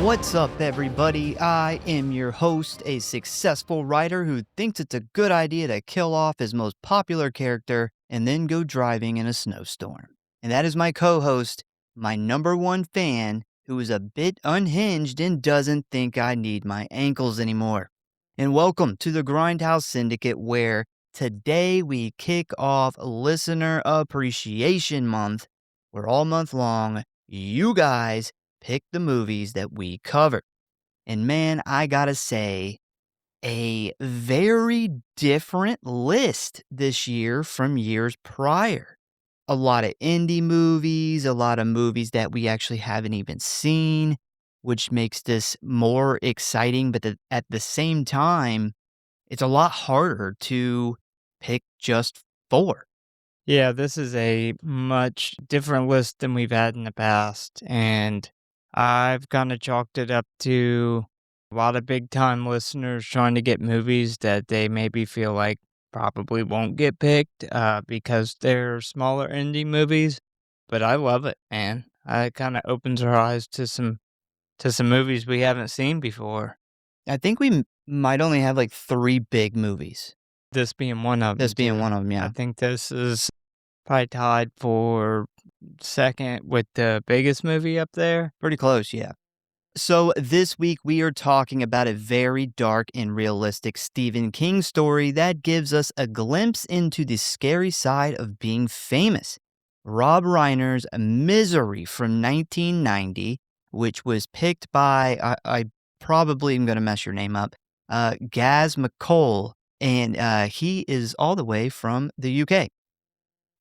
What's up, everybody? I am your host, a successful writer who thinks it's a good idea to kill off his most popular character and then go driving in a snowstorm. And that is my co-host, my number one fan, who is a bit unhinged and doesn't think I need my ankles anymore. And welcome to the Grindhouse Syndicate, where today we kick off Listener Appreciation Month, where all month long, you guys pick the movies that we cover. And man, I gotta say, a very different list this year from years prior. A lot of indie movies, a lot of movies that we actually haven't even seen, which makes this more exciting. But at the same time, it's a lot harder to pick just four. Yeah, this is a much different list than we've had in the past, and I've kinda chalked it up to a lot of big time listeners trying to get movies that they maybe feel like probably won't get picked, because they're smaller indie movies, but I love it, man. It kinda opens our eyes to some movies we haven't seen before, I think we might only have like three big movies. this being one of them This being too. one of them, I yeah. think this is probably tied for second with the biggest movie up there. Pretty close, yeah. So, this week we are talking about a very dark and realistic Stephen King story that gives us a glimpse into the scary side of being famous. Rob Reiner's Misery from 1990, which was picked by, I probably am going to mess your name up, Gaz McColl, and he is all the way from the UK.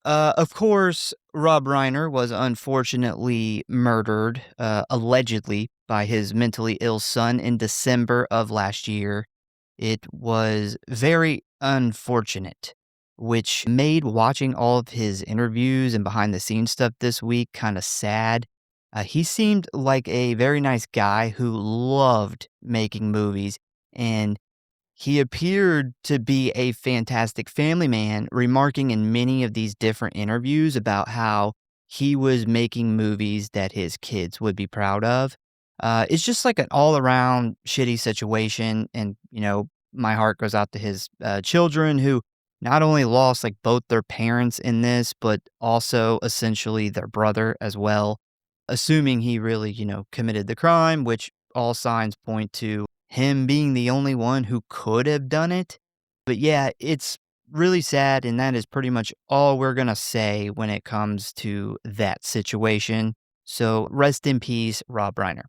Of course, Rob Reiner was unfortunately murdered, allegedly, by his mentally ill son in December of last year. It was very unfortunate, which made watching all of his interviews and behind the scenes stuff this week kind of sad. He seemed like a very nice guy who loved making movies, and he appeared to be a fantastic family man, remarking in many of these different interviews about how he was making movies that his kids would be proud of. It's just like an all around shitty situation. And, my heart goes out to his children who not only lost like both their parents in this, but also essentially their brother as well, assuming he really, committed the crime, which all signs point to him being the only one who could have done it. But yeah, it's really sad, and that is pretty much all we're gonna say when it comes to that situation. So rest in peace, Rob Reiner.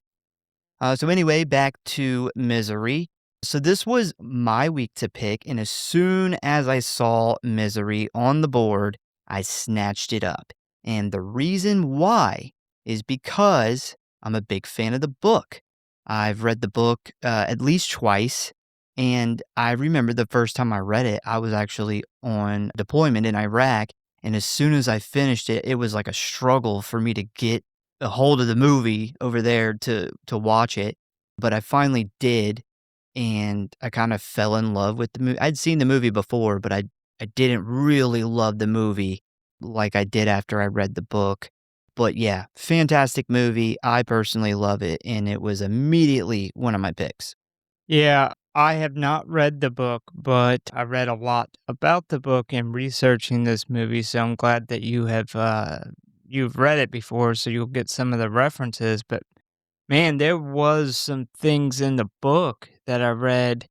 So anyway, back to Misery. So this was my week to pick, and as soon as I saw Misery on the board, I snatched it up. And the reason why is because I'm a big fan of the book. I've read the book at least twice, and I remember the first time I read it, I was actually on deployment in Iraq, and as soon as I finished it, it was like a struggle for me to get a hold of the movie over there to watch it, but I finally did, and I kind of fell in love with the movie. I'd seen the movie before, but I didn't really love the movie like I did after I read the book. But yeah, fantastic movie. I personally love it, and it was immediately one of my picks. Yeah, I have not read the book, but I read a lot about the book in researching this movie, so I'm glad that you've read it before, so you'll get some of the references. But man, there was some things in the book that I read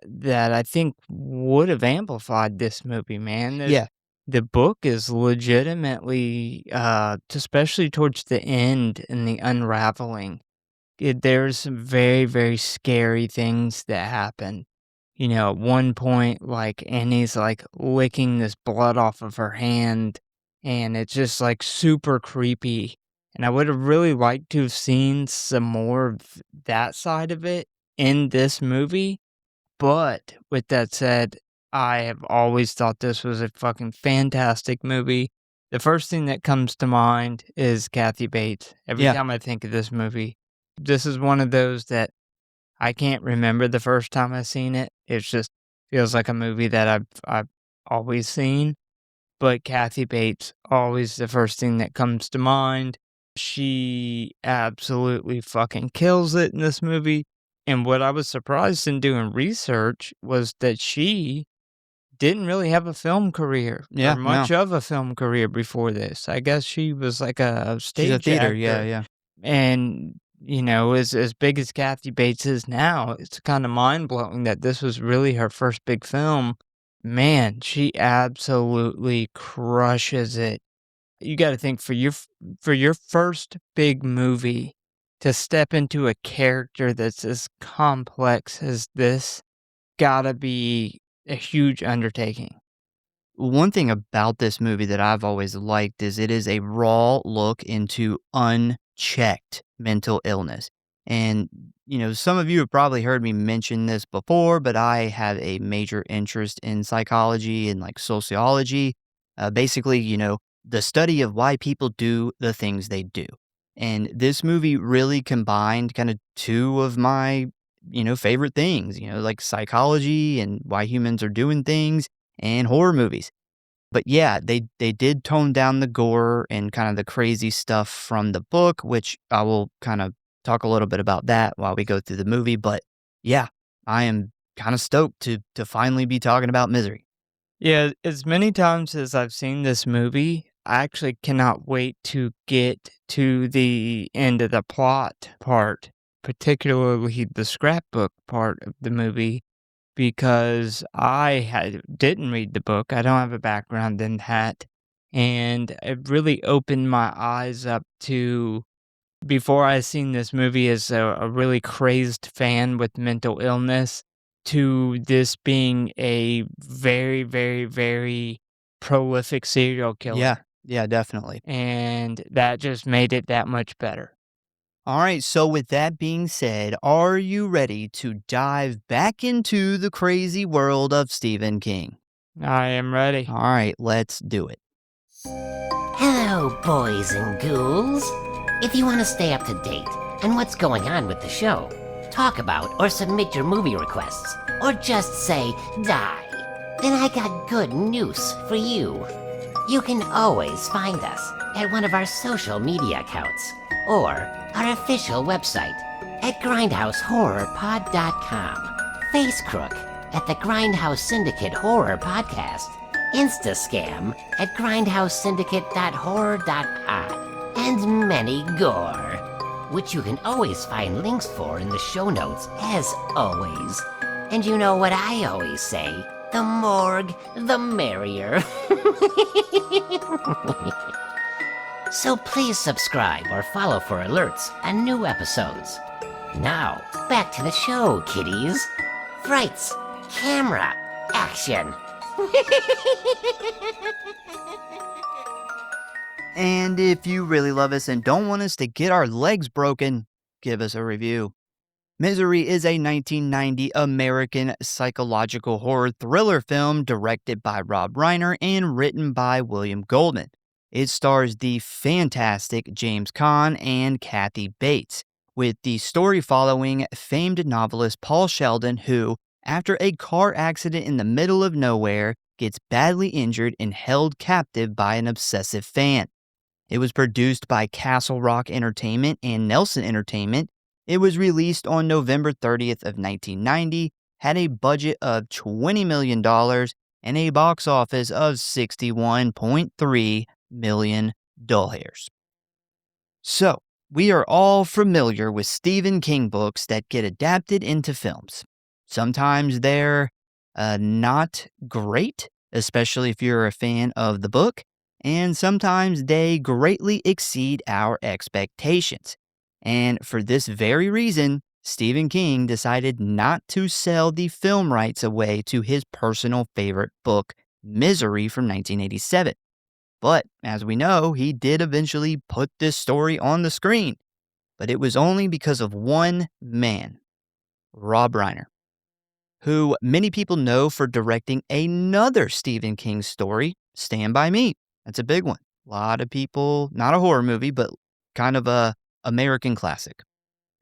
that I think would have amplified this movie, man. Yeah, The book is legitimately, especially towards the end and the unraveling. There's some very, very scary things that happen. At one point, like, Annie's, like, licking this blood off of her hand, and it's just, like, super creepy, and I would have really liked to have seen some more of that side of it in this movie, but with that said, I have always thought this was a fucking fantastic movie. The first thing that comes to mind is Kathy Bates. Every yeah. time I think of this movie, this is one of those that I can't remember the first time I seen it. It just feels like a movie that I've always seen. But Kathy Bates always the first thing that comes to mind. She absolutely fucking kills it in this movie, and what I was surprised in doing research was that she didn't really have a film career or Yeah, no. much of a film career before this. I guess she was like a She's a stage theater, yeah, actor, yeah. and, as big as Kathy Bates is now, it's kinda mind-blowing that this was really her first big film. Man, she absolutely crushes it. You gotta think for your first big movie to step into a character that's as complex as this gotta be a huge undertaking. One thing about this movie that I've always liked is it is a raw look into unchecked mental illness. And, some of you have probably heard me mention this before, but I have a major interest in psychology and like sociology. Basically, the study of why people do the things they do. And this movie really combined kind of two of my, favorite things, like psychology and why humans are doing things and horror movies. But yeah, they did tone down the gore and kind of the crazy stuff from the book, which I will kind of talk a little bit about that while we go through the movie. But yeah, I am kind of stoked to finally be talking about Misery. Yeah, as many times as I've seen this movie, I actually cannot wait to get to the end of the plot part, particularly the scrapbook part of the movie, because didn't read the book. I don't have a background in that, and it really opened my eyes up to before I seen this movie as a really crazed fan with mental illness to this being a very, very, very prolific serial Yeah, killer, yeah, definitely. and that just made it that much better. All right, so with that being said, are you ready to dive back into the crazy world of Stephen King? I am ready. All right, let's do it. Hello, boys and ghouls. If you want to stay up to date on what's going on with the show, talk about or submit your movie requests, or just say die, then I got good news for you. You can always find us at one of our social media accounts or our official website at Grindhouse.Horror.Pod.com, Facecrook at the Grindhouse Syndicate Horror Podcast, Instascam at grindhousesyndicate.horror.pod, and many gore, which you can always find links for in the show notes as always. And you know what I always say, the morgue, the merrier. So please subscribe or follow for alerts on new episodes. Now, back to the show, kiddies. Frights, camera, action. And if you really love us and don't want us to get our legs broken, give us a review. Misery is a 1990 American psychological horror thriller film directed by Rob Reiner and written by William Goldman. It stars the fantastic James Caan and Kathy Bates, with the story following famed novelist Paul Sheldon, who, after a car accident in the middle of nowhere, gets badly injured and held captive by an obsessive fan. It was produced by Castle Rock Entertainment and Nelson Entertainment. It was released on November 30th of 1990, had a budget of $20 million, and a box office of $61.3 million. So, we are all familiar with Stephen King books that get adapted into films. Sometimes they're not great, especially if you're a fan of the book, and sometimes they greatly exceed our expectations. And for this very reason, Stephen King decided not to sell the film rights away to his personal favorite book, Misery from 1987. But as we know, he did eventually put this story on the screen. But it was only because of one man, Rob Reiner, who many people know for directing another Stephen King story, Stand By Me. That's a big one. A lot of people, not a horror movie, but kind of a American classic.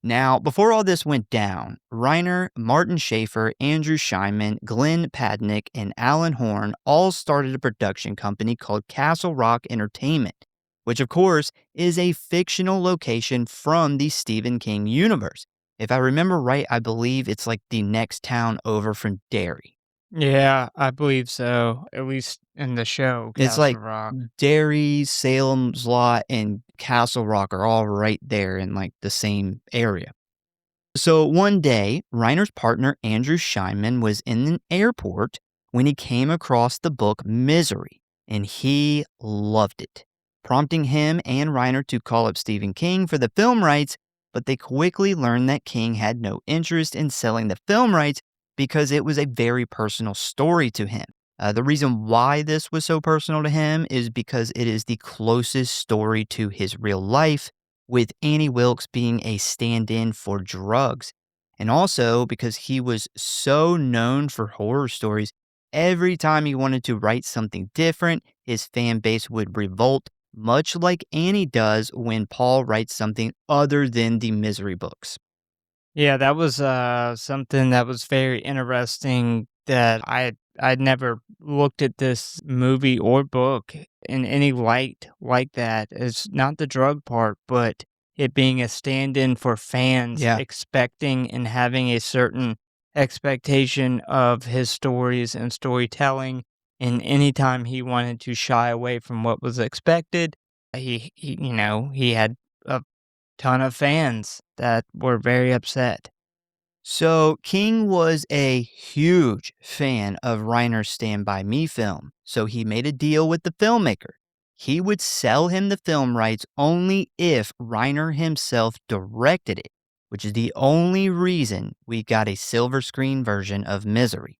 Now, before all this went down, Reiner, Martin Schaefer, Andrew Scheinman, Glenn Padnick, and Alan Horn all started a production company called Castle Rock Entertainment. which of course is a fictional location from the Stephen King universe. If I remember right, I believe it's like the next town over from Derry. Yeah, I believe so, at least in the show, It's Castle like Rock. Derry, Salem's Lot, and Castle Rock are all right there in like the same area. So one day, Reiner's partner, Andrew Scheinman, was in an airport when he came across the book Misery, and he loved it, prompting him and Reiner to call up Stephen King for the film rights, but they quickly learned that King had no interest in selling the film rights because it was a very personal story to him. The reason why this was so personal to him is because it is the closest story to his real life, with Annie Wilkes being a stand in for drugs. And also because he was so known for horror stories, every time he wanted to write something different, his fan base would revolt, much like Annie does when Paul writes something other than the Misery books. Yeah, that was, something that was very interesting that I'd never looked at this movie or book in any light like that. It's not the drug part, but it being a stand-in for fans Yeah. expecting and having a certain expectation of his stories and storytelling, and anytime he wanted to shy away from what was expected, he had a ton of fans that were very upset. So King was a huge fan of Reiner's Stand By Me film, so he made a deal with the filmmaker. He would sell him the film rights only if Reiner himself directed it, which is the only reason we got a silver screen version of Misery.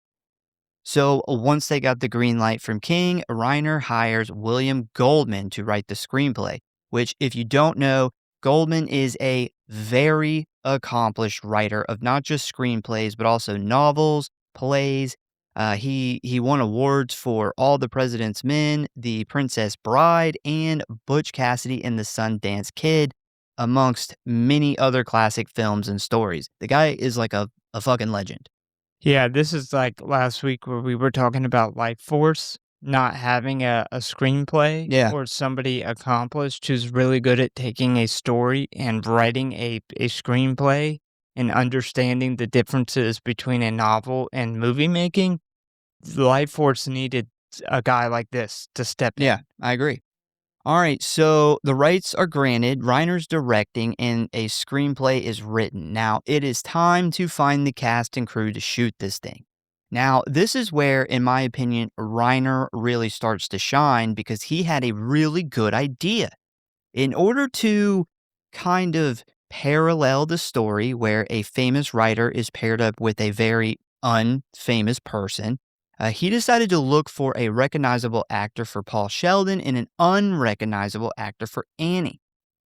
So once they got the green light from King, Reiner hires William Goldman to write the screenplay, which, if you don't know, Goldman is a very accomplished writer of not just screenplays, but also novels, plays. He won awards for All the President's Men, The Princess Bride, and Butch Cassidy and the Sundance Kid, amongst many other classic films and stories. The guy is like a fucking legend. Yeah, this is like last week where we were talking about Life Force not having a screenplay Yeah. or somebody accomplished who's really good at taking a story and writing a screenplay and understanding the differences between a novel and movie making. Life Force needed a guy like this to step in. Yeah, I agree. All right, so the rights are granted, Reiner's directing, and a screenplay is written. Now, it is time to find the cast and crew to shoot this thing. Now, this is where, in my opinion, Reiner really starts to shine because he had a really good idea. In order to kind of parallel the story where a famous writer is paired up with a very unfamous person, he decided to look for a recognizable actor for Paul Sheldon and an unrecognizable actor for Annie.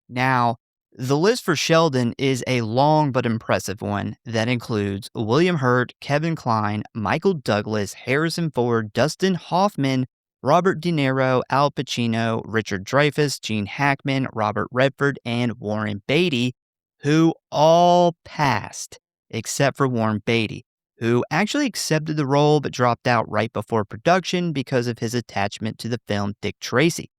Now, the list for Sheldon is a long but impressive one that includes William Hurt, Kevin Kline, Michael Douglas, Harrison Ford, Dustin Hoffman, Robert De Niro, Al Pacino, Richard Dreyfuss, Gene Hackman, Robert Redford, and Warren Beatty, who all passed except for Warren Beatty, who actually accepted the role but dropped out right before production because of his attachment to the film Dick Tracy.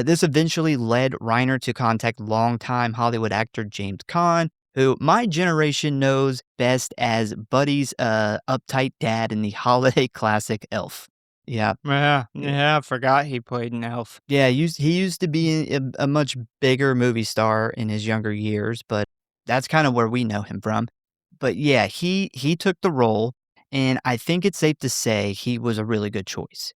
This eventually led Reiner to contact longtime Hollywood actor James Caan, who my generation knows best as Buddy's uptight dad in the holiday classic Elf. Yeah. Yeah, I forgot he played an elf. Yeah, he used to be a much bigger movie star in his younger years, but that's kind of where we know him from. But yeah, he took the role, and I think it's safe to say he was a really good choice.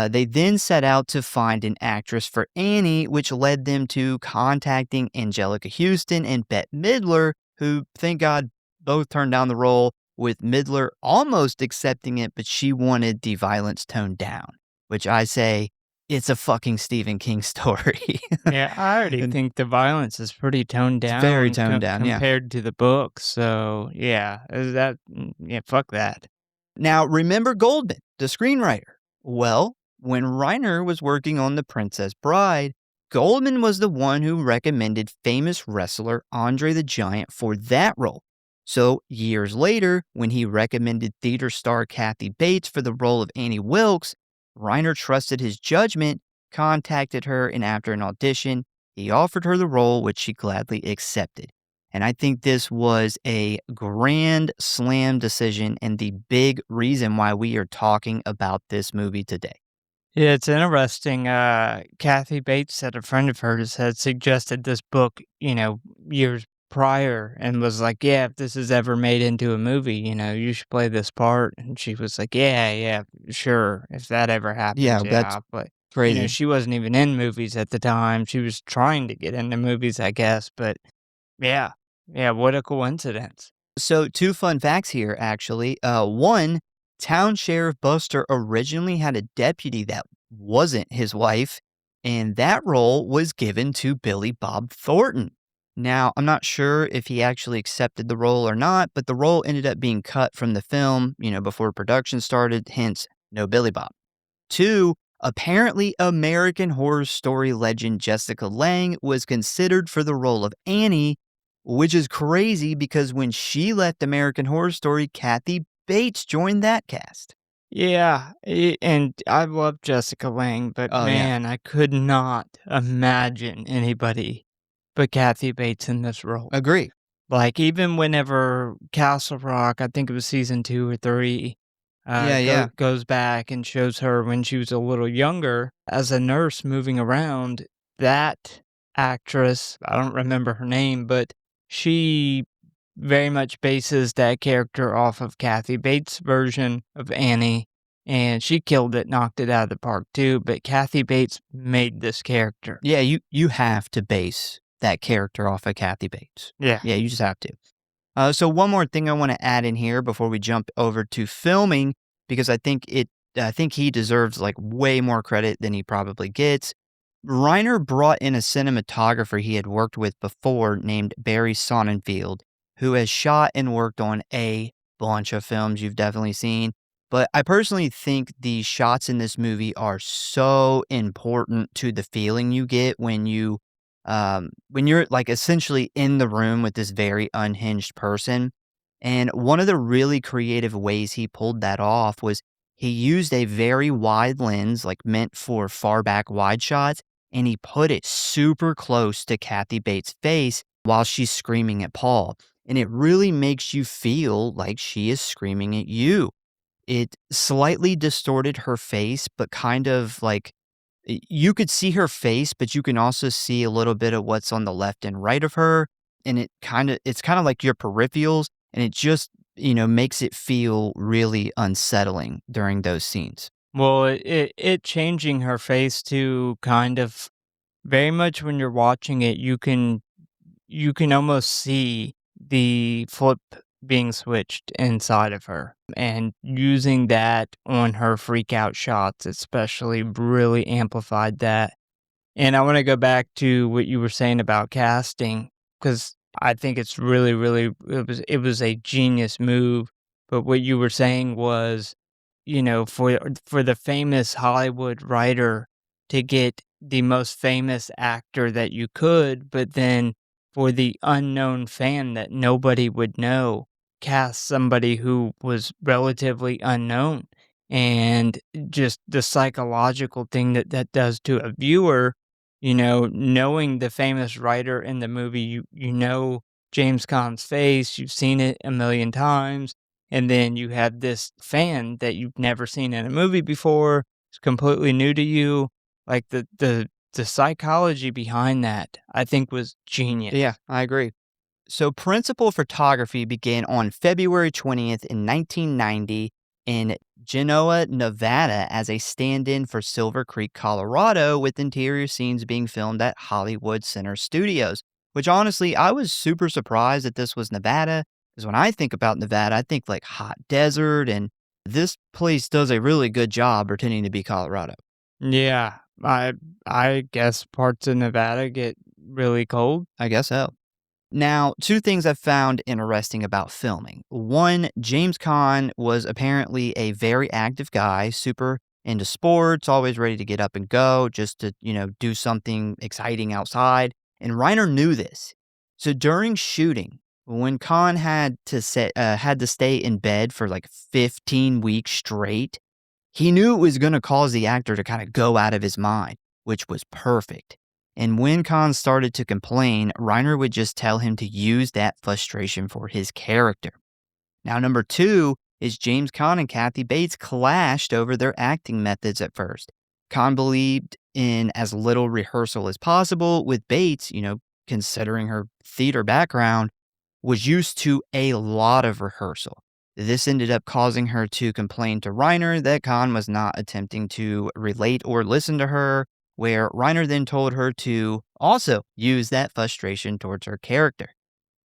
They then set out to find an actress for Annie, which led them to contacting Angelica Houston and Bette Midler, who, thank God, both turned down the role, with Midler almost accepting it, but she wanted the violence toned down, which I say, it's a fucking Stephen King story. Yeah, I already And think the violence is pretty toned it's down very toned down, yeah. compared to the book, so yeah, yeah, fuck that. Now, remember Goldman, the screenwriter? Well, when Reiner was working on The Princess Bride, Goldman was the one who recommended famous wrestler Andre the Giant for that role. So, years later, when he recommended theater star Kathy Bates for the role of Annie Wilkes, Reiner trusted his judgment contacted her, and after an audition, he offered her the role, which she gladly accepted. And I think this was a grand slam decision and the big reason why we are talking about this movie today. Yeah, it's interesting. Kathy Bates said a friend of hers had suggested this book, years prior and was like, yeah, if this is ever made into a movie, you should play this part. And she was like, yeah, sure. If that ever happens, Yeah, that's yeah. But, crazy. she wasn't even in movies at the time. She was trying to get into movies, I guess. But yeah, yeah, what a coincidence. So, two fun facts here, actually. One, Town Sheriff Buster originally had a deputy that wasn't his wife, and that role was given to Billy Bob Thornton. Now, I'm not sure if he actually accepted the role or not, but the role ended up being cut from the film, before production started, hence, no Billy Bob. Two, apparently American Horror Story legend Jessica Lange was considered for the role of Annie, which is crazy because when she left American Horror Story, Kathy Bates joined that cast. Yeah, and I love Jessica Lange, but Oh, yeah. man, I could not imagine anybody but Kathy Bates in this role. Agree. Like, even whenever Castle Rock, I think it was season 2 or 3, Yeah. goes back and shows her when she was a little younger as a nurse moving around, that actress, I don't remember her name, but she very much bases that character off of Kathy Bates' version of Annie, and she killed it, knocked it out of the park too, but Kathy Bates made this character. Yeah, you have to base that character off of Kathy Bates. Yeah. Yeah, you just have to. So one more thing I want to add in here before we jump over to filming, because I think he deserves like way more credit than he probably gets. Reiner brought in a cinematographer he had worked with before named Barry Sonnenfeld, who has shot and worked on a bunch of films you've definitely seen. But I personally think the shots in this movie are so important to the feeling you get when you're like essentially in the room with this very unhinged person. And one of the really creative ways he pulled that off was he used a very wide lens, like meant for far back wide shots, and he put it super close to Kathy Bates' face while she's screaming at Paul. And it really makes you feel like she is screaming at you. It slightly distorted her face, but kind of like you could see her face, but you can also see a little bit of what's on the left and right of her. And it's kind of like your peripherals, and it just, makes it feel really unsettling during those scenes. Well, it changing her face to kind of very much when you're watching it, you can almost see the flip being switched inside of her, and using that on her freak out shots especially really amplified that. And I wanna go back to what you were saying about casting, because I think it's really, really it was a genius move, but what you were saying was, for the famous Hollywood writer to get the most famous actor that you could, but then for the unknown fan that nobody would know, cast somebody who was relatively unknown. And just the psychological thing that that does to a viewer, knowing the famous writer in the movie, you know James Caan's face, you've seen it a million times, and then you have this fan that you've never seen in a movie before, it's completely new to you. Like the psychology behind that, I think was genius. Yeah, I agree. So, principal photography began on February 20th in 1990 in Genoa, Nevada, as a stand in for Silver Creek, Colorado, with interior scenes being filmed at Hollywood Center Studios. Which honestly, I was super surprised that this was Nevada, because when I think about Nevada, I think like hot desert, and this place does a really good job pretending to be Colorado. Yeah, I guess parts of Nevada get really cold. I guess so. Now, two things I've found interesting about filming. One, James Caan was apparently a very active guy, super into sports, always ready to get up and go, just to, do something exciting outside. And Reiner knew this. So during shooting, when Caan had to stay in bed for like 15 weeks straight, he knew it was going to cause the actor to kind of go out of his mind, which was perfect. And when Khan started to complain, Reiner would just tell him to use that frustration for his character. Now, number 2 is James Caan and Kathy Bates clashed over their acting methods at first. Caan believed in as little rehearsal as possible, with Bates, considering her theater background, was used to a lot of rehearsal. This ended up causing her to complain to Reiner that Caan was not attempting to relate or listen to her, where Reiner then told her to also use that frustration towards her character.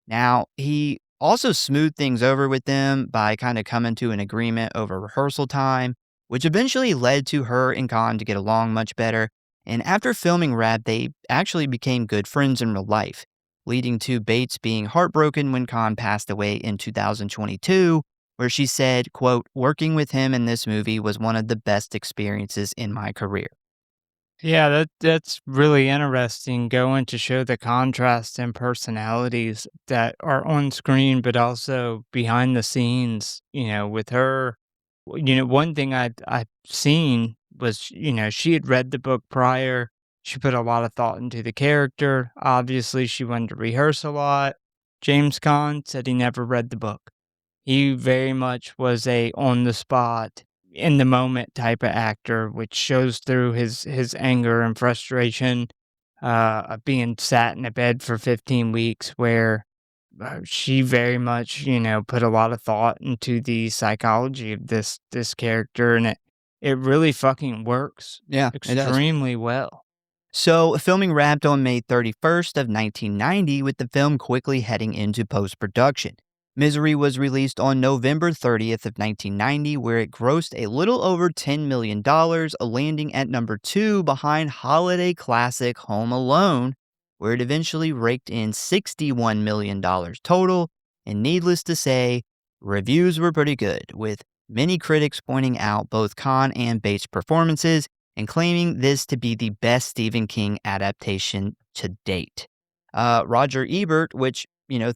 Now, he also smoothed things over with them by kind of coming to an agreement over rehearsal time, which eventually led to her and Caan to get along much better. And after filming Rab, they actually became good friends in real life, leading to Bates being heartbroken when Caan passed away in 2022, where she said, quote, "Working with him in this movie was one of the best experiences in my career." Yeah, that's really interesting, going to show the contrast in personalities that are on screen, but also behind the scenes. With her, one thing I've seen was, she had read the book prior. She put a lot of thought into the character. Obviously, she wanted to rehearse a lot. James Caan said he never read the book. He very much was a on the spot, in the moment type of actor, which shows through his anger and frustration, of being sat in a bed for 15 weeks, where she very much, put a lot of thought into the psychology of this character, and it really fucking works Yeah, it does. extremely well. So, filming wrapped on May 31st of 1990, with the film quickly heading into post-production. Misery was released on November 30th of 1990, where it grossed a little over $10 million, landing at number 2 behind holiday classic Home Alone, where it eventually raked in $61 million total. And needless to say, reviews were pretty good, with many critics pointing out both Caan and Bates' performances and claiming this to be the best Stephen King adaptation to date. Roger Ebert, which,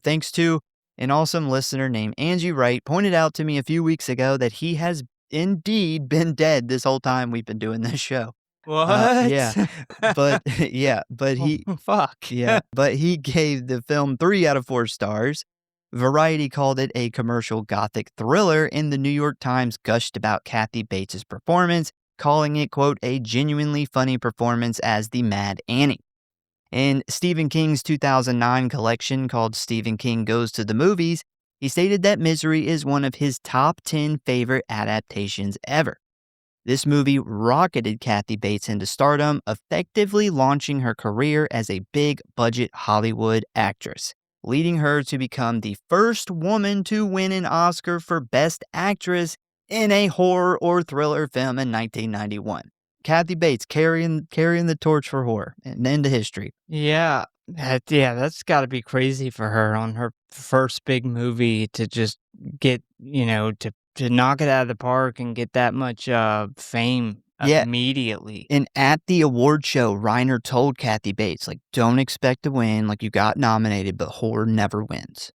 thanks to an awesome listener named Angie Wright, pointed out to me a few weeks ago that he has indeed been dead this whole time we've been doing this show. What? Yeah, but yeah, but he Oh, fuck. yeah, but he gave the film 3 out of 4 stars. Variety called it a commercial gothic thriller, and the New York Times gushed about Kathy Bates' performance, calling it, quote, "a genuinely funny performance as the Mad Annie." In Stephen King's 2009 collection called Stephen King Goes to the Movies, he stated that Misery is one of his top 10 favorite adaptations ever. This movie rocketed Kathy Bates into stardom, effectively launching her career as a big-budget Hollywood actress, leading her to become the first woman to win an Oscar for Best Actress in a horror or thriller film in 1991. Kathy Bates carrying the torch for horror and into history. Yeah. That's gotta be crazy for her on her first big movie to just get, to knock it out of the park and get that much, fame, Yeah. immediately. And at the award show, Reiner told Kathy Bates, like, "Don't expect to win. Like, you got nominated, but horror never wins."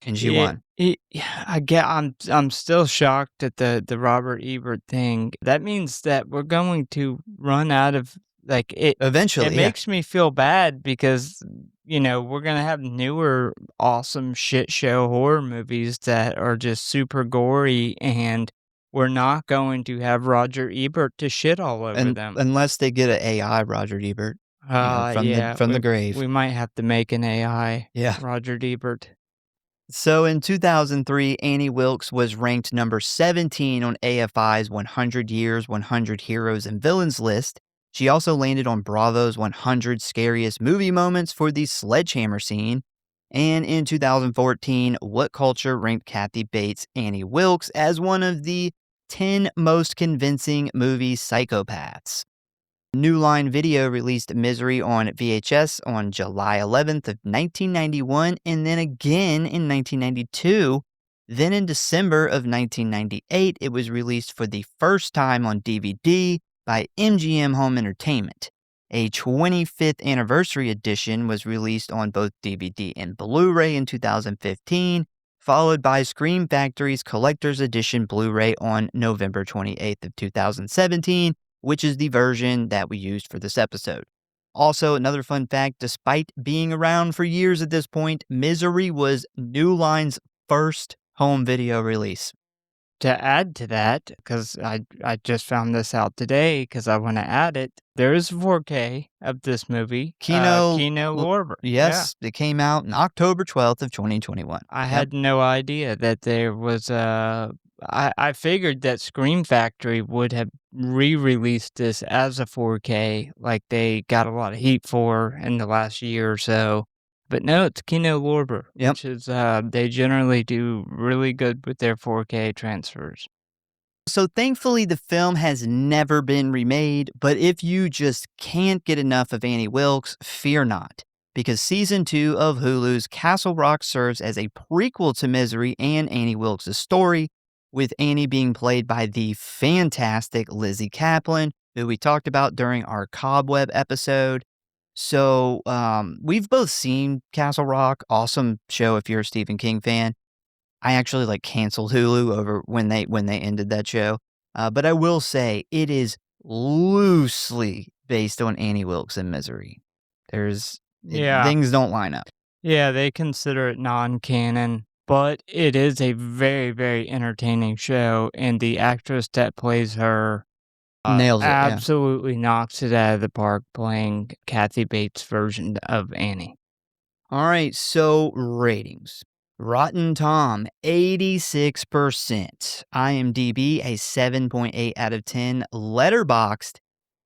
And she won. Yeah, I'm still shocked at the Robert Ebert thing. That means that we're going to run out of, like, it Eventually, yeah. makes me feel bad because, we're gonna have newer, awesome shit show horror movies that are just super gory, and we're not going to have Roger Ebert to shit all over them. Unless they get an AI Roger Ebert, from the grave. We might have to make an AI Yeah. Roger Ebert. So in 2003, Annie Wilkes was ranked number 17 on AFI's 100 Years, 100 Heroes and Villains list. She also landed on Bravo's 100 Scariest Movie Moments for the Sledgehammer scene. And in 2014, What Culture ranked Kathy Bates' Annie Wilkes as one of the 10 most convincing movie psychopaths. New Line Video released Misery on VHS on July 11th of 1991 and then again in 1992. Then in December of 1998, it was released for the first time on DVD by MGM Home Entertainment. A 25th anniversary edition was released on both DVD and Blu-ray in 2015, followed by Scream Factory's Collector's Edition Blu-ray on November 28th of 2017, which is the version that we used for this episode. Also, another fun fact, despite being around for years at this point, Misery was New Line's first home video release. To add to that, because I just found this out today because I want to add it, there is 4K of this movie, Kino, Kino Lorber. Yeah. yes, it came out on October 12th of 2021. I Yep. had no idea that there was I figured that Scream Factory would have re-released this as a 4K, like they got a lot of heat for in the last year or so. But no, it's Kino Lorber, Yep. which is they generally do really good with their 4K transfers. So thankfully, the film has never been remade, but if you just can't get enough of Annie Wilkes, fear not, because season 2 of Hulu's Castle Rock serves as a prequel to Misery and Annie Wilkes' story, with Annie being played by the fantastic Lizzie Kaplan, who we talked about during our Cobweb episode. So we've both seen Castle Rock, awesome show if you're a Stephen King fan. I actually canceled Hulu over when they ended that show. But I will say it is loosely based on Annie Wilkes and Misery. Yeah. Things don't line up. Yeah, they consider it non-canon, but it is a very, very entertaining show, and the actress that plays her Nails it. Yeah. absolutely knocks it out of the park playing Kathy Bates' version of Annie. All right, so ratings. Rotten Tom, 86%. IMDb, a 7.8 out of 10. Letterboxd,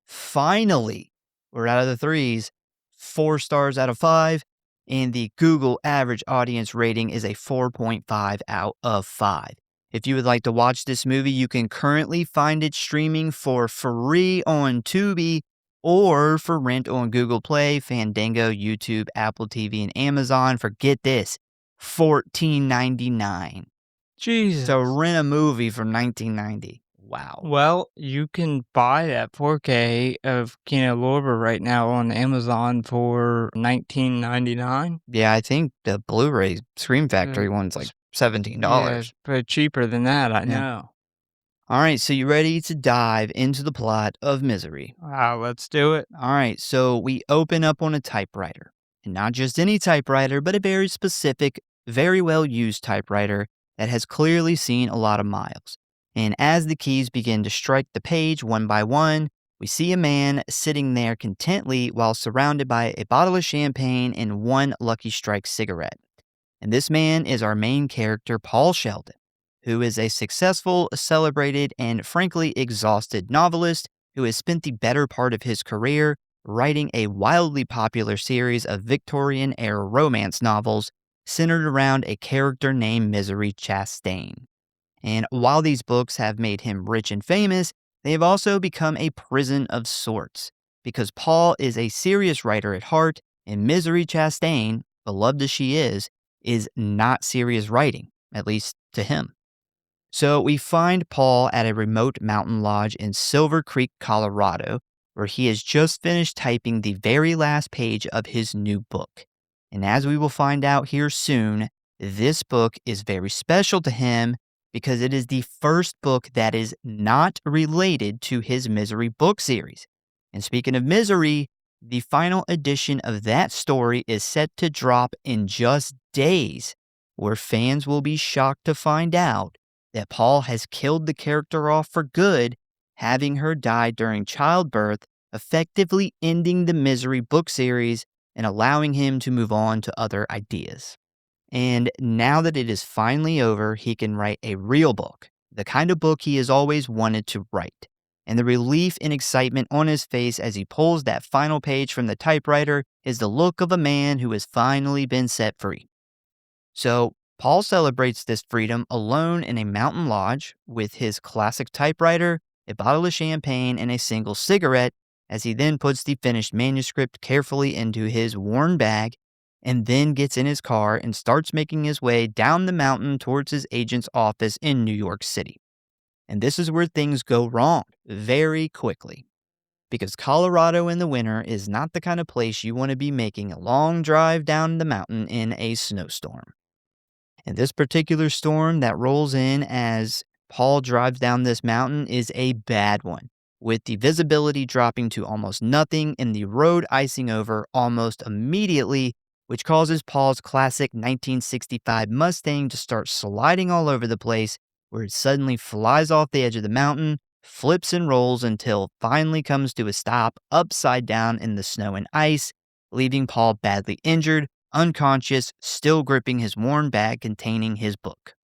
finally, we're out of the threes, 4 stars out of 5. And the Google average audience rating is a 4.5 out of 5. If you would like to watch this movie, you can currently find it streaming for free on Tubi or for rent on Google Play, Fandango, YouTube, Apple TV, and Amazon for, get this, $14.99. Jesus. So rent a movie from 1990. Wow. Well, you can buy that 4K of Kino Lorber right now on Amazon for $19.99. Yeah, I think the Blu-ray Scream Factory one's like $17. Yeah, it's but cheaper than that, I Yeah. know. All right, so you ready to dive into the plot of Misery? Let's do it. All right, so we open up on a typewriter. And not just any typewriter, but a very specific, very well-used typewriter that has clearly seen a lot of miles. And as the keys begin to strike the page one by one, we see a man sitting there contently while surrounded by a bottle of champagne and one Lucky Strike cigarette. And this man is our main character, Paul Sheldon, who is a successful, celebrated, and frankly exhausted novelist who has spent the better part of his career writing a wildly popular series of Victorian-era romance novels centered around a character named Misery Chastain. And while these books have made him rich and famous, they have also become a prison of sorts, because Paul is a serious writer at heart, and Misery Chastain, beloved as she is not serious writing, at least to him. So we find Paul at a remote mountain lodge in Silver Creek, Colorado, where he has just finished typing the very last page of his new book. And as we will find out here soon, this book is very special to him because it is the first book that is not related to his Misery book series. And speaking of Misery, the final edition of that story is set to drop in just days, where fans will be shocked to find out that Paul has killed the character off for good, having her die during childbirth, effectively ending the Misery book series and allowing him to move on to other ideas. And now that it is finally over, he can write a real book, the kind of book he has always wanted to write. And the relief and excitement on his face as he pulls that final page from the typewriter is the look of a man who has finally been set free. So Paul celebrates this freedom alone in a mountain lodge with his classic typewriter, a bottle of champagne, and a single cigarette, as he then puts the finished manuscript carefully into his worn bag and then gets in his car and starts making his way down the mountain towards his agent's office in New York City. And this is where things go wrong very quickly, because Colorado in the winter is not the kind of place you want to be making a long drive down the mountain in a snowstorm. And this particular storm that rolls in as Paul drives down this mountain is a bad one, with the visibility dropping to almost nothing and the road icing over almost immediately, which causes Paul's classic 1965 Mustang to start sliding all over the place, where it suddenly flies off the edge of the mountain, flips and rolls until finally comes to a stop upside down in the snow and ice, leaving Paul badly injured, unconscious, still gripping his worn bag containing his book.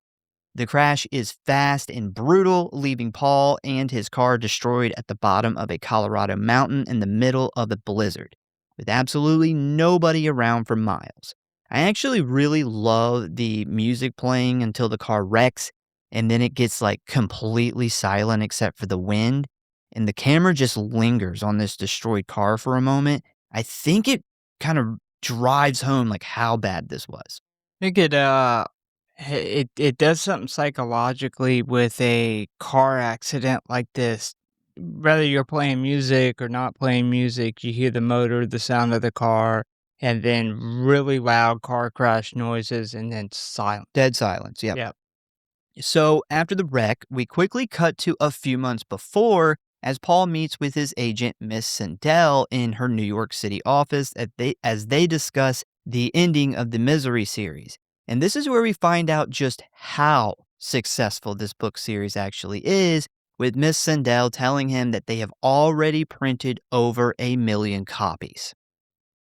The crash is fast and brutal, leaving Paul and his car destroyed at the bottom of a Colorado mountain in the middle of a blizzard, with absolutely nobody around for miles. I actually really love the music playing until the car wrecks, and then it gets like completely silent except for the wind, and the camera just lingers on this destroyed car for a moment. I think it kind of drives home like how bad this was. I think it does something psychologically with a car accident like this. Whether you're playing music or not playing music, you hear the motor, the sound of the car, and then really loud car crash noises, and then silence. Dead silence, yep. Yep. So after the wreck, we quickly cut to a few months before as Paul meets with his agent, Miss Sindel, in her New York City office as they discuss the ending of the Misery series. And this is where we find out just how successful this book series actually is, with Miss Sindel telling him that they have already printed over 1 million copies.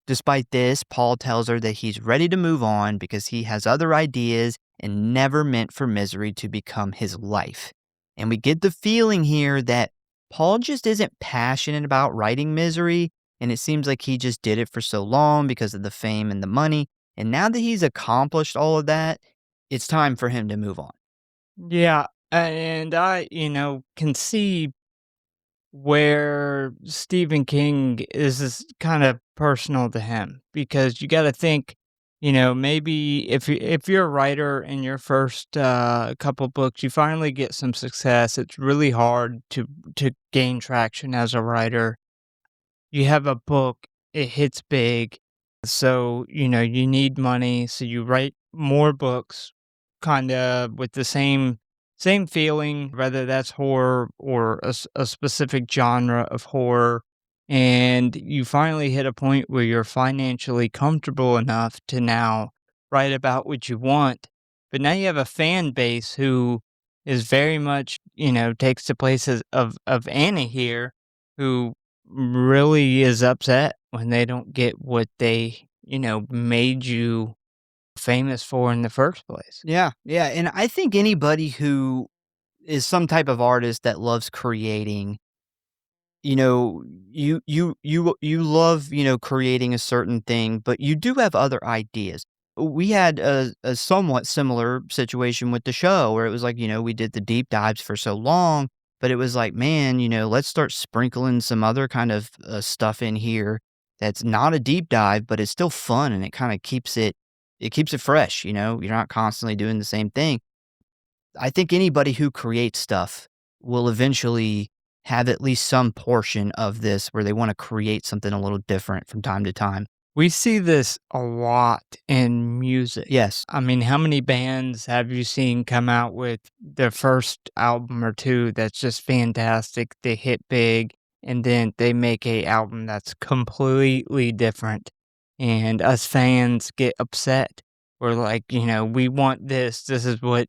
Despite this, Paul tells her that he's ready to move on because he has other ideas and never meant for Misery to become his life. And we get the feeling here that Paul just isn't passionate about writing Misery, and it seems like he just did it for so long because of the fame and the money. And now that he's accomplished all of that, it's time for him to move on. Yeah, and I, can see where Stephen King is kind of personal to him because you got to think, maybe if you're a writer in your first couple books, you finally get some success. It's really hard to gain traction as a writer. You have a book, it hits big, so you need money, so you write more books, kind of with the same feeling, whether that's horror or a specific genre of horror, and you finally hit a point where you're financially comfortable enough to now write about what you want. But now you have a fan base who is very much, takes the places of Anna here, who really is upset when they don't get what they, made you famous for in the first place. Yeah, yeah. And I think anybody who is some type of artist that loves creating, you love, creating a certain thing, but you do have other ideas. We had a somewhat similar situation with the show where it was like, we did the deep dives for so long, but it was like, man, let's start sprinkling some other kind of stuff in here that's not a deep dive, but it's still fun and it kind of keeps it fresh. You're not constantly doing the same thing. I think anybody who creates stuff will eventually have at least some portion of this where they want to create something a little different from time to time. We see this a lot in music. Yes. I mean, how many bands have you seen come out with their first album or two that's just fantastic? They hit big and then they make a album that's completely different. And us fans get upset. We're like, we want this. This is what,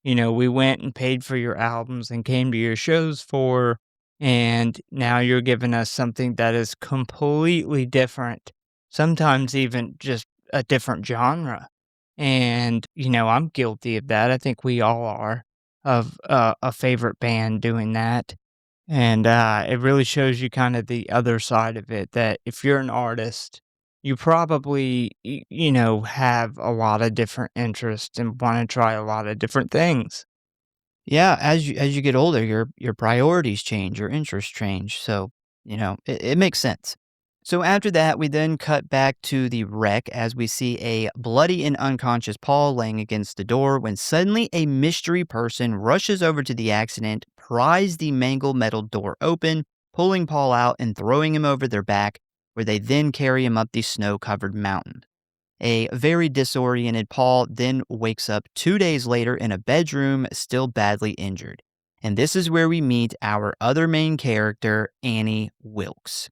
we went and paid for your albums and came to your shows for. And now you're giving us something that is completely different, sometimes even just a different genre. And, I'm guilty of that. I think we all are, of a favorite band doing that. And it really shows you kind of the other side of it, that if you're an artist, you probably, have a lot of different interests and want to try a lot of different things. Yeah, as you get older, your priorities change, your interests change. So, it makes sense. So after that, we then cut back to the wreck as we see a bloody and unconscious Paul laying against the door when suddenly a mystery person rushes over to the accident, pries the mangled metal door open, pulling Paul out and throwing him over their back, where they then carry him up the snow-covered mountain. A very disoriented Paul then wakes up 2 days later in a bedroom, still badly injured. And this is where we meet our other main character, Annie Wilkes.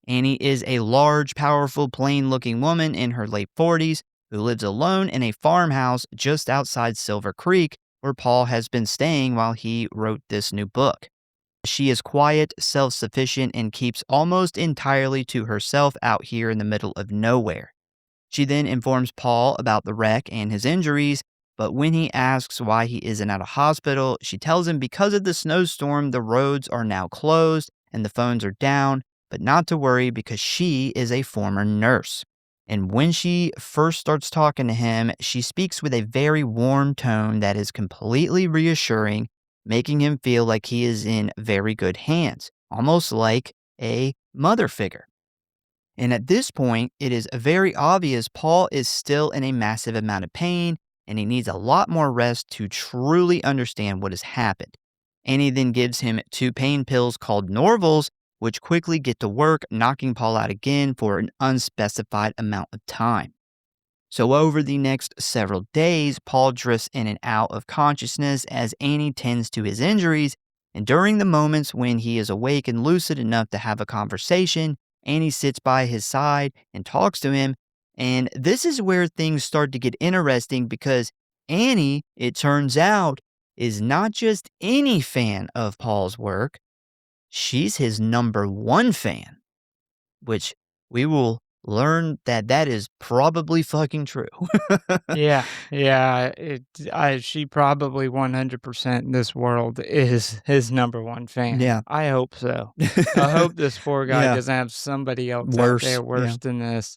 Annie is a large, powerful, plain looking woman in her late 40s who lives alone in a farmhouse just outside Silver Creek, where Paul has been staying while he wrote this new book. She is quiet, self sufficient, and keeps almost entirely to herself out here in the middle of nowhere. She then informs Paul about the wreck and his injuries, but when he asks why he isn't at a hospital, she tells him because of the snowstorm, the roads are now closed and the phones are down, but not to worry because she is a former nurse. And when she first starts talking to him, she speaks with a very warm tone that is completely reassuring, making him feel like he is in very good hands, almost like a mother figure. And at this point, it is very obvious Paul is still in a massive amount of pain and he needs a lot more rest to truly understand what has happened. Annie then gives him 2 pain pills called Norvals, which quickly get to work, knocking Paul out again for an unspecified amount of time. So over the next several days, Paul drifts in and out of consciousness as Annie tends to his injuries, and during the moments when he is awake and lucid enough to have a conversation, Annie sits by his side and talks to him, and this is where things start to get interesting because Annie, it turns out, is not just any fan of Paul's work, she's his number 1 fan, which we will learn that that is probably fucking true. Yeah, yeah, she probably 100% in this world is his number 1 fan. Yeah. I hope so. I hope this poor guy Yeah. doesn't have somebody else out Worse. there Yeah. worse than this.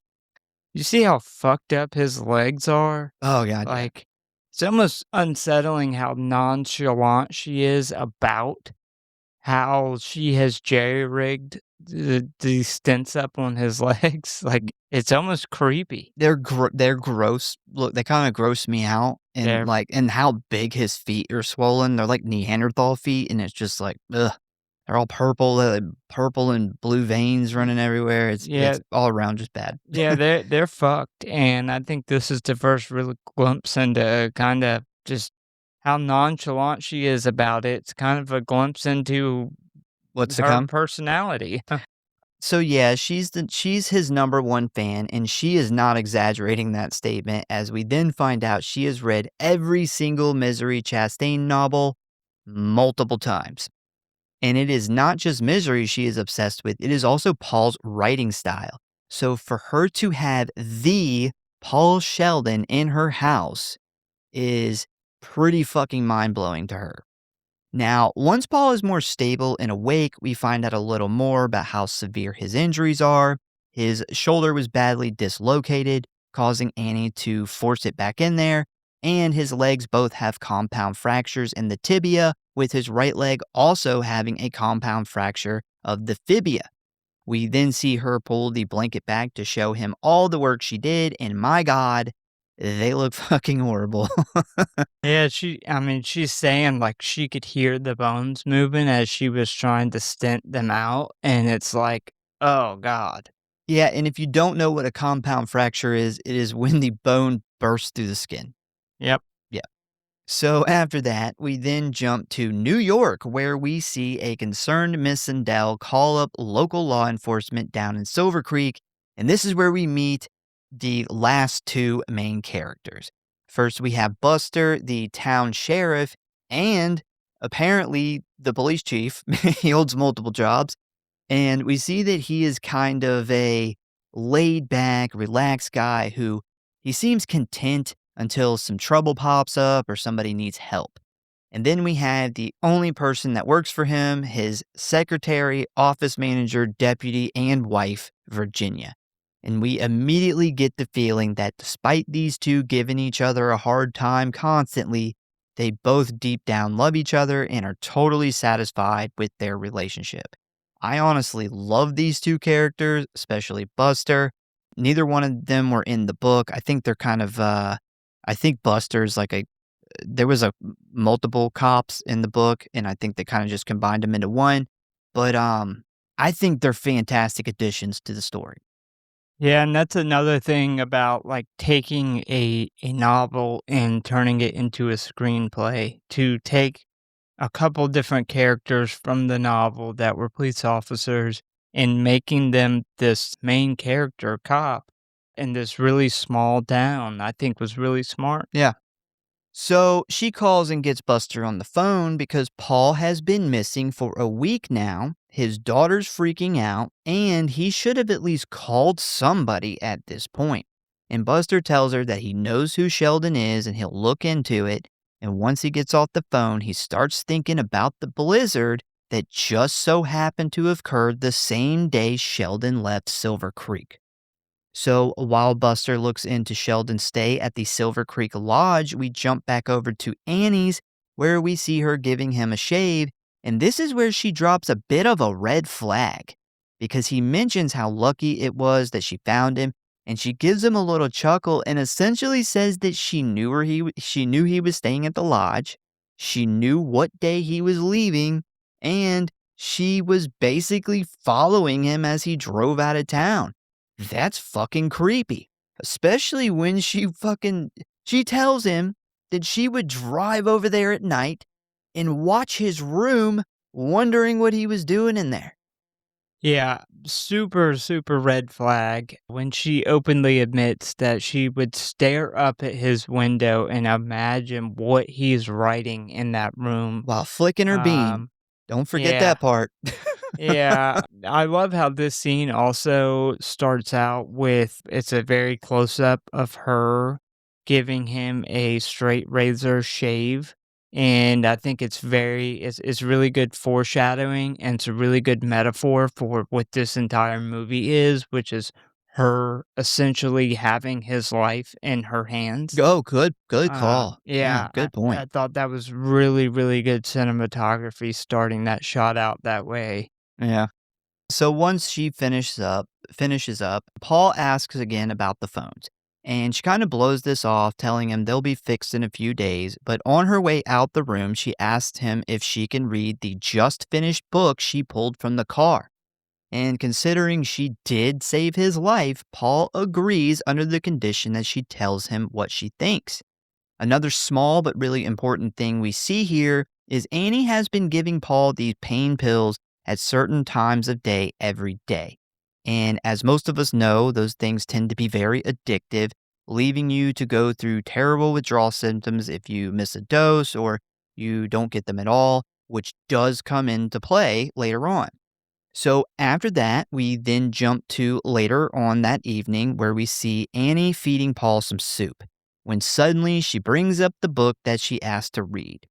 You see how fucked up his legs are? Oh, God. Yeah. Like, it's almost unsettling how nonchalant she is about how she has jerry-rigged the stents up on his legs. Like, it's almost creepy. They're gross. Look, they kinda gross me out, and, They're like and how big his feet are swollen. They're like Neanderthal feet, and it's just like, ugh. They're all purple, purple and blue veins running everywhere. yeah, It's all around just bad. yeah, they're fucked, and I think this is the first real glimpse into kinda just how nonchalant she is about it. It's kind of a glimpse into What's to her come? personality. So, yeah, she's his number 1 fan, and she is not exaggerating that statement, as we then find out she has read every single Misery Chastain novel multiple times. And it is not just Misery she is obsessed with, it is also Paul's writing style. So for her to have the Paul Sheldon in her house is pretty fucking mind-blowing to her. Now, once Paul is more stable and awake, we find out a little more about how severe his injuries are. His shoulder was badly dislocated, causing Annie to force it back in there, and his legs both have compound fractures in the tibia, with his right leg also having a compound fracture of the fibia. We then see her pull the blanket back to show him all the work she did, and my God, they look fucking horrible. Yeah, I mean, she's saying, like, she could hear the bones moving as she was trying to stent them out, and it's like, "Oh god." Yeah, and if you don't know what a compound fracture is, it is when the bone bursts through the skin. Yep. Yeah. So after that, we then jump to New York, where we see a concerned Miss Sandell call up local law enforcement down in Silver Creek, and this is where we meet the last 2 main characters. First, we have Buster, the town sheriff, and apparently the police chief. He holds multiple jobs. And we see that he is kind of a laid back, relaxed guy who he seems content until some trouble pops up or somebody needs help. And then we have the only person that works for him, his secretary, office manager, deputy, and wife, Virginia. And we immediately get the feeling that despite these 2 giving each other a hard time constantly, they both deep down love each other and are totally satisfied with their relationship. I honestly love these 2 characters, especially Buster. Neither one of them were in the book. I think they're kind of, I think Buster's like there was multiple cops in the book, and I think they kind of just combined them into one. But I think they're fantastic additions to the story. Yeah, and that's another thing about, like, taking a novel and turning it into a screenplay. To take a couple different characters from the novel that were police officers and making them this main character cop in this really small town, I think was really smart. Yeah. So she calls and gets Buster on the phone because Paul has been missing for a week now. His daughter's freaking out, and he should have at least called somebody at this point. And Buster tells her that he knows who Sheldon is and he'll look into it. And once he gets off the phone, he starts thinking about the blizzard that just so happened to have occurred the same day Sheldon left Silver Creek. So while Buster looks into Sheldon's stay at the Silver Creek Lodge, we jump back over to Annie's, where we see her giving him a shave, and this is where she drops a bit of a red flag, because he mentions how lucky it was that she found him, and she gives him a little chuckle and essentially says that she knew he was staying at the lodge, she knew what day he was leaving, and she was basically following him as he drove out of town. That's fucking creepy. Especially when she tells him that she would drive over there at night and watch his room, wondering what he was doing in there. Yeah, super, super red flag when she openly admits that she would stare up at his window and imagine what he's writing in that room. While flicking her bean. Um, Don't forget yeah, that part. yeah. I love how this scene also starts out with it's a very close up of her giving him a straight razor shave. And I think it's really good foreshadowing and it's a really good metaphor for what this entire movie is, which is her essentially having his life in her hands. Oh, good call. Yeah, Yeah, good point. I thought that was really, really good cinematography starting that shot out that way. Yeah. So once she finishes up, Paul asks again about the phones. And she kind of blows this off, telling him they'll be fixed in a few days. But on her way out the room, she asks him if she can read the just finished book she pulled from the car. And considering she did save his life, Paul agrees under the condition that she tells him what she thinks. Another small but really important thing we see here is Annie has been giving Paul these pain pills at certain times of day every day. And as most of us know, those things tend to be very addictive, leaving you to go through terrible withdrawal symptoms if you miss a dose or you don't get them at all, which does come into play later on. So after that, we then jump to later on that evening where we see Annie feeding Paul some soup, when suddenly she brings up the book that she asked to read.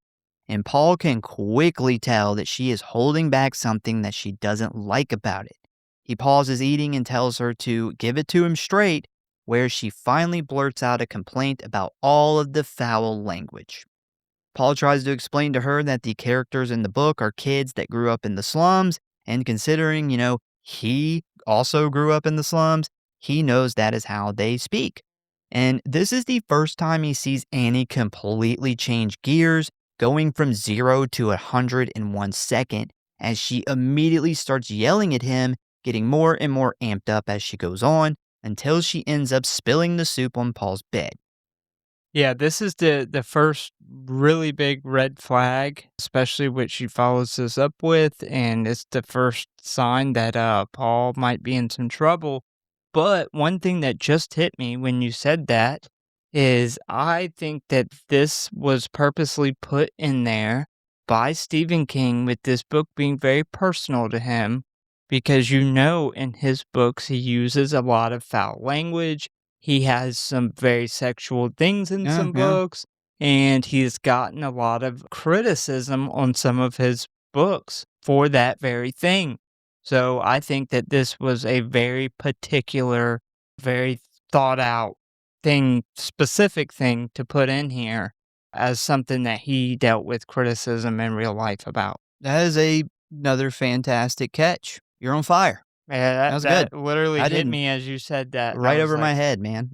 And Paul can quickly tell that she is holding back something that she doesn't like about it. He pauses eating and tells her to give it to him straight, where she finally blurts out a complaint about all of the foul language. Paul tries to explain to her that the characters in the book are kids that grew up in the slums, and considering, he also grew up in the slums, he knows that is how they speak. And this is the first time he sees Annie completely change gears, going from 0 to 100 in 1 second, as she immediately starts yelling at him, getting more and more amped up as she goes on, until she ends up spilling the soup on Paul's bed. Yeah, this is the first really big red flag, especially what she follows this up with, and it's the first sign that Paul might be in some trouble. But one thing that just hit me when you said that is I think that this was purposely put in there by Stephen King with this book being very personal to him because in his books he uses a lot of foul language. He has some very sexual things in Yeah, some yeah. books, and he's gotten a lot of criticism on some of his books for that very thing. So I think that this was a very particular, very thought out thing, specific thing to put in here as something that he dealt with criticism in real life about. That is another fantastic catch. You're on fire. Yeah, That was good. that literally I hit didn't. me as you said that. And I Right was over my like, head, man.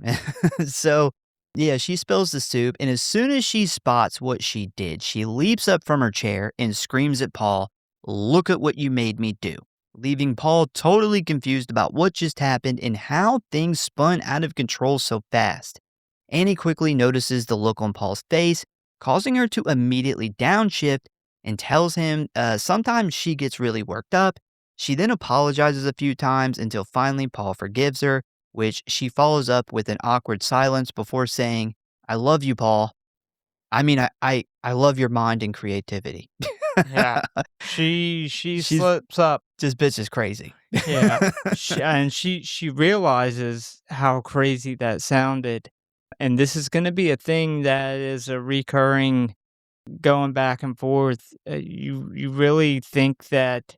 So, yeah, she spills the soup, and as soon as she spots what she did, she leaps up from her chair and screams at Paul, "Look at what you made me do," leaving Paul totally confused about what just happened and how things spun out of control so fast. Annie quickly notices the look on Paul's face, causing her to immediately downshift, and tells him sometimes she gets really worked up. She then apologizes a few times until finally Paul forgives her, which she follows up with an awkward silence before saying, I love you, Paul. I mean, I love your mind and creativity. Yeah. She She's slips up. This bitch is crazy. Yeah. She realizes how crazy that sounded, and this is gonna be a thing that is a recurring going back and forth. You really think that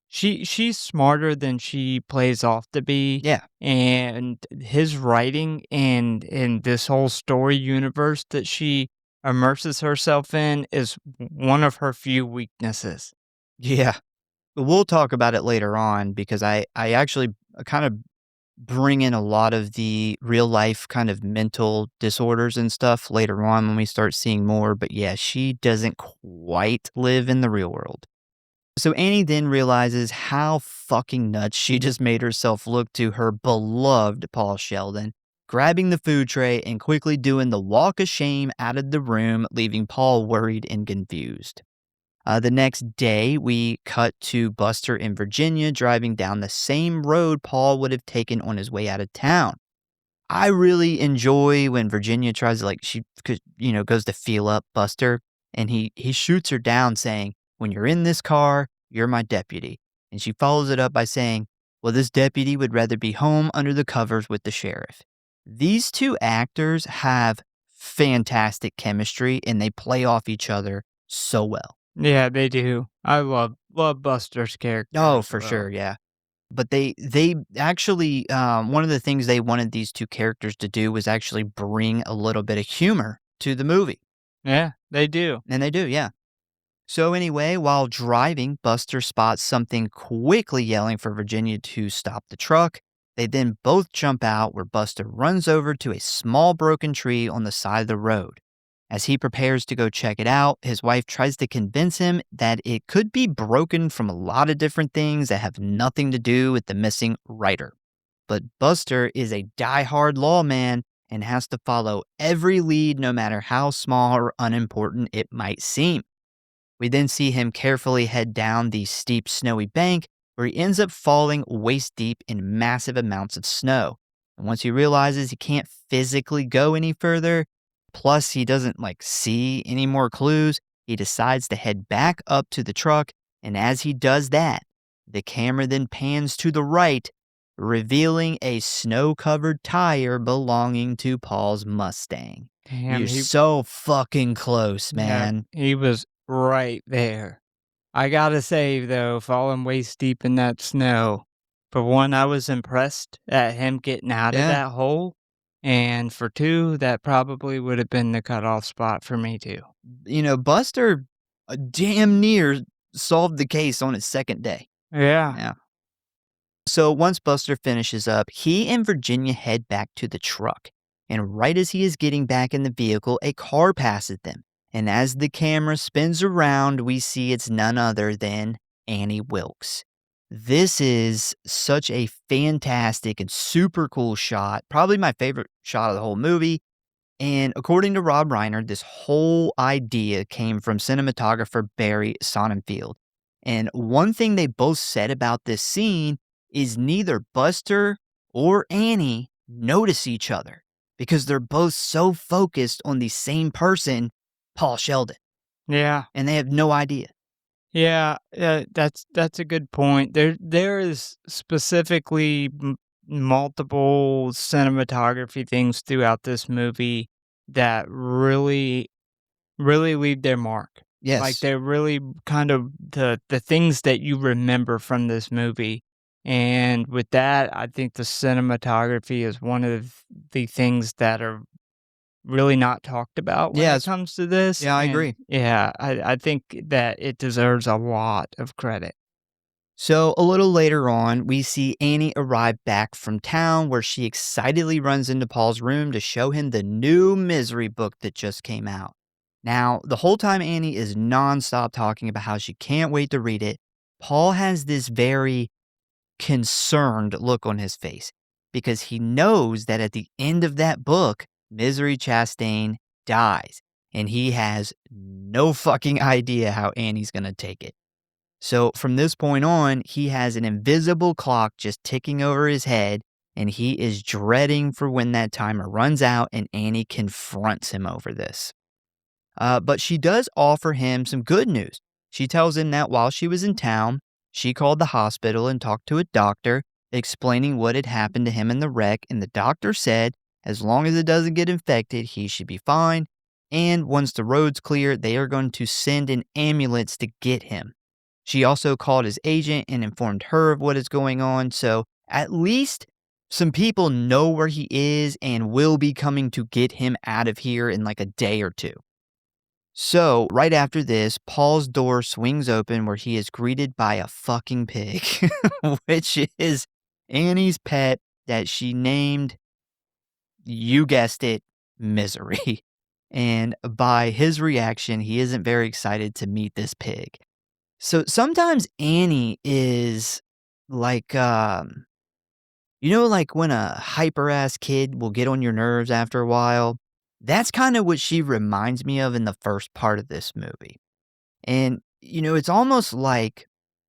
she's smarter than she plays off to be, Yeah. and his writing and this whole story universe that she immerses herself in is one of her few weaknesses. Yeah. We'll talk about it later on because I actually kind of bring in a lot of the real life kind of mental disorders and stuff later on when we start seeing more. But yeah, she doesn't quite live in the real world. So Annie then realizes how fucking nuts she just made herself look to her beloved Paul Sheldon, grabbing the food tray and quickly doing the walk of shame out of the room, leaving Paul worried and confused. The next day, we cut to Buster in Virginia driving down the same road Paul would have taken on his way out of town. I really enjoy when Virginia tries to goes to feel up Buster and he shoots her down saying, when you're in this car, you're my deputy. And she follows it up by saying, well, this deputy would rather be home under the covers with the sheriff. These two actors have fantastic chemistry and they play off each other so well. Yeah, they do. I love Buster's character Oh, as for well. sure, yeah. But they actually, one of the things they wanted these two characters to do was actually bring a little bit of humor to the movie, Yeah, they do. and they do, yeah. So anyway, while driving, Buster spots something quickly yelling for Virginia to stop the truck. They then both jump out where Buster runs over to a small broken tree on the side of the road. As he prepares to go check it out, his wife tries to convince him that it could be broken from a lot of different things that have nothing to do with the missing writer. But Buster is a die-hard lawman and has to follow every lead no matter how small or unimportant it might seem. We then see him carefully head down the steep snowy bank where he ends up falling waist deep in massive amounts of snow. And once he realizes he can't physically go any further, plus he doesn't see any more clues, he decides to head back up to the truck. And as he does that, the camera then pans to the right, revealing a snow-covered tire belonging to Paul's Mustang. Damn, You're so fucking close, man. yeah, he was right there. I gotta say though, falling waist deep in that snow, for one, I was impressed at him getting out of Yeah. that hole, and for two, that probably would have been the cutoff spot for me too. Buster damn near solved the case on his second day. Yeah. Yeah. So once Buster finishes up, he and Virginia head back to the truck. And right as he is getting back in the vehicle, a car passes them. And as the camera spins around, we see it's none other than Annie Wilkes. This is such a fantastic and super cool shot. Probably my favorite shot of the whole movie. And according to Rob Reiner, this whole idea came from cinematographer Barry Sonnenfeld. And one thing they both said about this scene is neither Buster or Annie notice each other because they're both so focused on the same person, Paul Sheldon, Yeah. and they have no idea. Yeah, that's a good point. There is specifically multiple cinematography things throughout this movie that really leave their mark. Like Yes. they're really kind of the things that you remember from this movie. And with that, I think the cinematography is one of the things that are really not talked about when it Yes. comes to this, Yeah, I and agree. yeah, I think that it deserves a lot of credit. So, a little later on, we see Annie arrive back from town where she excitedly runs into Paul's room to show him the new Misery book that just came out. Now, the whole time Annie is nonstop talking about how she can't wait to read it, Paul has this very concerned look on his face because he knows that at the end of that book, Misery Chastain dies. and he has no fucking idea how Annie's going to take it. So from this point on, he has an invisible clock just ticking over his head, and he is dreading for when that timer runs out and Annie confronts him over this. But she does offer him some good news. She tells him that while she was in town, she called the hospital and talked to a doctor, explaining what had happened to him in the wreck, and the doctor said as long as it doesn't get infected, he should be fine. And once the road's clear, they are going to send an ambulance to get him. She also called his agent and informed her of what is going on, so at least some people know where he is and will be coming to get him out of here in like a day or two. So, right after this, Paul's door swings open where he is greeted by a fucking pig, which is Annie's pet that she named, you guessed it, Misery. And by his reaction, he isn't very excited to meet this pig. So sometimes Annie is like, like when a hyper ass kid will get on your nerves after a while? That's kind of what she reminds me of in the first part of this movie. And, it's almost like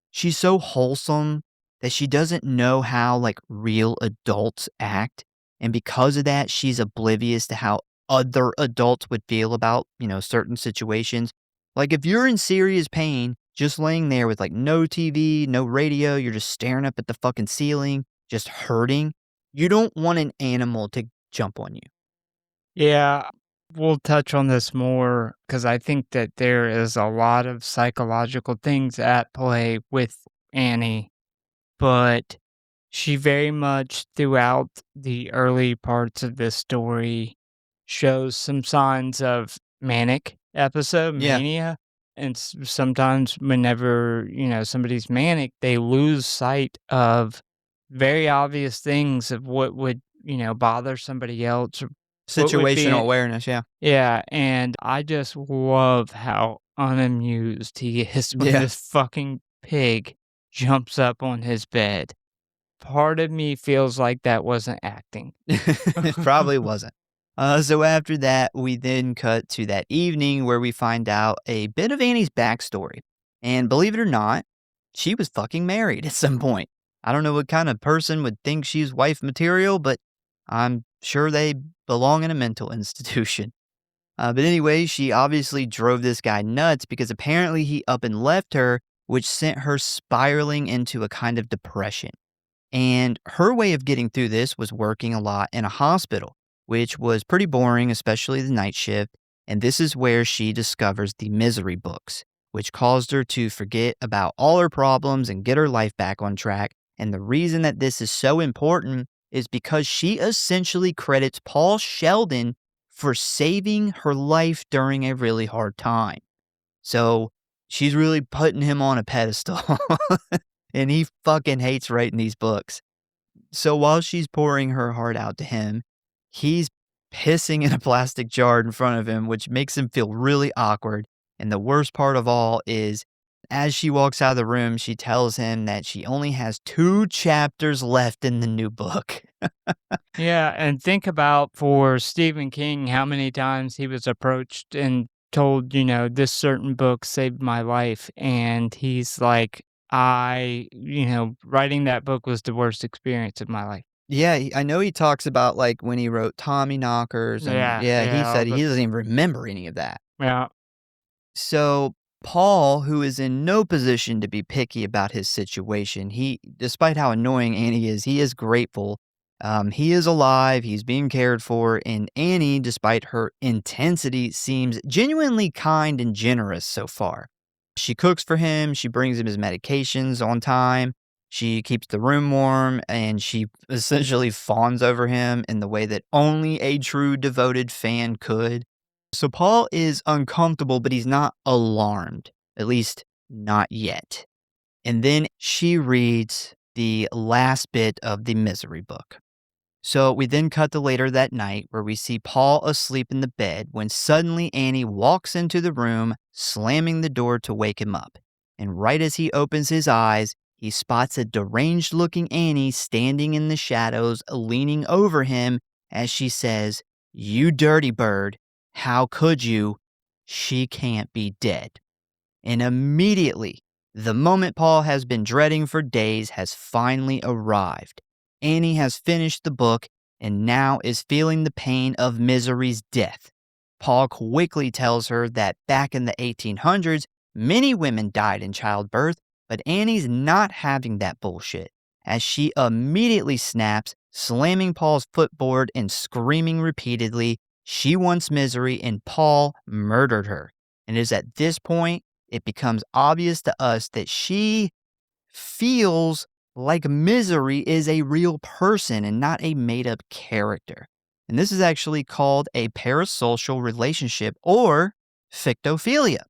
she's so wholesome that she doesn't know how like real adults act. And because of that, she's oblivious to how other adults would feel about, certain situations. Like if you're in serious pain, just laying there with like no TV, no radio, you're just staring up at the fucking ceiling, just hurting. You don't want an animal to jump on you. Yeah, we'll touch on this more because I think that there is a lot of psychological things at play with Annie, but she very much throughout the early parts of this story shows some signs of manic episode, Yeah. mania. And sometimes whenever, somebody's manic, they lose sight of very obvious things of what would, bother somebody else. Or what would be, Situational awareness, yeah. yeah. And I just love how unamused he is when Yeah. this fucking pig jumps up on his bed. Part of me feels like that wasn't acting. It probably wasn't. So after that, we then cut to that evening where we find out a bit of Annie's backstory. And believe it or not, she was fucking married at some point. I don't know what kind of person would think she's wife material, but I'm sure they belong in a mental institution. But anyway, she obviously drove this guy nuts because apparently he up and left her, which sent her spiraling into a kind of depression. And her way of getting through this was working a lot in a hospital, which was pretty boring, especially the night shift. And this is where she discovers the Misery books, which caused her to forget about all her problems and get her life back on track. And the reason that this is so important is because she essentially credits Paul Sheldon for saving her life during a really hard time. So she's really putting him on a pedestal. And he fucking hates writing these books. So while she's pouring her heart out to him, he's pissing in a plastic jar in front of him, which makes him feel really awkward. And the worst part of all is, as she walks out of the room, she tells him that she only has 2 chapters left in the new book. Yeah, and think about for Stephen King how many times he was approached and told, this certain book saved my life. And he's like, writing that book was the worst experience of my life. Yeah, I know he talks about like when he wrote Tommy Knockers, and he said he doesn't even remember any of that. Yeah. So Paul, who is in no position to be picky about his situation, despite how annoying Annie is, he is grateful. He is alive, he's being cared for, and Annie, despite her intensity, seems genuinely kind and generous so far. She cooks for him, she brings him his medications on time, she keeps the room warm, and she essentially fawns over him in the way that only a true devoted fan could. So Paul is uncomfortable, but he's not alarmed, at least not yet. And then she reads the last bit of the Misery book. So we then cut to later that night where we see Paul asleep in the bed when suddenly Annie walks into the room, slamming the door to wake him up. And right as he opens his eyes, he spots a deranged looking Annie standing in the shadows, leaning over him as she says, "You dirty bird, how could you? she can't be dead. And immediately, the moment Paul has been dreading for days has finally arrived. Annie has finished the book and now is feeling the pain of Misery's death. Paul quickly tells her that back in the 1800s, many women died in childbirth, but Annie's not having that bullshit, as she immediately snaps, slamming Paul's footboard and screaming repeatedly, she wants Misery and Paul murdered her. And it is at this point it becomes obvious to us that she feels like Misery is a real person and not a made-up character. And this is actually called a parasocial relationship or fictophilia.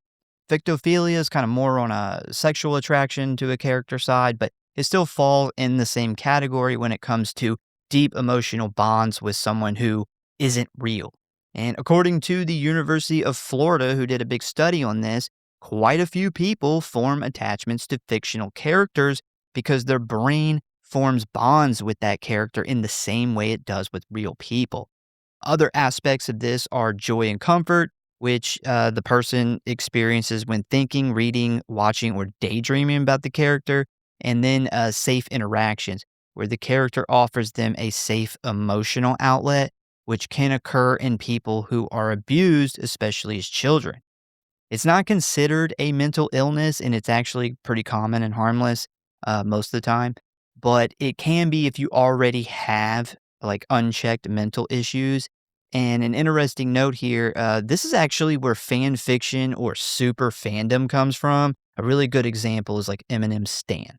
Fictophilia is kind of more on a sexual attraction to a character side, but it still falls in the same category when it comes to deep emotional bonds with someone who isn't real. And according to the University of Florida, who did a big study on this, quite a few people form attachments to fictional characters because their brain forms bonds with that character in the same way it does with real people. Other aspects of this are joy and comfort, which the person experiences when thinking, reading, watching, or daydreaming about the character, and then safe interactions, where the character offers them a safe emotional outlet, which can occur in people who are abused, especially as children. It's not considered a mental illness, and it's actually pretty common and harmless most of the time, but it can be if you already have like unchecked mental issues. And an interesting note here, this is actually where fan fiction or super fandom comes from. A really good example is like Eminem's Stan.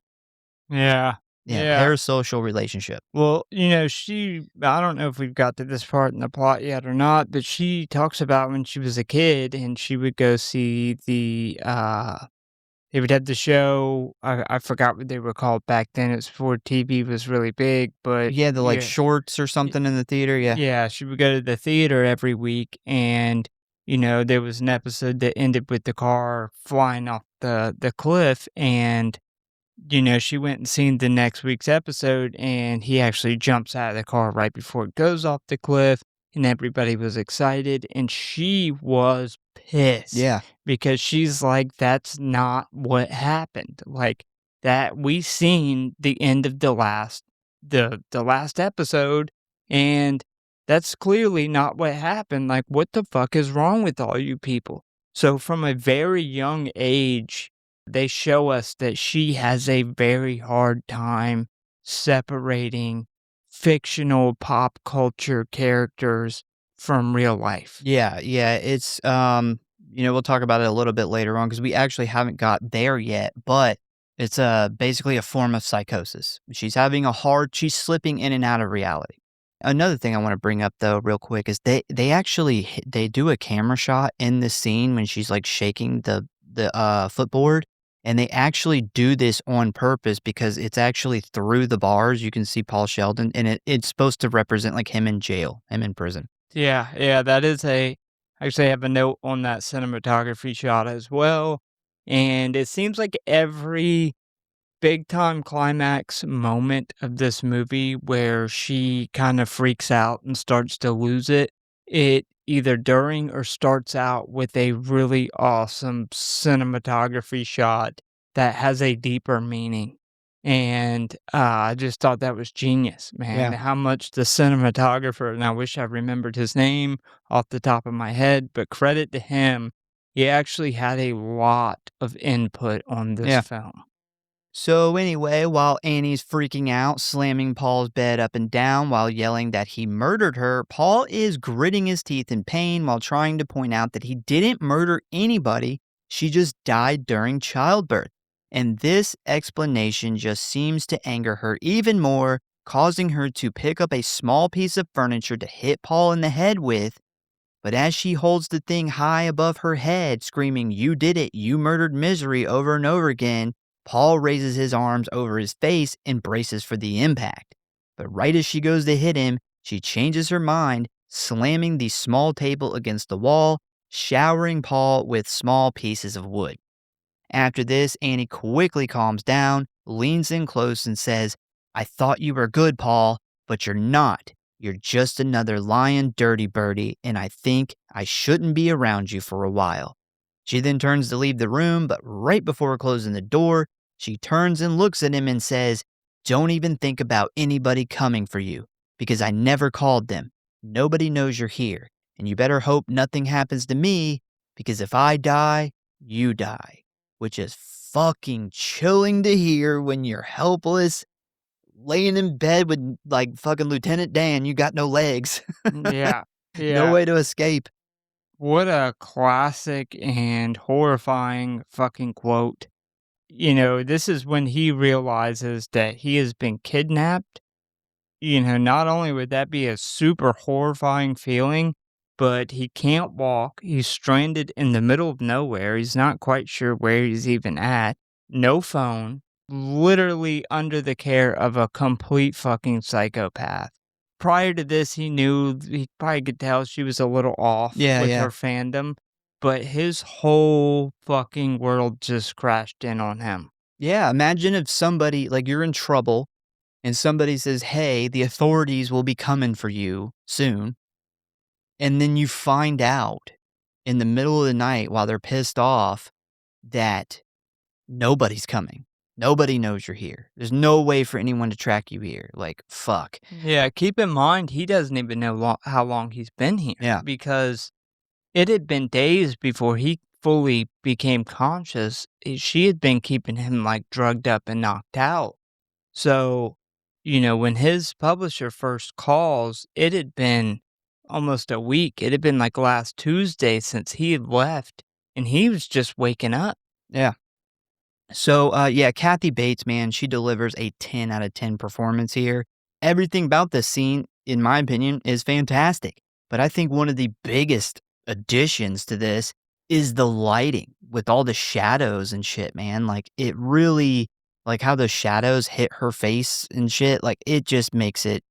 Yeah. Yeah, Yeah. parasocial relationship. Well, I don't know if we've got to this part in the plot yet or not, but she talks about when she was a kid and she would go see they would have the show. I forgot what they were called back then. It's before TV was really big, but Yeah, the like yeah. shorts or something in the theater. Yeah. Yeah, she would go to the theater every week, and, there was an episode that ended with the car flying off the cliff, and, she went and seen the next week's episode, and he actually jumps out of the car right before it goes off the cliff, and everybody was excited, and she was pissed Yeah. because she's like, "That's not what happened." Like, that we seen the end of the last episode, and that's clearly not what happened. Like, what the fuck is wrong with all you people? So from a very young age, they show us that she has a very hard time separating fictional pop culture characters from real life. Yeah, yeah, it's we'll talk about it a little bit later on because we actually haven't got there yet, but it's basically a form of psychosis. She's slipping in and out of reality. Another thing I want to bring up though real quick is they do a camera shot in the scene when she's like shaking the footboard, and they actually do this on purpose because it's actually through the bars. You can see Paul Sheldon, and it's supposed to represent like him in jail, him in prison. Yeah, yeah, that is I actually have a note on that cinematography shot as well. And it seems like every big time climax moment of this movie where she kind of freaks out and starts to lose it, it either during or starts out with a really awesome cinematography shot that has a deeper meaning. And I just thought that was genius, man. Yeah. How much the cinematographer, and I wish I remembered his name off the top of my head, but credit to him, he actually had a lot of input on this Yeah. film. So anyway, while Annie's freaking out, slamming Paul's bed up and down while yelling that he murdered her, Paul is gritting his teeth in pain while trying to point out that he didn't murder anybody, she just died during childbirth. And this explanation just seems to anger her even more, causing her to pick up a small piece of furniture to hit Paul in the head with. But as she holds the thing high above her head, screaming, "You did it, you murdered Misery," over and over again, Paul raises his arms over his face and braces for the impact. But right as she goes to hit him, she changes her mind, slamming the small table against the wall, showering Paul with small pieces of wood. After this, Annie quickly calms down, leans in close, and says, "I thought you were good, Paul, but you're not. You're just another lying dirty birdie, and I think I shouldn't be around you for a while." She then turns to leave the room, but right before closing the door, she turns and looks at him and says, "Don't even think about anybody coming for you, because I never called them. Nobody knows you're here, and you better hope nothing happens to me, because if I die, you die." Which is fucking chilling to hear when you're helpless, laying in bed with like fucking Lieutenant Dan, you got no legs. Yeah. No Yeah. way to escape. What a classic and horrifying fucking quote. You know, this is when he realizes that he has been kidnapped. You know, not only would that be a super horrifying feeling, but he can't walk. He's stranded in the middle of nowhere. He's not quite sure where he's even at. No phone, literally under the care of a complete fucking psychopath. Prior to this, he probably could tell she was a little off Yeah, with yeah. her fandom, but his whole fucking world just crashed in on him. Yeah, imagine if somebody, like you're in trouble and somebody says, "Hey, the authorities will be coming for you soon." And then you find out in the middle of the night while they're pissed off that nobody's coming. Nobody knows you're here. There's no way for anyone to track you here. Like, fuck. Yeah, keep in mind, he doesn't even know how long he's been here Yeah. because it had been days before he fully became conscious. She had been keeping him like drugged up and knocked out. So, you know, when his publisher first calls, it had been almost a week. It had been like last Tuesday since he had left, and he was just waking up. Yeah. So, yeah, Kathy Bates, man, she delivers a 10 out of 10 performance here. Everything about this scene, in my opinion, is fantastic. But I think one of the biggest additions to this is the lighting with all the shadows and shit, man. Like, it really, like how the shadows hit her face and shit, like, it just makes it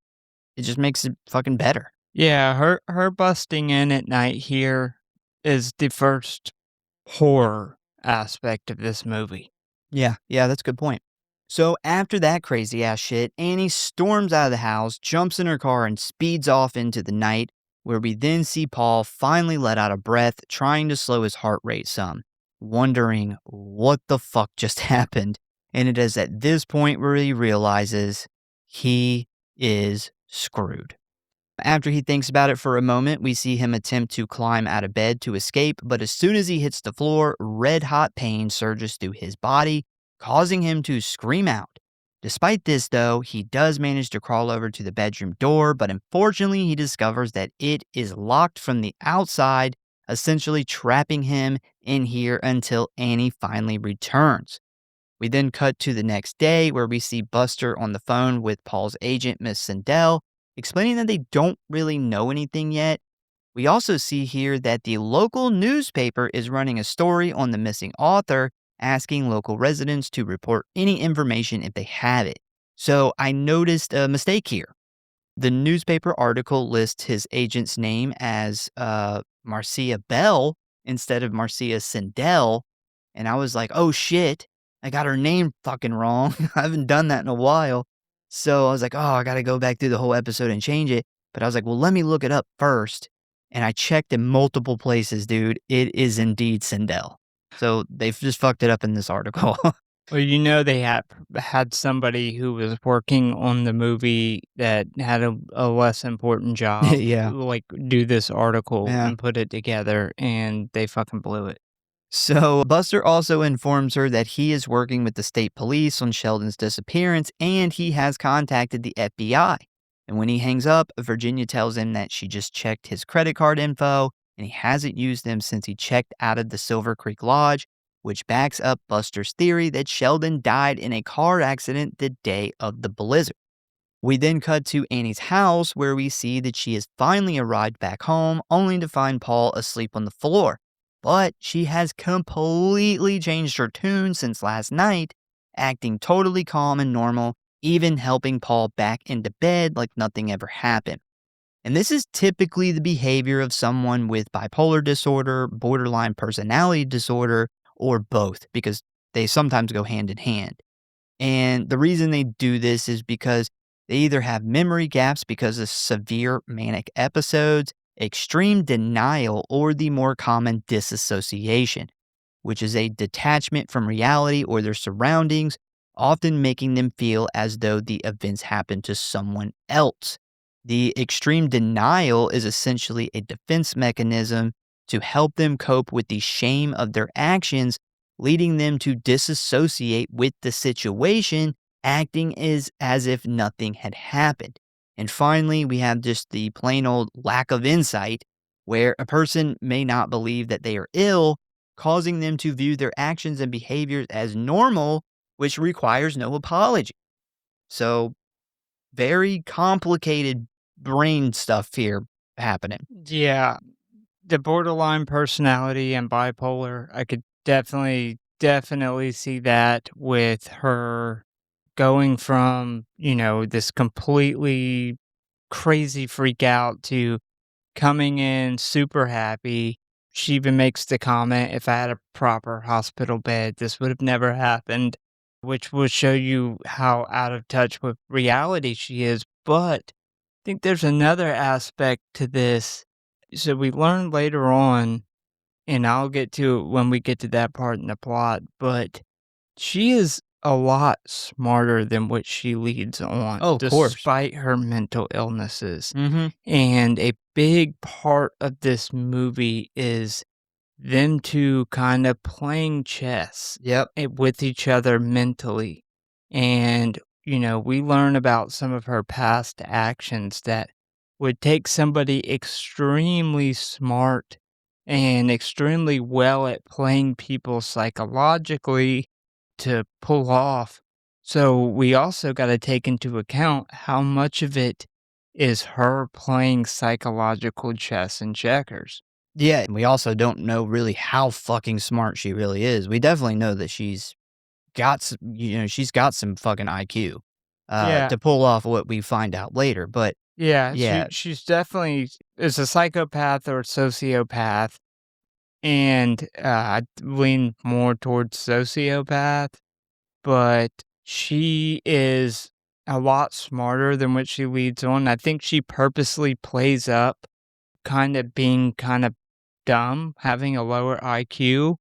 fucking better. Yeah, her busting in at night here is the first horror aspect of this movie. Yeah, yeah, that's a good point. So after that crazy ass shit, Annie storms out of the house, jumps in her car, and speeds off into the night, where we then see Paul finally let out a breath, trying to slow his heart rate some, wondering what the fuck just happened. And it is at this point where he realizes he is screwed. After he thinks about it for a moment, we see him attempt to climb out of bed to escape, but as soon as he hits the floor, red hot pain surges through his body, causing him to scream out. Despite this, though, he does manage to crawl over to the bedroom door, but unfortunately, he discovers that it is locked from the outside, essentially trapping him in here until Annie finally returns. We then cut to the next day where we see Buster on the phone with Paul's agent, Miss Sindel, explaining that they don't really know anything yet. We also see here that the local newspaper is running a story on the missing author, asking local residents to report any information if they have it. So I noticed a mistake here. The newspaper article lists his agent's name as Marcia Bell instead of Marcia Sindel. And I was like, oh shit, I got her name fucking wrong. I haven't done that in a while. So I was like, oh, I got to go back through the whole episode and change it. But I was like, well, let me look it up first. And I checked in multiple places, dude. It is indeed Sindel. So they've just fucked it up in this article. Well, you know, they had somebody who was working on the movie that had a less important job, Yeah. like do this article Yeah. and put it together, and they fucking blew it. So Buster also informs her that he is working with the state police on Sheldon's disappearance and he has contacted the FBI. And when he hangs up, Virginia tells him that she just checked his credit card info and he hasn't used them since he checked out of the Silver Creek Lodge, which backs up Buster's theory that Sheldon died in a car accident the day of the blizzard. We then cut to Annie's house where we see that she has finally arrived back home only to find Paul asleep on the floor. But she has completely changed her tune since last night, acting totally calm and normal, even helping Paul back into bed like nothing ever happened. And this is typically the behavior of someone with bipolar disorder, borderline personality disorder, or both, because they sometimes go hand in hand. And the reason they do this is because They either have memory gaps because of severe manic episodes, extreme denial, or the more common disassociation, which is a detachment from reality or their surroundings, often making them feel as though the events happened to someone else. The extreme denial is essentially a defense mechanism to help them cope with the shame of their actions, leading them to disassociate with the situation, acting as if nothing had happened. And finally, we have just the plain old lack of insight, where a person may not believe that they are ill, causing them to view their actions and behaviors as normal, which requires no apology. So, very complicated brain stuff here happening. Yeah, the borderline personality and bipolar, I could definitely see that with her going from, this completely crazy freak out to coming in super happy. She even makes the comment, if I had a proper hospital bed, this would have never happened, which will show you how out of touch with reality she is. But I think there's another aspect to this. So we learn later on, and I'll get to it when we get to that part in the plot, but she is a lot smarter than what she leads on, Oh, of course. despite her mental illnesses. Mm-hmm. And a big part of this movie is them two kind of playing chess Yep. with each other mentally. And, we learn about some of her past actions that would take somebody extremely smart and extremely well at playing people psychologically to pull off. So we also got to take into account how much of it is her playing psychological chess and checkers. Yeah, and we also don't know really how fucking smart she really is. We definitely know that she's got some fucking IQ Yeah, to pull off what we find out later. But yeah, yeah, she's definitely is a psychopath or a sociopath, and I lean more towards sociopath, but she is a lot smarter than what she leads on. I think she purposely plays up being kind of dumb, having a lower IQ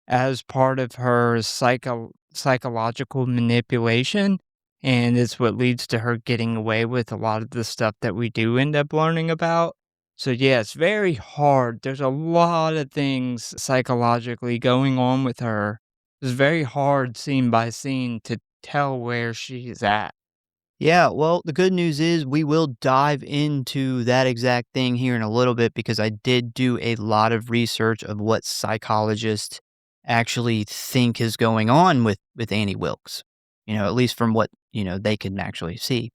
as part of her psychological manipulation, and it's what leads to her getting away with a lot of the stuff that we do end up learning about. So, yeah, it's very hard. There's a lot of things psychologically going on with her. It's very hard scene by scene to tell where she's at. yeah. Well, the good news is we will dive into that exact thing here in a little bit because I did do a lot of research of what psychologists actually think is going on with Annie Wilkes. At least from what they can actually see.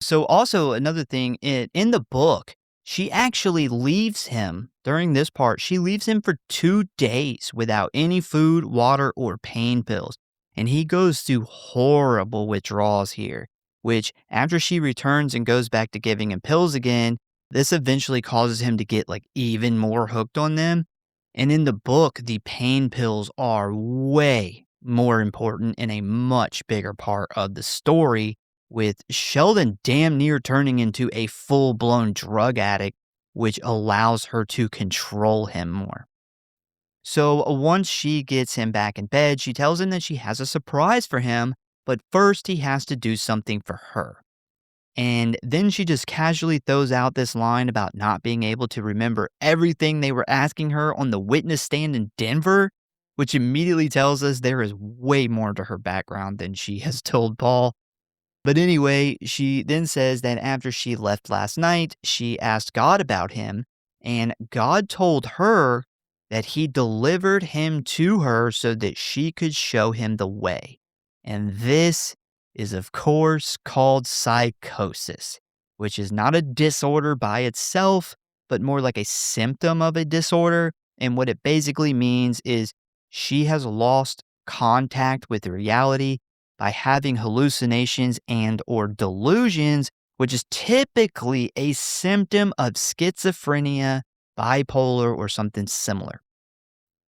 So also another thing in the book, she actually leaves him during this part. She leaves him for 2 days without any food, water, or pain pills. And he goes through horrible withdrawals here, which after she returns and goes back to giving him pills again, this eventually causes him to get like even more hooked on them. And in the book, the pain pills are way more important and a much bigger part of the story, with Sheldon damn near turning into a full blown drug addict, which allows her to control him more. So once she gets him back in bed, she tells him that she has a surprise for him, but first he has to do something for her. And then she just casually throws out this line about not being able to remember everything they were asking her on the witness stand in Denver, which immediately tells us there is way more to her background than she has told Paul. But anyway, she then says that after she left last night, she asked God about him, and God told her that he delivered him to her so that she could show him the way. And this is, of course, called psychosis, which is not a disorder by itself, but more like a symptom of a disorder. And what it basically means is she has lost contact with reality by having hallucinations and or delusions, which is typically a symptom of schizophrenia, bipolar, or something similar.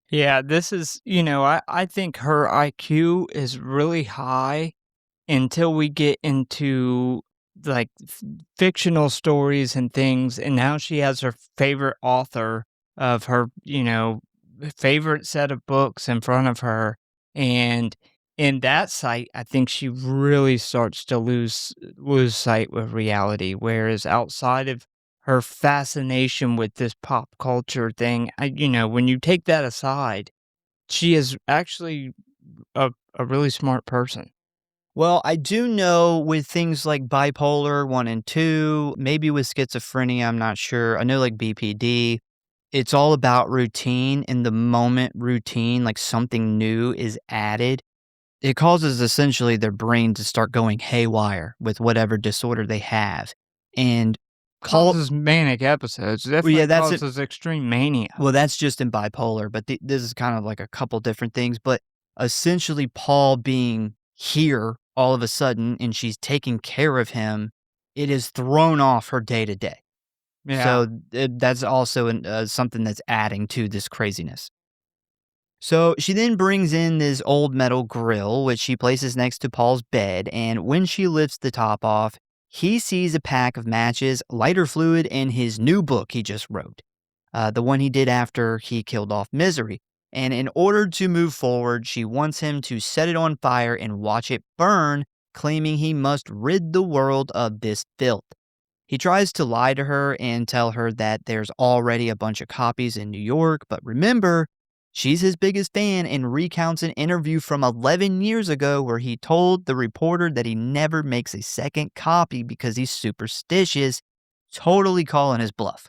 Yeah, this is, I think her IQ is really high until we get into fictional stories and things, and now she has her favorite author of her, favorite set of books in front of her, and in that sight, I think she really starts to lose sight with reality, whereas outside of her fascination with this pop culture thing, when you take that aside, she is actually a really smart person. Well, I do know with things like bipolar 1 and 2, maybe with schizophrenia, I'm not sure. I know like BPD, it's all about routine. And the moment routine, like something new is added, it causes essentially their brain to start going haywire with whatever disorder they have. And Paul, Causes manic episodes, well, yeah, definitely that's it. causes extreme mania. Well, that's just in bipolar, but this is kind of like a couple different things. But essentially, Paul being here all of a sudden and she's taking care of him, it has thrown off her day to day. Yeah. So that's also something that's adding to this craziness. So she then brings in this old metal grill, which she places next to Paul's bed. And when she lifts the top off, he sees a pack of matches, lighter fluid, and his new book he just wrote, the one he did after he killed off Misery. And in order to move forward, she wants him to set it on fire and watch it burn, claiming he must rid the world of this filth. He tries to lie to her and tell her that there's already a bunch of copies in New York, but remember, she's his biggest fan and recounts an interview from 11 years ago where he told the reporter that he never makes a second copy because he's superstitious, totally calling his bluff.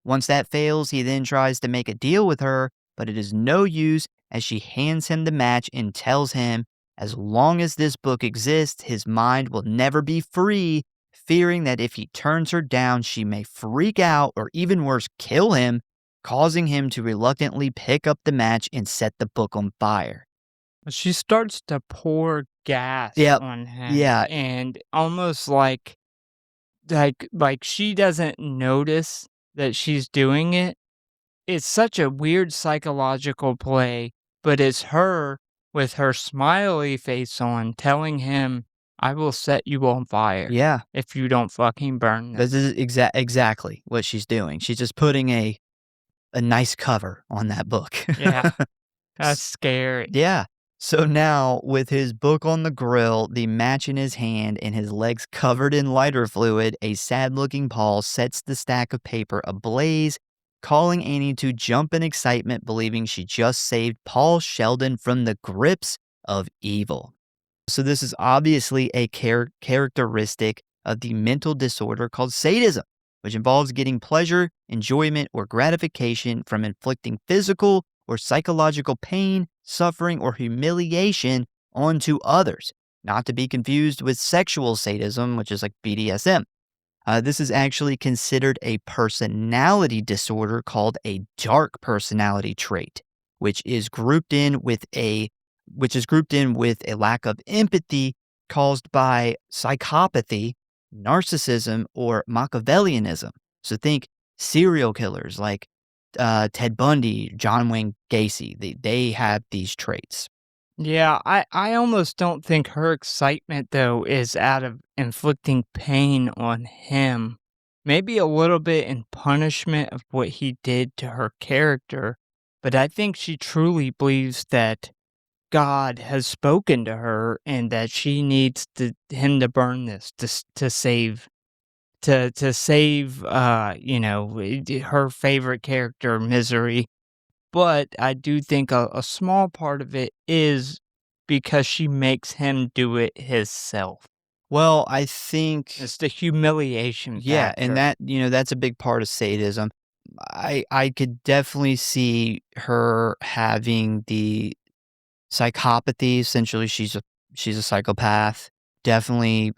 Once that fails, he then tries to make a deal with her, but it is no use as she hands him the match and tells him as long as this book exists, his mind will never be free, fearing that if he turns her down, she may freak out or even worse, kill him, causing him to reluctantly pick up the match and set the book on fire. She starts to pour gas Yep. on him, Yeah. and almost like she doesn't notice that she's doing it. It's such a weird psychological play, but it's her with her smiley face on telling him, "I will set you on fire Yeah. if you don't fucking burn This this." is exactly what she's doing. She's just putting a nice cover on that book. Yeah, that's scary. Yeah. So now, with his book on the grill, the match in his hand, and his legs covered in lighter fluid, a sad looking Paul sets the stack of paper ablaze, calling Annie to jump in excitement, believing she just saved Paul Sheldon from the grips of evil. So, this is obviously a characteristic of the mental disorder called sadism, which involves getting pleasure, enjoyment, or gratification from inflicting physical or psychological pain, suffering, or humiliation onto others, not to be confused with sexual sadism, which is like BDSM. This is actually considered a personality disorder called a dark personality trait, which is grouped in with a lack of empathy caused by psychopathy, narcissism, or Machiavellianism. So think serial killers like Ted Bundy, John Wayne Gacy. They have these traits. Yeah, I almost don't think her excitement, though, is out of inflicting pain on him. Maybe a little bit in punishment of what he did to her character, but I think she truly believes that God has spoken to her and that she needs him to burn this to save her favorite character, Misery. But I do think a small part of it is because she makes him do it himself. Well, I think, It's the humiliation yeah, and factor. that's a big part of sadism. I could definitely see her having the psychopathy. Essentially, she's a psychopath. Definitely,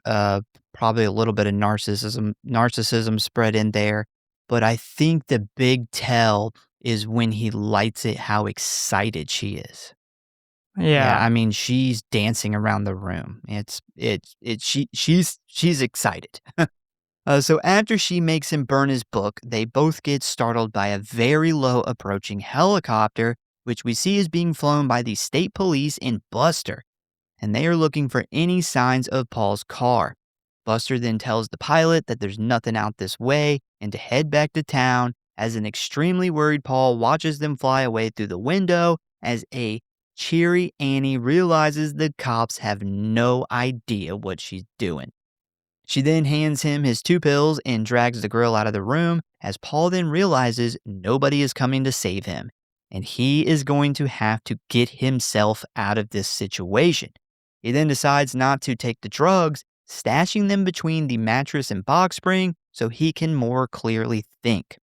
probably a little bit of narcissism spread in there. But I think the big tell is when he lights it, how excited she is. Yeah, Yeah. I mean, she's dancing around the room. She's excited. So after she makes him burn his book, they both get startled by a very low approaching helicopter, which we see is being flown by the state police in Buster, and they are looking for any signs of Paul's car. Buster then tells the pilot that there's nothing out this way and to head back to town as an extremely worried Paul watches them fly away through the window as a cheery Annie realizes the cops have no idea what she's doing. She then hands him his 2 pills and drags the girl out of the room as Paul then realizes nobody is coming to save him, and he is going to have to get himself out of this situation. He then decides not to take the drugs, stashing them between the mattress and box spring so he can more clearly think.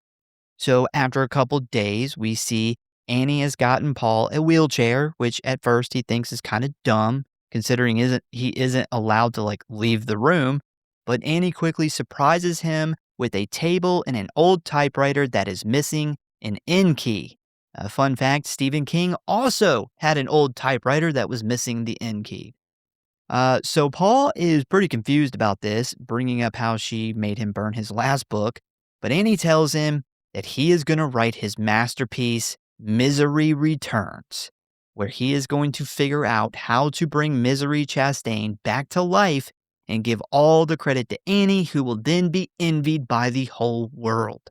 So after a couple days, we see Annie has gotten Paul a wheelchair, which at first he thinks is kind of dumb, considering he isn't allowed to leave the room. But Annie quickly surprises him with a table and an old typewriter that is missing an N key. A fun fact, Stephen King also had an old typewriter that was missing the N key. So Paul is pretty confused about this, bringing up how she made him burn his last book. But Annie tells him that he is going to write his masterpiece, Misery Returns, where he is going to figure out how to bring Misery Chastain back to life and give all the credit to Annie, who will then be envied by the whole world.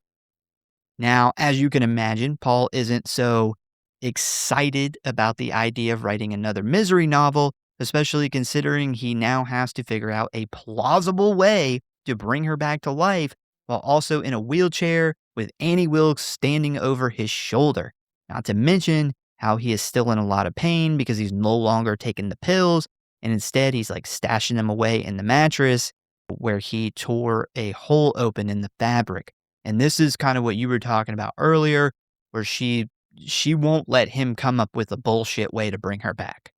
Now, as you can imagine, Paul isn't so excited about the idea of writing another Misery novel, especially considering he now has to figure out a plausible way to bring her back to life while also in a wheelchair with Annie Wilkes standing over his shoulder. Not to mention how he is still in a lot of pain because he's no longer taking the pills, and instead he's stashing them away in the mattress where he tore a hole open in the fabric. And this is kind of what you were talking about earlier, where she won't let him come up with a bullshit way to bring her back.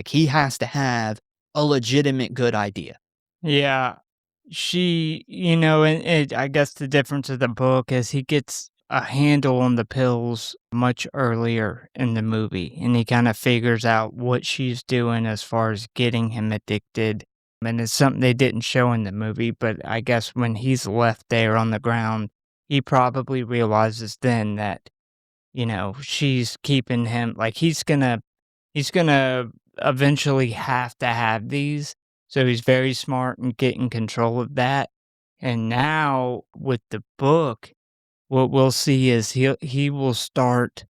He has to have a legitimate good idea. Yeah. And I guess the difference of the book is he gets a handle on the pills much earlier in the movie, and he kind of figures out what she's doing as far as getting him addicted. And it's something they didn't show in the movie, but I guess when he's left there on the ground, he probably realizes then that, she's keeping him, he's gonna eventually have to have these. So he's very smart in getting control of that. And now with the book, what we'll see is he will start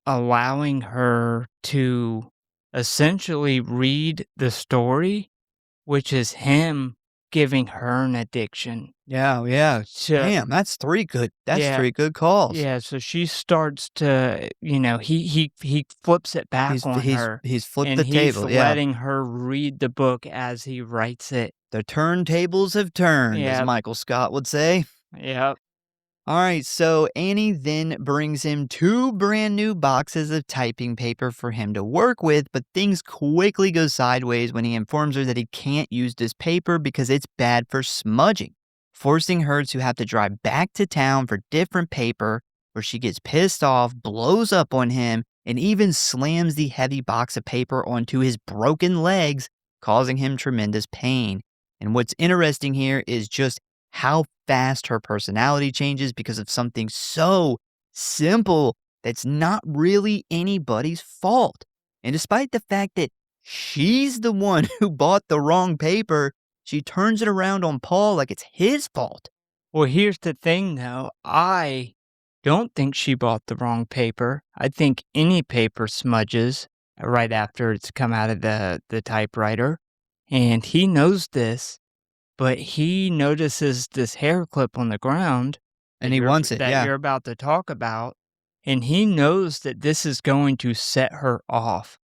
allowing her to essentially read the story, which is him giving her an addiction. Yeah. So, Damn, that's 3 good Yeah. 3 good calls. yeah, so she starts to, he flips it back on her, He's flipped and the he's table, yeah. letting her read the book as he writes it. The turntables have turned, as Yep. Michael Scott would say. Yep. All right, so Annie then brings him 2 brand new boxes of typing paper for him to work with, but things quickly go sideways when he informs her that he can't use this paper because it's bad for smudging, forcing her to have to drive back to town for different paper, where she gets pissed off, blows up on him, and even slams the heavy box of paper onto his broken legs, causing him tremendous pain. And what's interesting here is just how fast her personality changes because of something so simple that's not really anybody's fault. And despite the fact that she's the one who bought the wrong paper, she turns it around on Paul like it's his fault. Well, here's the thing, though. I don't think she bought the wrong paper. I think any paper smudges right after it's come out of the typewriter. And he knows this, but he notices this hair clip on the ground. And he wants it, that yeah. you're about to talk about. And he knows that this is going to set her off,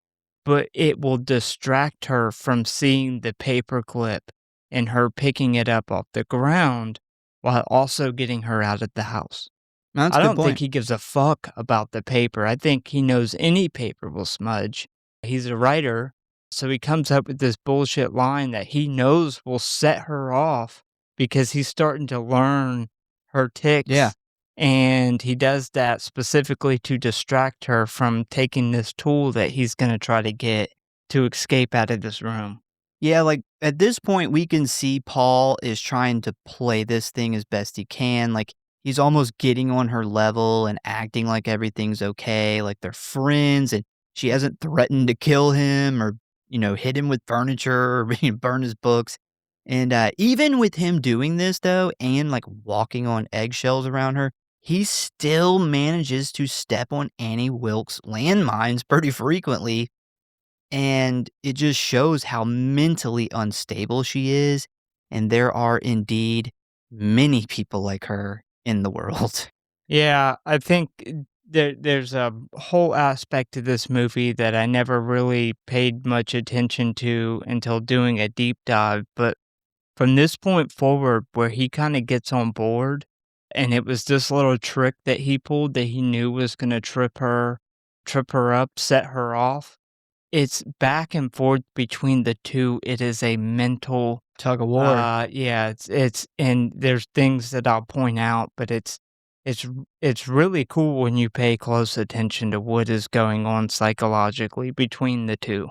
but it will distract her from seeing the paper clip and her picking it up off the ground while also getting her out of the house. That's I a good don't think point. he gives a fuck about the paper. I think he knows any paper will smudge. He's a writer, so he comes up with this bullshit line that he knows will set her off because he's starting to learn her tics. Yeah. And he does that specifically to distract her from taking this tool that he's going to try to get to escape out of this room. Yeah, at this point, we can see Paul is trying to play this thing as best he can. He's almost getting on her level and acting like everything's okay, like they're friends, and she hasn't threatened to kill him or, hit him with furniture or burn his books. And even with him doing this, though, and like walking on eggshells around her, he still manages to step on Annie Wilkes' landmines pretty frequently. And it just shows how mentally unstable she is. And there are indeed many people like her in the world. Yeah, I think there's a whole aspect to this movie that I never really paid much attention to until doing a deep dive, but from this point forward where he kinda gets on board, and it was this little trick that he pulled that he knew was gonna trip her up, set her off, it's back and forth between the 2. It is a mental, Tug of war. yeah, it's and there's things that I'll point out, but it's really cool when you pay close attention to what is going on psychologically between the 2.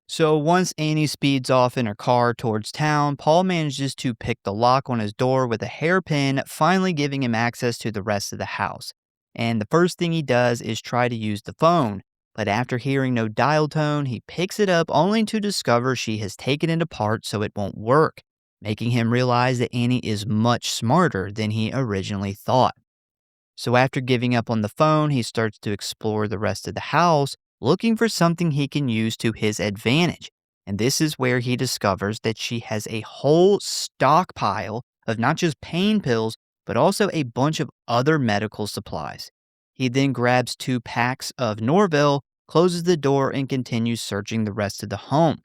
So once Annie speeds off in her car towards town, Paul manages to pick the lock on his door with a hairpin, finally giving him access to the rest of the house. And the first thing he does is try to use the phone. But after hearing no dial tone, he picks it up only to discover she has taken it apart so it won't work, making him realize that Annie is much smarter than he originally thought. So after giving up on the phone, he starts to explore the rest of the house, looking for something he can use to his advantage. And this is where he discovers that she has a whole stockpile of not just pain pills, but also a bunch of other medical supplies. He then grabs 2 packs of Norvell, closes the door, and continues searching the rest of the home.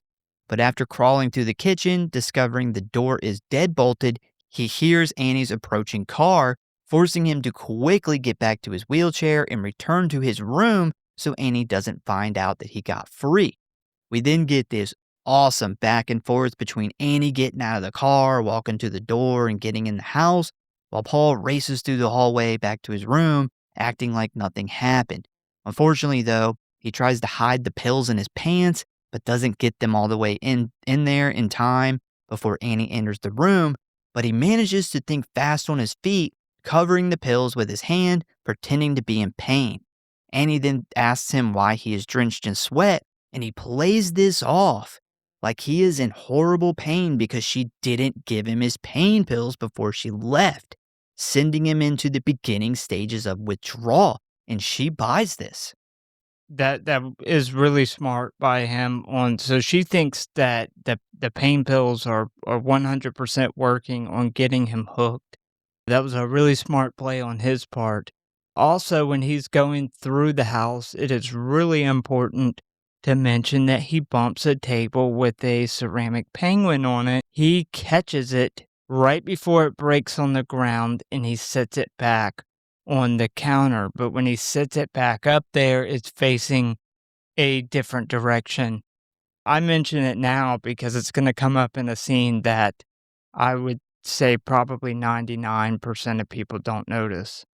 But after crawling through the kitchen, discovering the door is deadbolted, he hears Annie's approaching car, forcing him to quickly get back to his wheelchair and return to his room so Annie doesn't find out that he got free. We then get this awesome back and forth between Annie getting out of the car, walking to the door, and getting in the house, while Paul races through the hallway back to his room, acting like nothing happened. Unfortunately, though, he tries to hide the pills in his pants, but doesn't get them all the way in there in time before Annie enters the room, but he manages to think fast on his feet, covering the pills with his hand, pretending to be in pain. Annie then asks him why he is drenched in sweat, and he plays this off like he is in horrible pain because she didn't give him his pain pills before she left, sending him into the beginning stages of withdrawal, and she buys this. That is really smart by him on so she thinks that the pain pills are 100% working on getting him hooked. That was a really smart play on his part. Also, when he's going through the house, it is really important to mention that he bumps a table with a ceramic penguin on it. He catches it right before it breaks on the ground and he sets it back on the counter. But when he sets it back up there, it's facing a different direction. I mention it now because it's going to come up in a scene that I would say probably 99% of people don't notice.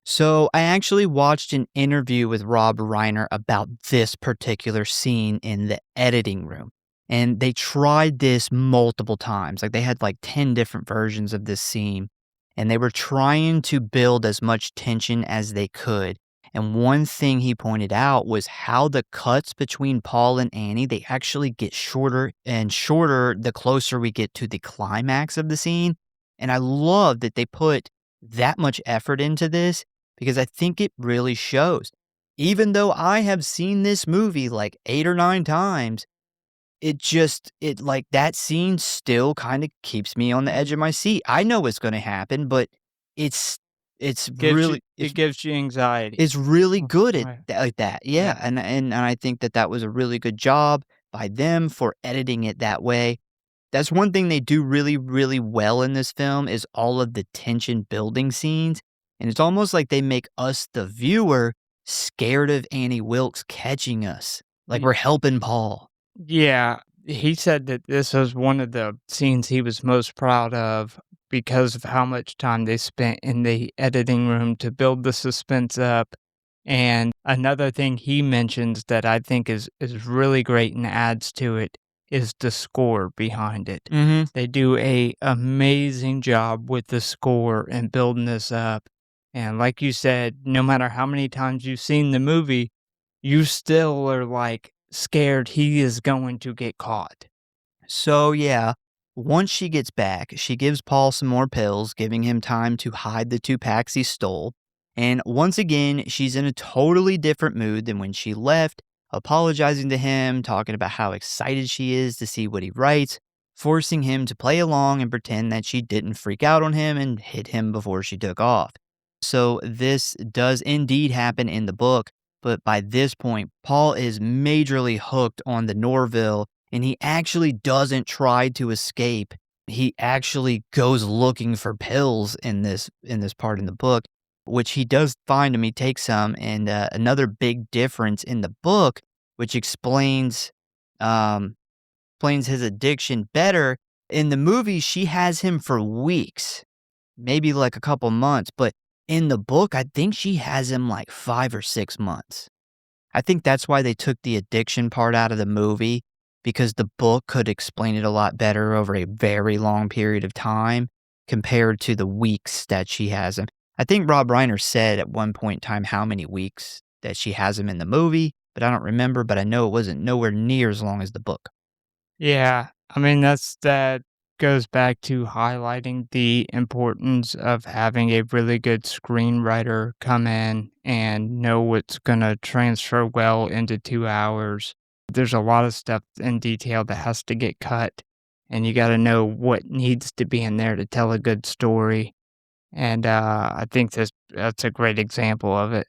So I actually watched an interview with Rob Reiner about this particular scene in the editing room. And they tried this multiple times. Like they had like 10 different versions of this scene. And they were trying to build as much tension as they could. And one thing he pointed out was how the cuts between Paul and Annie, they actually get shorter and shorter the closer we get to the climax of the scene. And I love that they put that much effort into this because I think it really shows. Even though I have seen this movie like 8 or 9 times, it like that scene still kind of keeps me on the edge of my seat. I know what's going to happen, but it's it's really It gives you anxiety. it's really good at Right. like that. Yeah, Yeah. and I think that that was a really good job by them for editing it that way. That's one thing they do really, really well in this film is all of the tension building scenes. And it's almost like they make us, the viewer, scared of Annie Wilkes catching us. Like Y we're helping Paul. Yeah, he said that this was one of the scenes he was most proud of because of how much time they spent in the editing room to build the suspense up, and another thing he mentions that I think is really great and adds to it is the score behind it. Mm-hmm. They do a amazing job with the score and building this up, and like you said, no matter how many times you've seen the movie, you still are, like, scared he is going to get caught. So, yeah. Once she gets back, she gives Paul some more pills, giving him time to hide the 2 packs he stole. And once again, she's in a totally different mood than when she left, apologizing to him, talking about how excited she is to see what he writes, forcing him to play along and pretend that she didn't freak out on him and hit him before she took off. So, this does indeed happen in the book, but by this point, Paul is majorly hooked on the Norville and he actually doesn't try to escape. He actually goes looking for pills in this part in the book, which he does find him. He takes some, and another big difference in the book, which um, explains his addiction better. In the movie, she has him for weeks, maybe like a couple months, but in the book, I think she has him like 5 or 6 months. I think that's why they took the addiction part out of the movie, because the book could explain it a lot better over a very long period of time compared to the weeks that she has him. I think Rob Reiner said at one point in time how many weeks that she has him in the movie, but I don't remember, but I know it wasn't nowhere near as long as the book. Yeah, I mean, that goes back to highlighting the importance of having a really good screenwriter come in and know what's gonna transfer well into 2 hours. There's a lot of stuff in detail that has to get cut, and you gotta know what needs to be in there to tell a good story, and, I think that's a great example of it.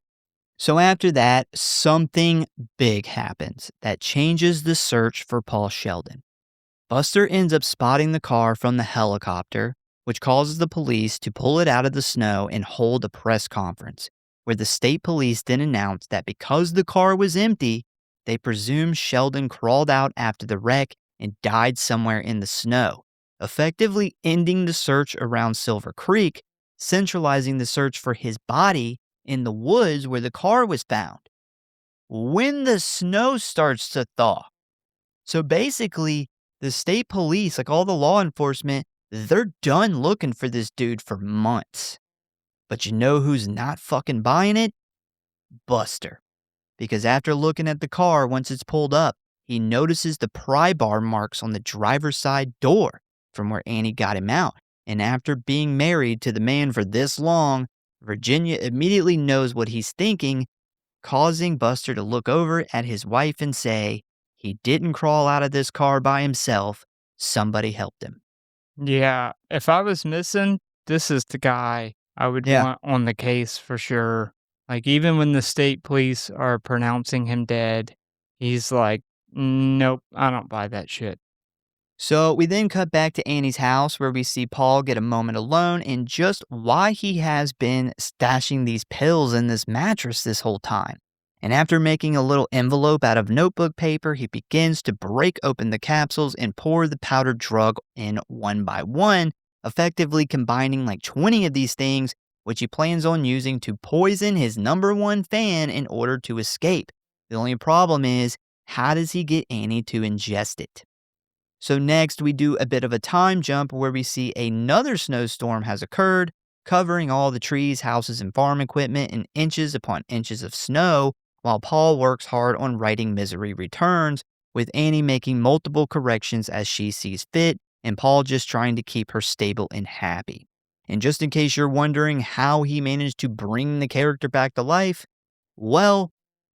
So after that, something big happens that changes the search for Paul Sheldon. Buster ends up spotting the car from the helicopter, which causes the police to pull it out of the snow and hold a press conference, where the state police then announce that because the car was empty, they presume Sheldon crawled out after the wreck and died somewhere in the snow, effectively ending the search around Silver Creek, centralizing the search for his body in the woods where the car was found. When the snow starts to thaw. So basically, the state police, like all the law enforcement, they're done looking for this dude for months. But you know who's not fucking buying it? Buster. Because after looking at the car once it's pulled up, he notices the pry bar marks on the driver's side door from where Annie got him out. And after being married to the man for this long, Virginia immediately knows what he's thinking, causing Buster to look over at his wife and say, he didn't crawl out of this car by himself. Somebody helped him. Yeah, if I was missing, this is the guy I would Yeah. want on the case for sure. Like, even when the state police are pronouncing him dead, he's like, "Nope, I don't buy that shit." So we then cut back to Annie's house where we see Paul get a moment alone and just why he has been stashing these pills in this mattress this whole time. And after making a little envelope out of notebook paper, he begins to break open the capsules and pour the powdered drug in one by one, effectively combining like 20 of these things, which he plans on using to poison his #1 fan in order to escape. The only problem is, how does he get Annie to ingest it? So next, we do a bit of a time jump where we see another snowstorm has occurred, covering all the trees, houses, and farm equipment in inches upon inches of snow, while Paul works hard on writing Misery Returns, with Annie making multiple corrections as she sees fit, and Paul just trying to keep her stable and happy. And just in case you're wondering how he managed to bring the character back to life, well,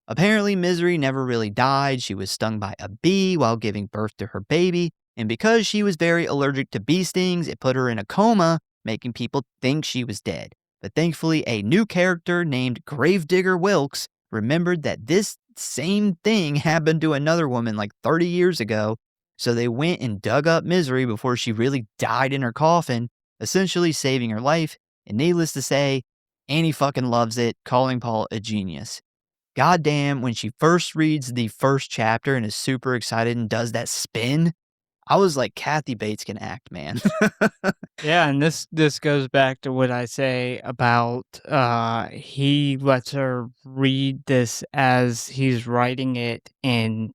apparently Misery never really died. She was stung by a bee while giving birth to her baby, and because she was very allergic to bee stings, it put her in a coma, making people think she was dead. But thankfully, a new character named Gravedigger Wilkes remembered that this same thing happened to another woman like 30 years ago, so they went and dug up Misery before she really died in her coffin, essentially saving her life, and needless to say, Annie fucking loves it, calling Paul a genius. Goddamn, when she first reads the first chapter and is super excited and does that spin, I was like, Kathy Bates can act, man. Yeah, and this goes back to what I say about, he lets her read this as he's writing it and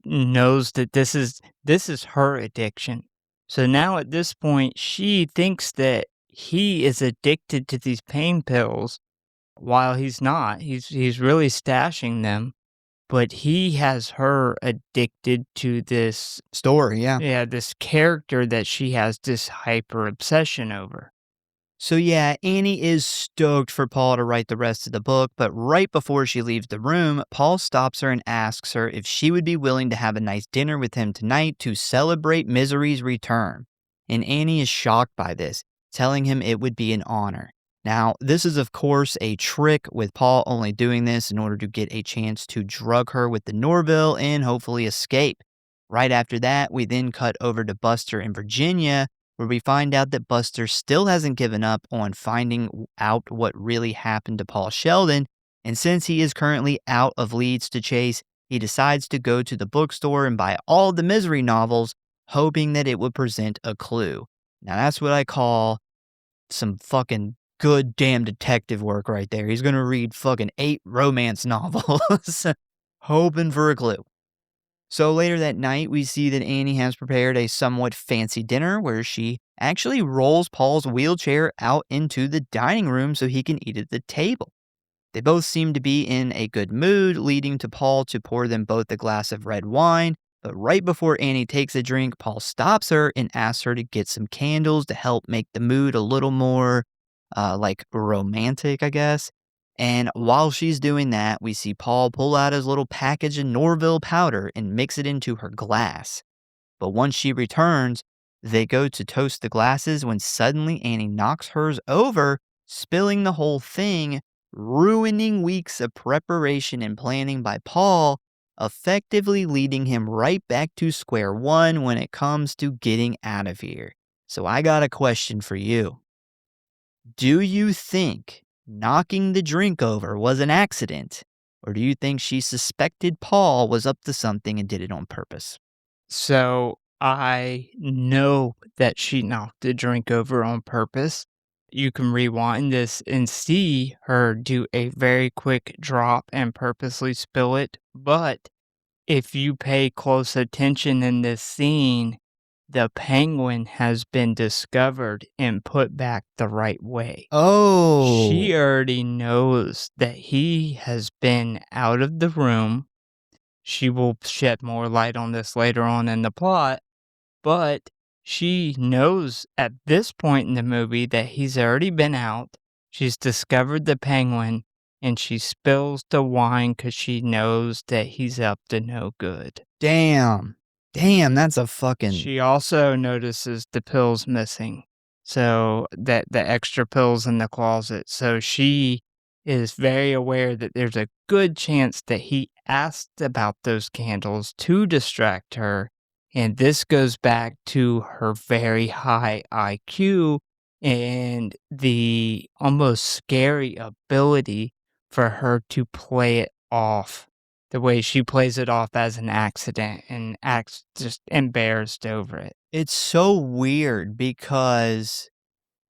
knows that this is her addiction. So now at this point, she thinks that he is addicted to these pain pills while he's not. He's really stashing them, but he has her addicted to this Story, yeah. this character that she has this hyper obsession over. So yeah, Annie is stoked for Paul to write the rest of the book, but right before she leaves the room, Paul stops her and asks her if she would be willing to have a nice dinner with him tonight to celebrate Misery's return. And Annie is shocked by this, telling him it would be an honor. Now, this is of course a trick, with Paul only doing this in order to get a chance to drug her with the Norville and hopefully escape. Right after that, we then cut over to Buster in Virginia, where we find out that Buster still hasn't given up on finding out what really happened to Paul Sheldon, and since he is currently out of leads to chase, he decides to go to the bookstore and buy all the Misery novels, hoping that it would present a clue. Now that's what I call some fucking good damn detective work right there. He's gonna read fucking 8 romance novels, hoping for a clue. So later that night, we see that Annie has prepared a somewhat fancy dinner where she actually rolls Paul's wheelchair out into the dining room so he can eat at the table. They both seem to be in a good mood, leading to Paul to pour them both a glass of red wine. But right before Annie takes a drink, Paul stops her and asks her to get some candles to help make the mood a little more, like romantic, I guess. And while she's doing that, we see Paul pull out his little package of Norville powder and mix it into her glass. But once she returns, they go to toast the glasses when suddenly Annie knocks hers over, spilling the whole thing, ruining weeks of preparation and planning by Paul, effectively leading him right back to square one when it comes to getting out of here. So I got a question for you. Do you think knocking the drink over was an accident, or do you think she suspected Paul was up to something and did it on purpose? So I know that she knocked the drink over on purpose. You can rewind this and see her do a very quick drop and purposely spill it. But if you pay close attention in this scene, the penguin has been discovered and put back the right way. Oh, She already knows that he has been out of the room. She will shed more light on this later on in the plot, but she knows at this point in the movie that he's already been out. She's discovered the penguin, and she spills the wine because she knows that he's up to no good. damn. Damn, that's a fucking. She also notices the pills missing, so that the extra pills in the closet. So she is very aware that there's a good chance that he asked about those candles to distract her. And this goes back to her very high IQ and the almost scary ability for her to play it off the way she plays it off as an accident and acts just embarrassed over it. It's so weird because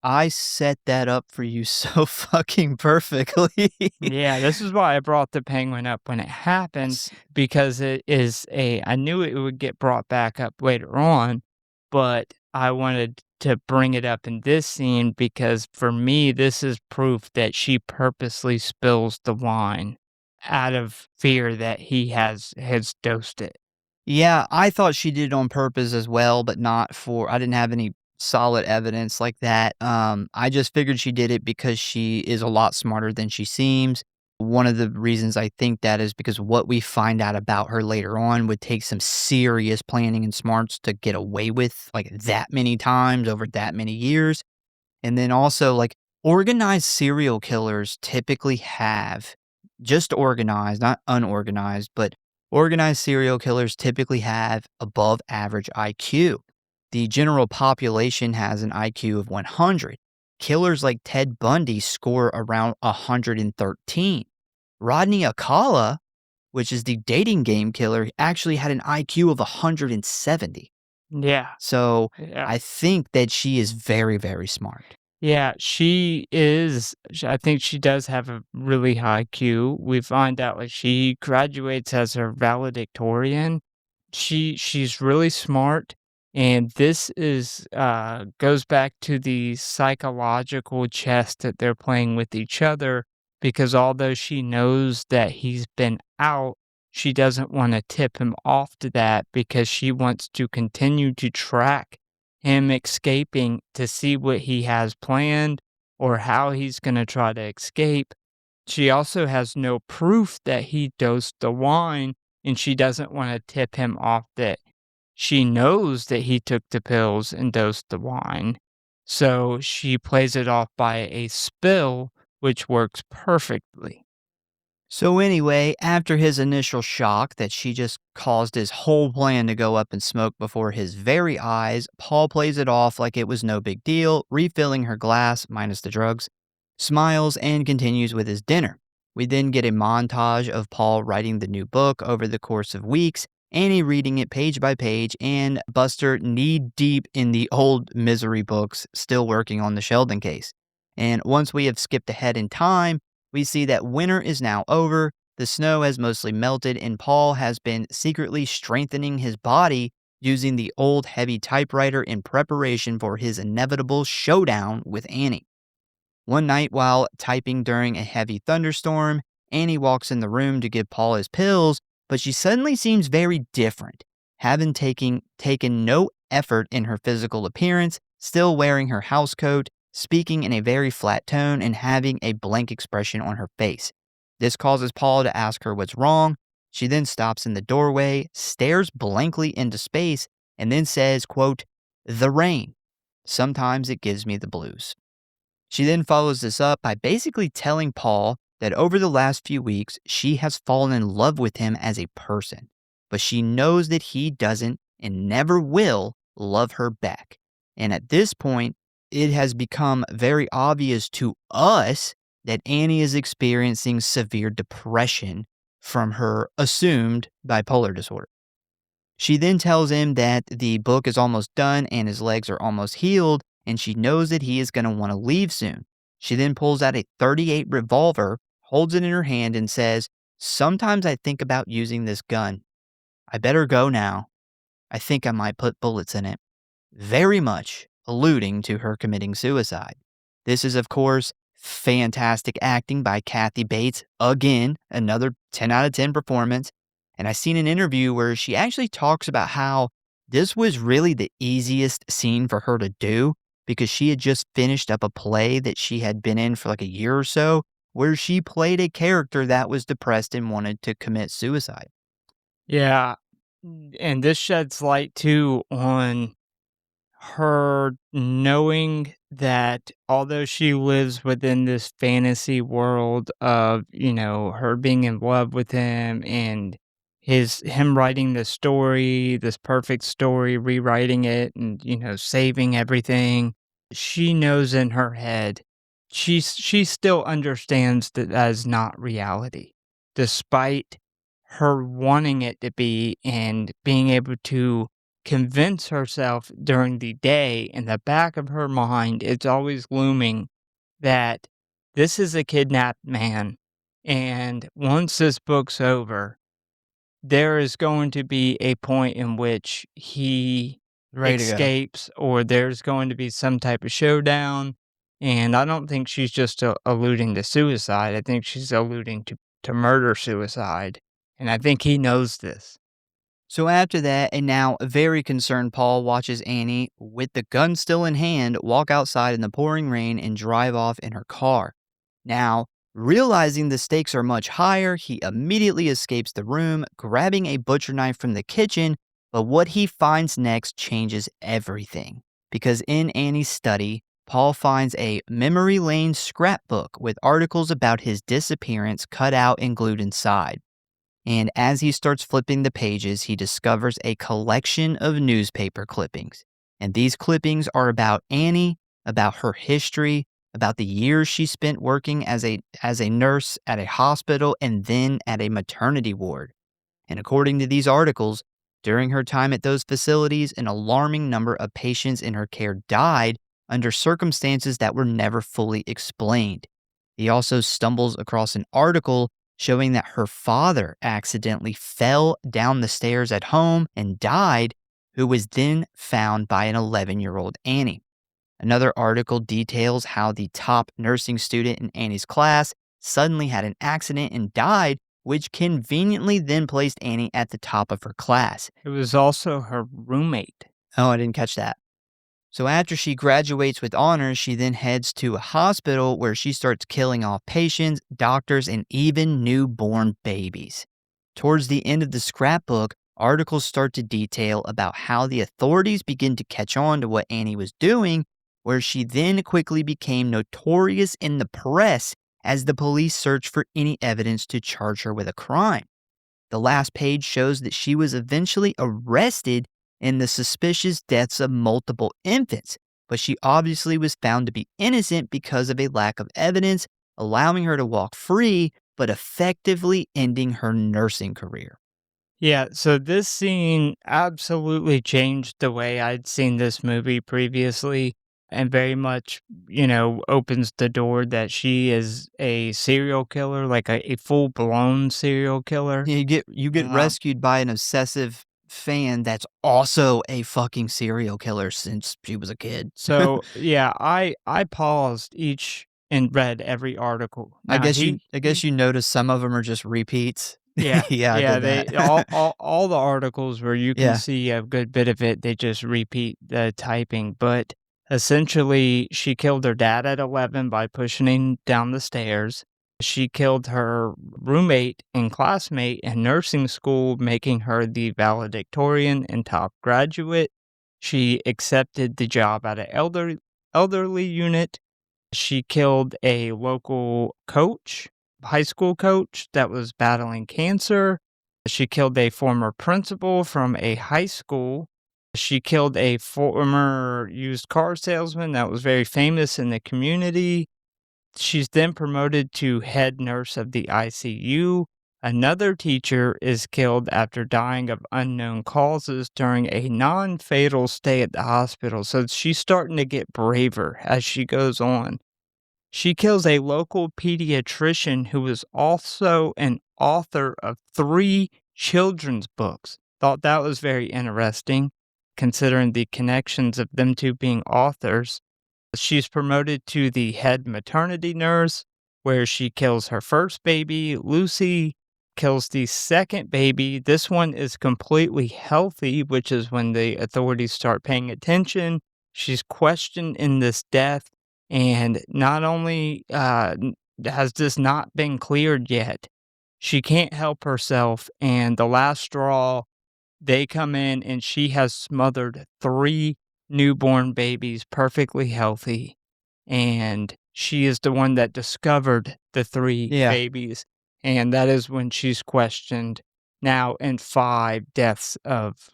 I set that up for you so fucking perfectly. Yeah, this is why I brought the penguin up when it happened, because it is I knew it would get brought back up later on, but I wanted to bring it up in this scene because for me, this is proof that she purposely spills the wine out of fear that he has dosed it. Yeah, I thought she did it on purpose as well, but not for. I didn't have any solid evidence like that. I just figured she did it because she is a lot smarter than she seems. One of the reasons I think that is because what we find out about her later on would take some serious planning and smarts to get away with, like, that many times over that many years. And then also, like, organized serial killers typically have, just organized, not unorganized, but organized serial killers typically have above average IQ. The general population has an IQ of 100. Killers like Ted Bundy score around 113. Rodney Akala, which is the dating game killer, actually had an IQ of 170. Yeah. So Yeah. I think that she is very, very smart. Yeah, she is. I think she does have a really high Q. We find out like she graduates as a valedictorian. She's really smart, and this is goes back to the psychological chess that they're playing with each other. Because although she knows that he's been out, she doesn't want to tip him off to that because she wants to continue to track him escaping to see what he has planned or how he's going to try to escape. She also has no proof that he dosed the wine, and she doesn't want to tip him off that she knows that he took the pills and dosed the wine. So she plays it off by a spill, which works perfectly. So, anyway, after his initial shock that she just caused his whole plan to go up in smoke before his very eyes, Paul plays it off like it was no big deal, refilling her glass, minus the drugs, smiles, and continues with his dinner. We then get a montage of Paul writing the new book over the course of weeks, Annie reading it page by page, and Buster knee deep in the old misery books, still working on the Sheldon case. And once we have skipped ahead in time, we see that winter is now over, the snow has mostly melted, and Paul has been secretly strengthening his body using the old heavy typewriter in preparation for his inevitable showdown with Annie. One night while typing during a heavy thunderstorm, Annie walks in the room to give Paul his pills, but she suddenly seems very different, having taken no effort in her physical appearance, still wearing her housecoat, speaking in a very flat tone, and having a blank expression on her face. This causes Paul to ask her what's wrong. She then stops in the doorway, stares blankly into space, and then says, quote, "The rain. Sometimes it gives me the blues." She then follows this up by basically telling Paul that over the last few weeks, she has fallen in love with him as a person, but she knows that he doesn't and never will love her back. And at this point, it has become very obvious to us that Annie is experiencing severe depression from her assumed bipolar disorder. She then tells him that the book is almost done and his legs are almost healed, and she knows that he is going to want to leave soon. She then pulls out a .38 revolver, holds it in her hand, and says, "Sometimes I think about using this gun. I better go now. I think I might put bullets in it." Very much alluding to her committing suicide. This is, of course, fantastic acting by Kathy Bates. Again, another 10 out of 10 performance. And I seen an interview where she actually talks about how this was really the easiest scene for her to do because she had just finished up a play that she had been in for like a year or so where she played a character that was depressed and wanted to commit suicide. Yeah. And this sheds light too on her knowing that although she lives within this fantasy world of, her being in love with him and him writing this story, this perfect story, rewriting it and, saving everything, she knows in her head, she still understands that that is not reality, despite her wanting it to be and being able to convince herself during the day in the back of her mind, it's always looming that this is a kidnapped man. And once this book's over, there is going to be a point in which he Ready to go. escapes or there's going to be some type of showdown. And I don't think she's just alluding to suicide. I think she's alluding to murder suicide. And I think he knows this. So after that, a now very concerned Paul watches Annie, with the gun still in hand, walk outside in the pouring rain and drive off in her car. Now, realizing the stakes are much higher, he immediately escapes the room, grabbing a butcher knife from the kitchen, but what he finds next changes everything. Because in Annie's study, Paul finds a memory lane scrapbook with articles about his disappearance cut out and glued inside. And as he starts flipping the pages, he discovers a collection of newspaper clippings. And these clippings are about Annie, about her history, about the years she spent working as a nurse at a hospital and then at a maternity ward. And according to these articles, during her time at those facilities, an alarming number of patients in her care died under circumstances that were never fully explained. He also stumbles across an article showing that her father accidentally fell down the stairs at home and died, who was then found by an 11-year-old Annie. Another article details how the top nursing student in Annie's class suddenly had an accident and died which conveniently then placed Annie at the top of her class. It was also her roommate. Oh, I didn't catch that. So after she graduates with honors, she then heads to a hospital where she starts killing off patients, doctors, and even newborn babies. Towards the end of the scrapbook, articles start to detail about how the authorities begin to catch on to what Annie was doing, where she then quickly became notorious in the press as the police searched for any evidence to charge her with a crime. The last page shows that she was eventually arrested in the suspicious deaths of multiple infants, but she obviously was found to be innocent because of a lack of evidence, allowing her to walk free, but effectively ending her nursing career. Yeah, so this scene absolutely changed the way I'd seen this movie previously and very much, opens the door that she is a serial killer, like a full-blown serial killer. You get Um, rescued by an obsessive fan that's also a fucking serial killer since she was a kid. so yeah, I paused each and read every article. I Now guess you I guess he you notice some of them are just repeats. Yeah, Yeah, I yeah, did that. they all the articles where you can Yeah. see a good bit of it, they just repeat the typing, but essentially, she killed her dad at 11 by pushing him down the stairs. She killed her roommate and classmate in nursing school, making her the valedictorian and top graduate. She accepted the job at an elderly unit. She killed a local coach, high school coach that was battling cancer. She killed a former principal from a high school. She killed a former used car salesman that was very famous in the community. She's then promoted to head nurse of the ICU. Another teacher is killed after dying of unknown causes during a non fatal stay at the hospital. So she's starting to get braver as she goes on. She kills a local pediatrician who was also an author of 3 children's books. Thought that was very interesting, considering the connections of them 2 being authors. She's promoted to the head maternity nurse, where she kills her first baby, Lucy, kills the second baby. This one is completely healthy, which is when the authorities start paying attention. She's questioned in this death, and not only has this not been cleared yet, she can't help herself. And the last straw, they come in and she has smothered 3 newborn babies, perfectly healthy, and she is the one that discovered the 3 Yeah. babies, and that is when she's questioned now in 5 deaths of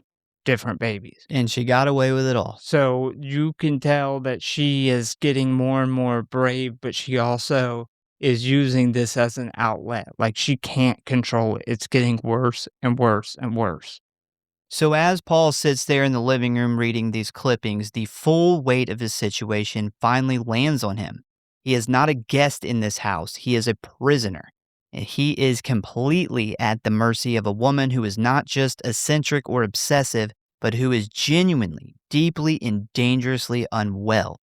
different babies. And she got away with it all. So you can tell that she is getting more and more brave, but she also is using this as an outlet. Like, she can't control it. It's getting worse and worse and worse. So as Paul sits there in the living room reading these clippings, the full weight of his situation finally lands on him. He is not a guest in this house. He is a prisoner. And he is completely at the mercy of a woman who is not just eccentric or obsessive, but who is genuinely, deeply, and dangerously unwell,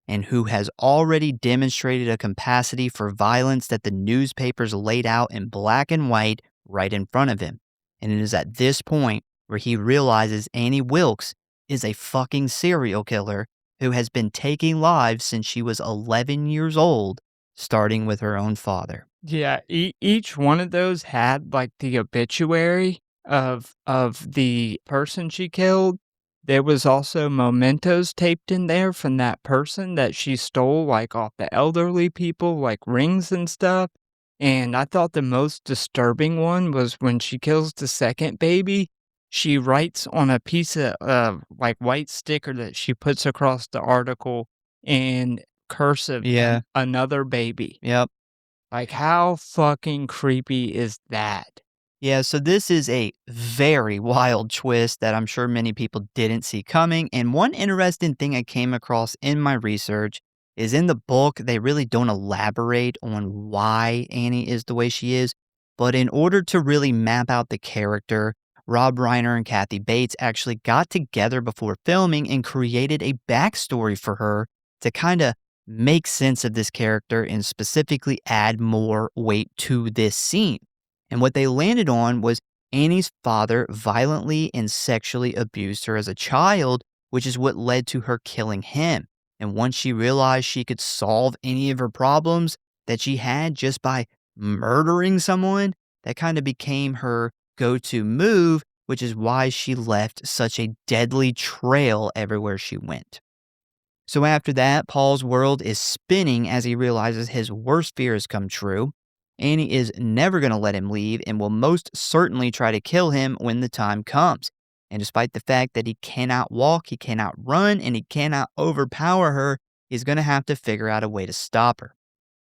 and who has already demonstrated a capacity for violence that the newspapers laid out in black and white right in front of him. And it is at this point where he realizes Annie Wilkes is a fucking serial killer who has been taking lives since she was 11 years old, starting with her own father. Yeah, each one of those had, like, the obituary of the person she killed. There was also mementos taped in there from that person that she stole, like, off the elderly people, like rings and stuff, and I thought the most disturbing one was when she kills the second baby, she writes on a piece of, like, white sticker that she puts across the article in cursive, Yeah. "Another baby." Yep. Like, how fucking creepy is that? Yeah, so this is a very wild twist that I'm sure many people didn't see coming. And one interesting thing I came across in my research is in the book, they really don't elaborate on why Annie is the way she is. But in order to really map out the character, Rob Reiner and Kathy Bates actually got together before filming and created a backstory for her to kind of make sense of this character and specifically add more weight to this scene. And what they landed on was Annie's father violently and sexually abused her as a child, which is what led to her killing him. And once she realized she could solve any of her problems that she had just by murdering someone, that kind of became her go-to move, which is why she left such a deadly trail everywhere she went. So after that, Paul's world is spinning as he realizes his worst fears come true. Annie is never going to let him leave and will most certainly try to kill him when the time comes. And despite the fact that he cannot walk, he cannot run, and he cannot overpower her, he's going to have to figure out a way to stop her.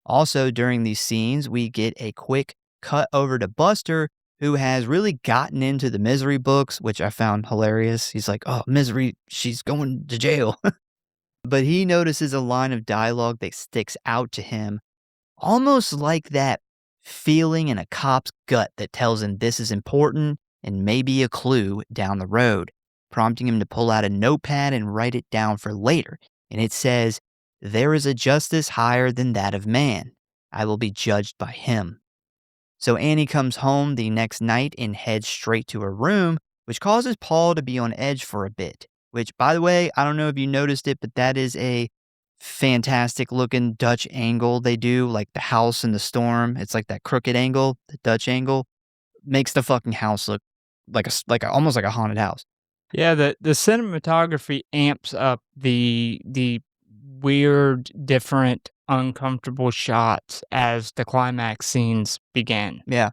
Also, during these scenes, we get a quick cut over to Buster, who has really gotten into the Misery books, which I found hilarious. He's like, oh, Misery, she's going to jail. But he notices a line of dialogue that sticks out to him, almost like that feeling in a cop's gut that tells him this is important and maybe a clue down the road, prompting him to pull out a notepad and write it down for later. And it says, "There is a justice higher than that of man. I will be judged by him." So Annie comes home the next night and heads straight to her room, which causes Paul to be on edge for a bit. Which, by the way, I don't know if you noticed it, but that is a fantastic looking Dutch angle they do, like the house in the storm. It's like that crooked angle, the Dutch angle, makes the fucking house look almost like a haunted house. Yeah, the cinematography amps up the weird, different, uncomfortable shots as the climax scenes begin. Yeah.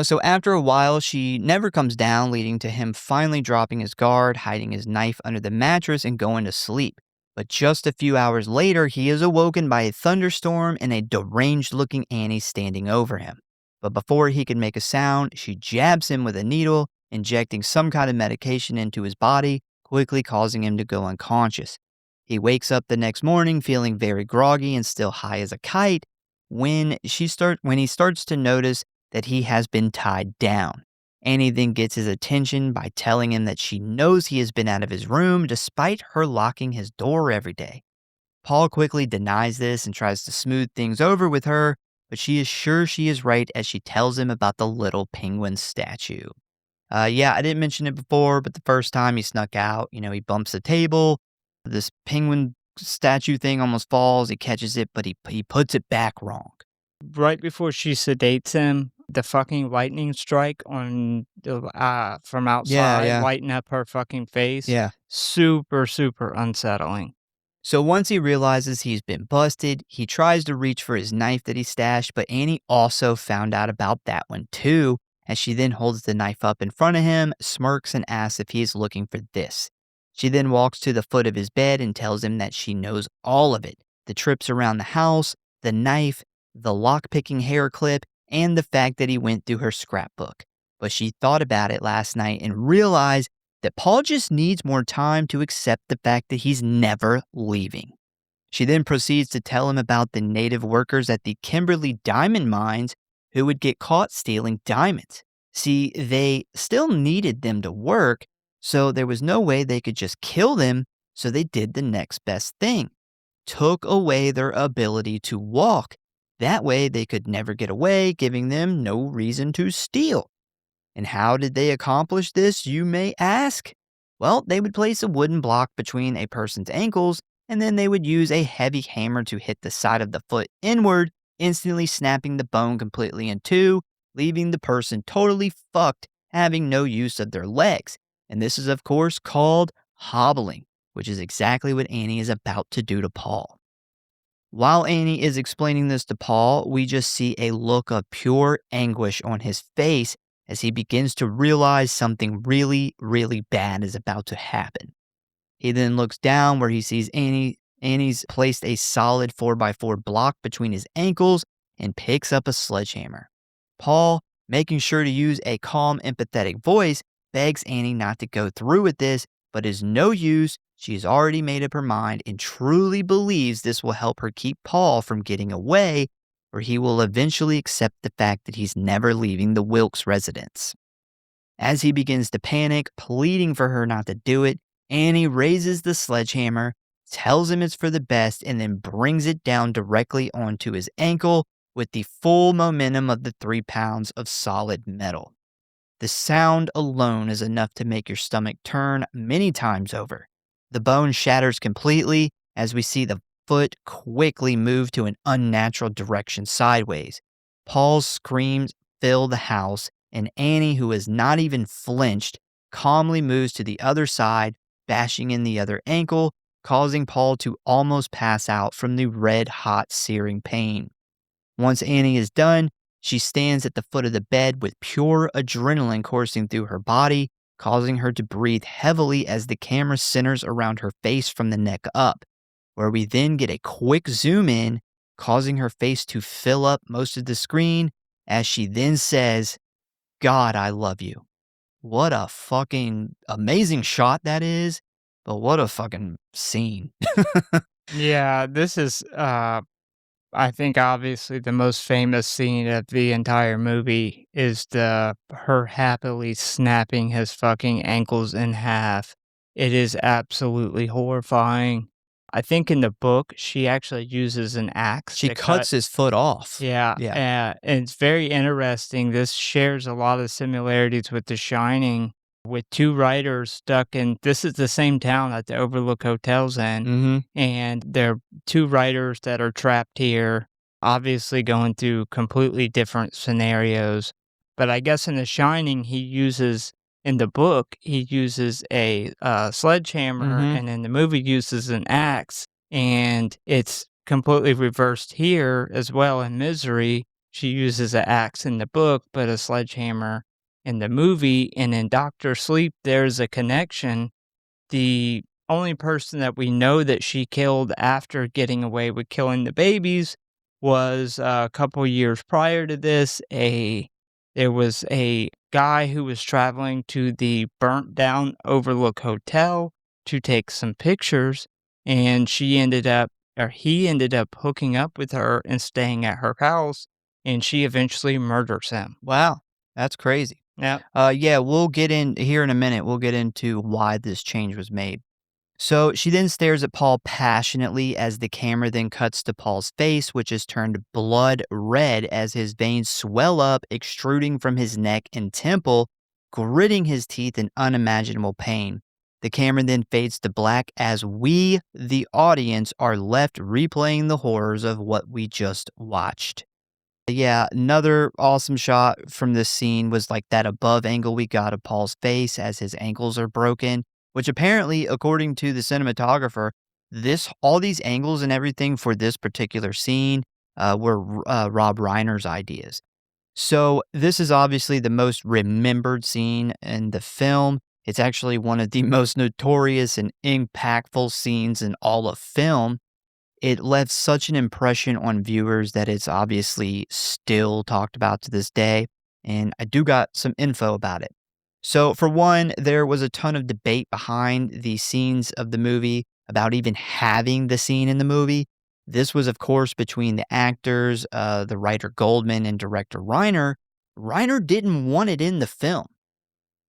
So after a while, she never comes down, leading to him finally dropping his guard, hiding his knife under the mattress, and going to sleep. But just a few hours later, he is awoken by a thunderstorm and a deranged-looking Annie standing over him. But before he can make a sound, she jabs him with a needle, injecting some kind of medication into his body, quickly causing him to go unconscious. He wakes up the next morning feeling very groggy and still high as a kite when he starts to notice that he has been tied down. Annie then gets his attention by telling him that she knows he has been out of his room despite her locking his door every day. Paul quickly denies this and tries to smooth things over with her, but she is sure she is right as she tells him about the little penguin statue. Yeah, I didn't mention it before, but the first time he snuck out, he bumps the table. This penguin statue thing almost falls. He catches it, but he puts it back wrong. Right before she sedates him, the fucking lightning strike on the from outside, Yeah. lighting up her fucking face. Yeah. Super, super unsettling. So once he realizes he's been busted, he tries to reach for his knife that he stashed, but Annie also found out about that one too, as she then holds the knife up in front of him, smirks, and asks if he is looking for this. She then walks to the foot of his bed and tells him that she knows all of it: the trips around the house, the knife, the lock-picking hair clip, and the fact that he went through her scrapbook. But she thought about it last night and realized that Paul just needs more time to accept the fact that he's never leaving. She then proceeds to tell him about the native workers at the Kimberley diamond mines who would get caught stealing diamonds. See, they still needed them to work, so there was no way they could just kill them, so they did the next best thing: took away their ability to walk. That way they could never get away, giving them no reason to steal. And how did they accomplish this, you may ask? Well, they would place a wooden block between a person's ankles, and then they would use a heavy hammer to hit the side of the foot inward, instantly snapping the bone completely in two, leaving the person totally fucked, having no use of their legs. And this is, of course, called hobbling, which is exactly what Annie is about to do to Paul. While Annie is explaining this to Paul, we just see a look of pure anguish on his face as he begins to realize something really, really bad is about to happen. He then looks down where he sees Annie's placed a solid 4x4 block between his ankles and picks up a sledgehammer. Paul, making sure to use a calm, empathetic voice, begs Annie not to go through with this, but is no use. She has already made up her mind and truly believes this will help her keep Paul from getting away, or he will eventually accept the fact that he's never leaving the Wilkes residence. As he begins to panic, pleading for her not to do it, Annie raises the sledgehammer, tells him it's for the best, and then brings it down directly onto his ankle, with the full momentum of the 3 pounds of solid metal. The sound alone is enough to make your stomach turn many times over. The bone shatters completely as we see the foot quickly move to an unnatural direction sideways. Paul's screams fill the house, and Annie, who has not even flinched, calmly moves to the other side, bashing in the other ankle, causing Paul to almost pass out from the red-hot searing pain. Once Annie is done, she stands at the foot of the bed with pure adrenaline coursing through her body, causing her to breathe heavily as the camera centers around her face from the neck up, where we then get a quick zoom in, causing her face to fill up most of the screen as she then says, "God, I love you." What a fucking amazing shot that is, but what a fucking scene. Yeah, this is, I think obviously the most famous scene of the entire movie is the her happily snapping his fucking ankles in half. It is absolutely horrifying. I think in the book, she actually uses an axe She to cut. cuts his foot off. Yeah, Yeah. and it's very interesting. This shares a lot of similarities with The Shining, with 2 writers stuck in this is the same town that the Overlook Hotel's in, Mm-hmm. and they're 2 writers that are trapped here, obviously going through completely different scenarios. But I guess in The Shining, in the book, he uses a, sledgehammer, Mm-hmm. and in the movie uses an axe, and it's completely reversed here as well in Misery. She uses an axe in the book, but a sledgehammer in the movie, and in Doctor Sleep, there's a connection. The only person that we know that she killed after getting away with killing the babies was a couple years prior to this. There was a guy who was traveling to the burnt down Overlook Hotel to take some pictures, and he ended up hooking up with her and staying at her house, and she eventually murders him. Wow. That's crazy. Yeah. Yeah, we'll get in here in a minute. We'll get into why this change was made. So she then stares at Paul passionately as the camera then cuts to Paul's face, which is turned blood red as his veins swell up, extruding from his neck and temple, gritting his teeth in unimaginable pain. The camera then fades to black as we, the audience, are left replaying the horrors of what we just watched. Yeah, another awesome shot from this scene was like that above angle we got of Paul's face as his ankles are broken, which apparently, according to the cinematographer, all these angles and everything for this particular scene were Rob Reiner's ideas. So this is obviously the most remembered scene in the film. It's actually one of the most notorious and impactful scenes in all of film. It left such an impression on viewers that it's obviously still talked about to this day, and I do got some info about it. So, for one, there was a ton of debate behind the scenes of the movie about even having the scene in the movie. This was, of course, between the actors, the writer Goldman, and director Reiner. Reiner didn't want it in the film.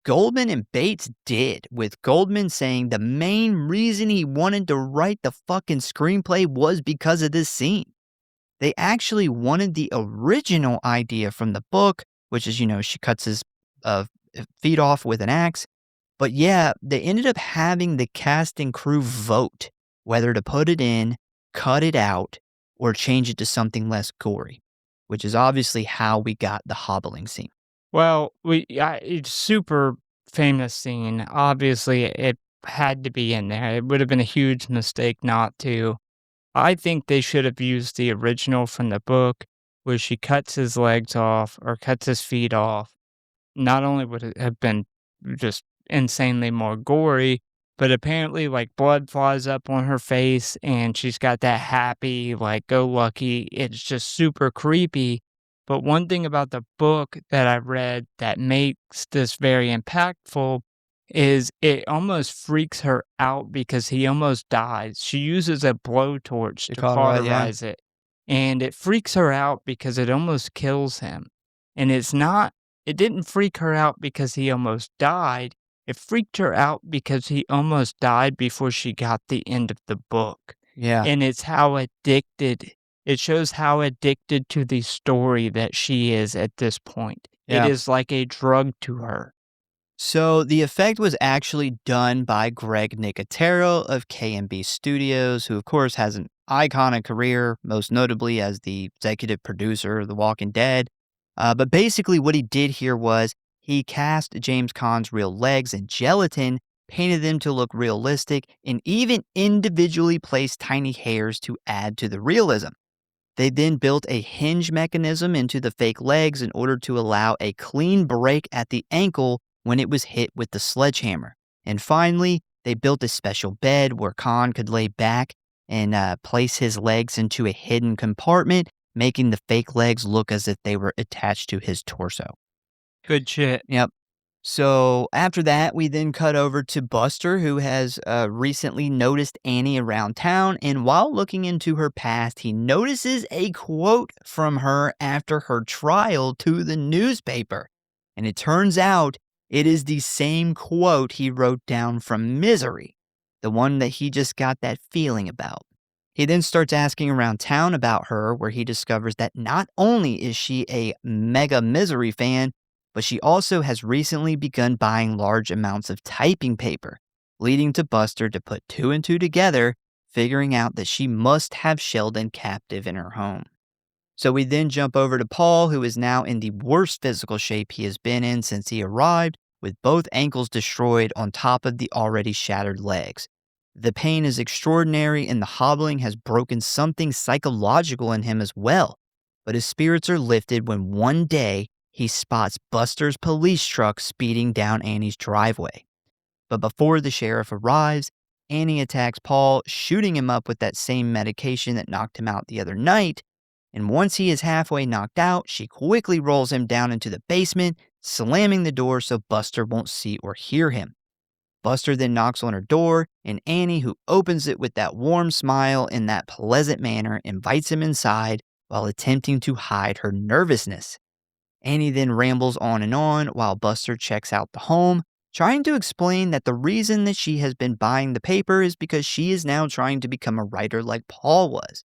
Goldman and Bates did, with Goldman saying the main reason he wanted to write the fucking screenplay was because of this scene. They actually wanted the original idea from the book, which is, she cuts his feet off with an axe. But yeah, they ended up having the cast and crew vote whether to put it in, cut it out, or change it to something less gory, which is obviously how we got the hobbling scene. Well, it's super famous scene. Obviously, it had to be in there. It would have been a huge mistake not to. I think they should have used the original from the book where she cuts his legs off or cuts his feet off. Not only would it have been just insanely more gory, but apparently, like, blood flies up on her face and she's got that happy, like, go lucky. It's just super creepy. But one thing about the book that I read that makes this very impactful is it almost freaks her out because he almost dies. She uses a blowtorch To to cauterize, yeah. cauterize it, and it freaks her out because it almost kills him. And it didn't freak her out because he almost died. It freaked her out because he almost died before she got the end of the book. Yeah. And it's how addicted it shows how addicted to the story that she is at this point. It Yeah. is like a drug to her. So the effect was actually done by Greg Nicotero of K&B Studios, who of course has an iconic career, most notably as the executive producer of The Walking Dead. But basically what he did here was he cast James Caan's real legs in gelatin, painted them to look realistic, and even individually placed tiny hairs to add to the realism. They then built a hinge mechanism into the fake legs in order to allow a clean break at the ankle when it was hit with the sledgehammer. And finally, they built a special bed where Khan could lay back and place his legs into a hidden compartment, making the fake legs look as if they were attached to his torso. Good shit. Yep. So after that, we then cut over to Buster, who has recently noticed Annie around town. And while looking into her past, he notices a quote from her after her trial to the newspaper. And it turns out it is the same quote he wrote down from Misery, the one that he just got that feeling about. He then starts asking around town about her, where he discovers that not only is she a mega Misery fan, but she also has recently begun buying large amounts of typing paper, leading to Buster to put two and two together, figuring out that she must have Sheldon captive in her home. So we then jump over to Paul, who is now in the worst physical shape he has been in since he arrived, with both ankles destroyed on top of the already shattered legs. The pain is extraordinary, and the hobbling has broken something psychological in him as well. But his spirits are lifted when one day he spots Buster's police truck speeding down Annie's driveway. But before the sheriff arrives, Annie attacks Paul, shooting him up with that same medication that knocked him out the other night. And once he is halfway knocked out, she quickly rolls him down into the basement, slamming the door so Buster won't see or hear him. Buster then knocks on her door, and Annie, who opens it with that warm smile in that pleasant manner, invites him inside while attempting to hide her nervousness. Annie then rambles on while Buster checks out the home, trying to explain that the reason that she has been buying the paper is because she is now trying to become a writer like Paul was.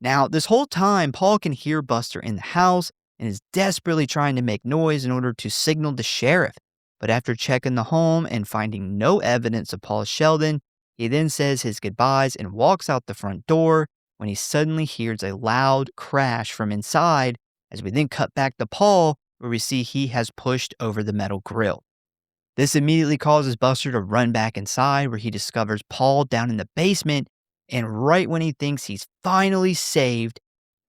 Now, this whole time, Paul can hear Buster in the house and is desperately trying to make noise in order to signal the sheriff. But after checking the home and finding no evidence of Paul Sheldon, he then says his goodbyes and walks out the front door when he suddenly hears a loud crash from inside, as we then cut back to Paul, where we see he has pushed over the metal grill. This immediately causes Buster to run back inside, where he discovers Paul down in the basement, and right when he thinks he's finally saved,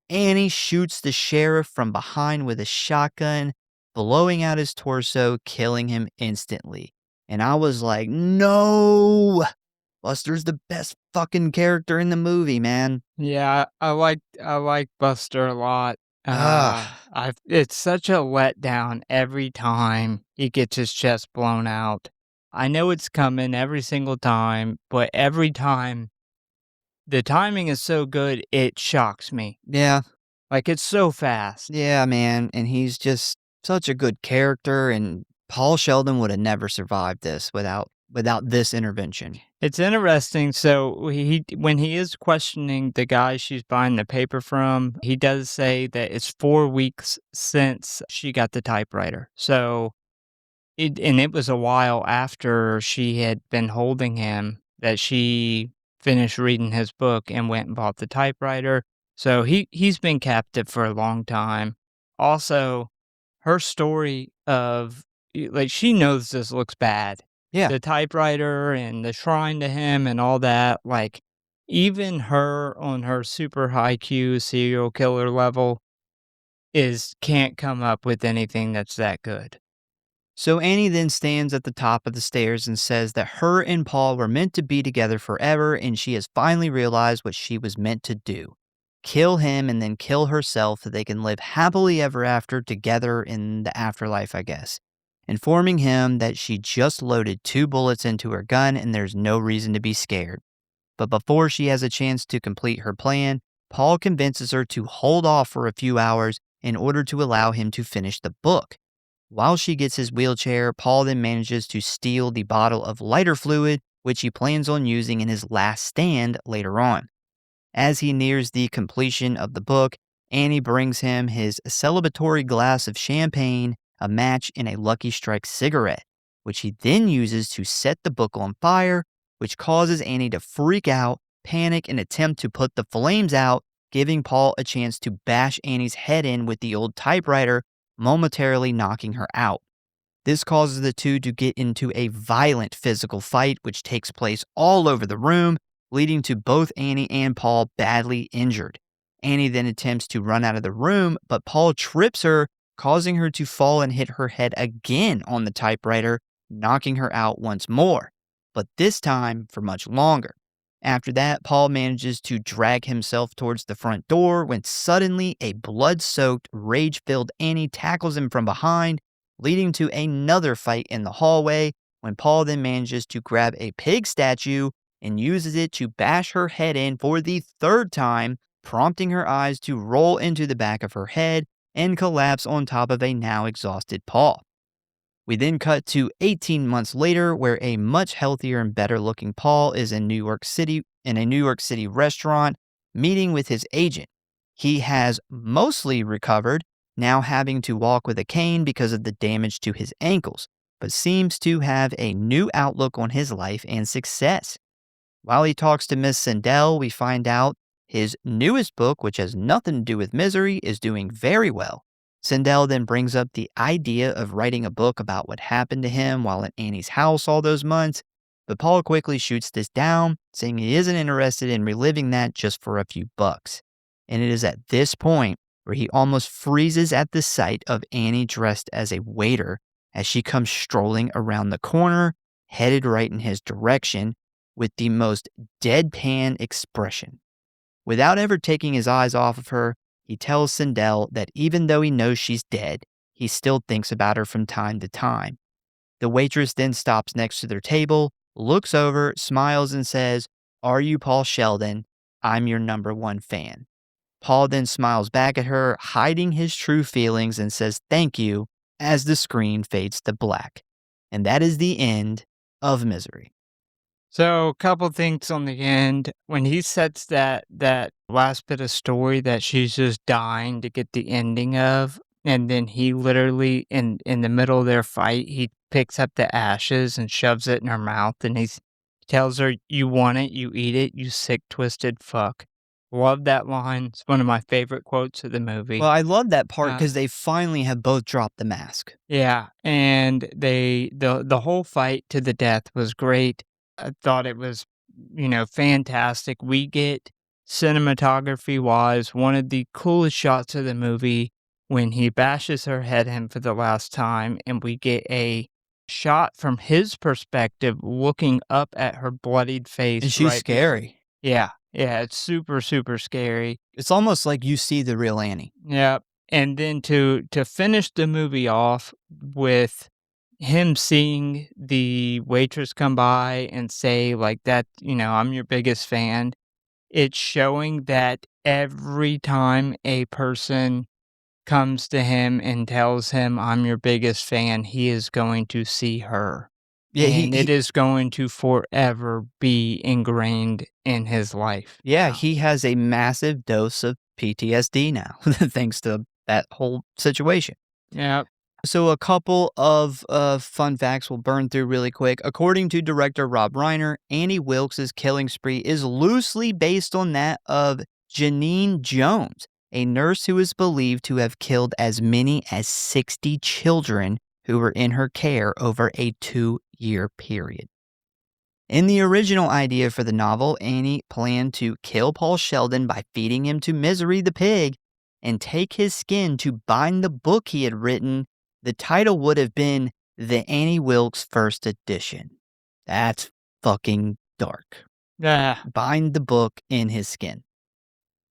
Annie shoots the sheriff from behind with a shotgun, blowing out his torso, killing him instantly. And I was like, no! Buster's the best fucking character in the movie, man. Yeah, I like Buster a lot. Ugh. It's such a letdown every time he gets his chest blown out. I know it's coming every single time, but every time the timing is so good, it shocks me. Yeah. Like, it's so fast. Yeah, man. And he's just such a good character, and Paul Sheldon would have never survived this without this intervention. It's interesting. So when he is questioning the guy she's buying the paper from, he does say that it's 4 weeks since she got the typewriter. So it was a while after she had been holding him that she finished reading his book and went and bought the typewriter. So he's been captive for a long time. Also, her story of, like, she knows this looks bad. Yeah. The typewriter and the shrine to him and all that, like, even her on her super high Q serial killer level can't come up with anything that's that good. So Annie then stands at the top of the stairs and says that her and Paul were meant to be together forever, and she has finally realized what she was meant to do. Kill him and then kill herself so they can live happily ever after together in the afterlife, I guess. Informing him that she just loaded 2 bullets into her gun and there's no reason to be scared. But before she has a chance to complete her plan, Paul convinces her to hold off for a few hours in order to allow him to finish the book. While she gets his wheelchair, Paul then manages to steal the bottle of lighter fluid, which he plans on using in his last stand later on. As he nears the completion of the book, Annie brings him his celebratory glass of champagne, a match, and a Lucky Strike cigarette, which he then uses to set the book on fire, which causes Annie to freak out, panic, and attempt to put the flames out, giving Paul a chance to bash Annie's head in with the old typewriter, momentarily knocking her out. This causes the two to get into a violent physical fight, which takes place all over the room, leading to both Annie and Paul badly injured. Annie then attempts to run out of the room, but Paul trips her, causing her to fall and hit her head again on the typewriter, knocking her out once more, but this time for much longer. After that, Paul manages to drag himself towards the front door when suddenly a blood-soaked, rage-filled Annie tackles him from behind, leading to another fight in the hallway when Paul then manages to grab a pig statue and uses it to bash her head in for the third time, prompting her eyes to roll into the back of her head and collapse on top of a now exhausted Paul. We then cut to 18 months later, where a much healthier and better looking Paul is in New York City in a New York City restaurant meeting with his agent. He has mostly recovered, now having to walk with a cane because of the damage to his ankles, but seems to have a new outlook on his life and success. While he talks to Miss Sindel, we find out his newest book, which has nothing to do with misery, is doing very well. Sindel then brings up the idea of writing a book about what happened to him while at Annie's house all those months, but Paul quickly shoots this down, saying he isn't interested in reliving that just for a few bucks. And it is at this point where he almost freezes at the sight of Annie dressed as a waiter as she comes strolling around the corner, headed right in his direction, with the most deadpan expression. Without ever taking his eyes off of her, he tells Sindel that even though he knows she's dead, he still thinks about her from time to time. The waitress then stops next to their table, looks over, smiles, and says, "Are you Paul Sheldon? I'm your #1 fan." Paul then smiles back at her, hiding his true feelings, and says thank you as the screen fades to black. And that is the end of Misery. So, a couple things on the end. When he sets that last bit of story that she's just dying to get the ending of, and then he literally in the middle of their fight, he picks up the ashes and shoves it in her mouth, and he tells her, "You want it, you eat it, you sick, twisted fuck." Love that line. It's one of my favorite quotes of the movie. Well, I love that part Uh, because they finally have both dropped the mask. Yeah, and the whole fight to the death was great. I thought it was, fantastic. We get cinematography-wise one of the coolest shots of the movie when he bashes her head in for the last time, and we get a shot from his perspective looking up at her bloodied face. And she's scary. Yeah, yeah, it's super, super scary. It's almost like you see the real Annie. Yeah, and then to finish the movie off with him seeing the waitress come by and say like that, "I'm your biggest fan." It's showing that every time a person comes to him and tells him, "I'm your biggest fan," he is going to see her. Yeah, And it is going to forever be ingrained in his life. he has a massive dose of PTSD now, thanks to that whole situation. Yeah. So a couple of fun facts we'll burn through really quick. According to director Rob Reiner, Annie Wilkes' killing spree is loosely based on that of Janine Jones, a nurse who is believed to have killed as many as 60 children who were in her care over a 2-year period. In the original idea for the novel, Annie planned to kill Paul Sheldon by feeding him to Misery the pig and take his skin to bind the book he had written. The title would have been The Annie Wilkes First Edition. That's fucking dark. Yeah. Bind the book in his skin.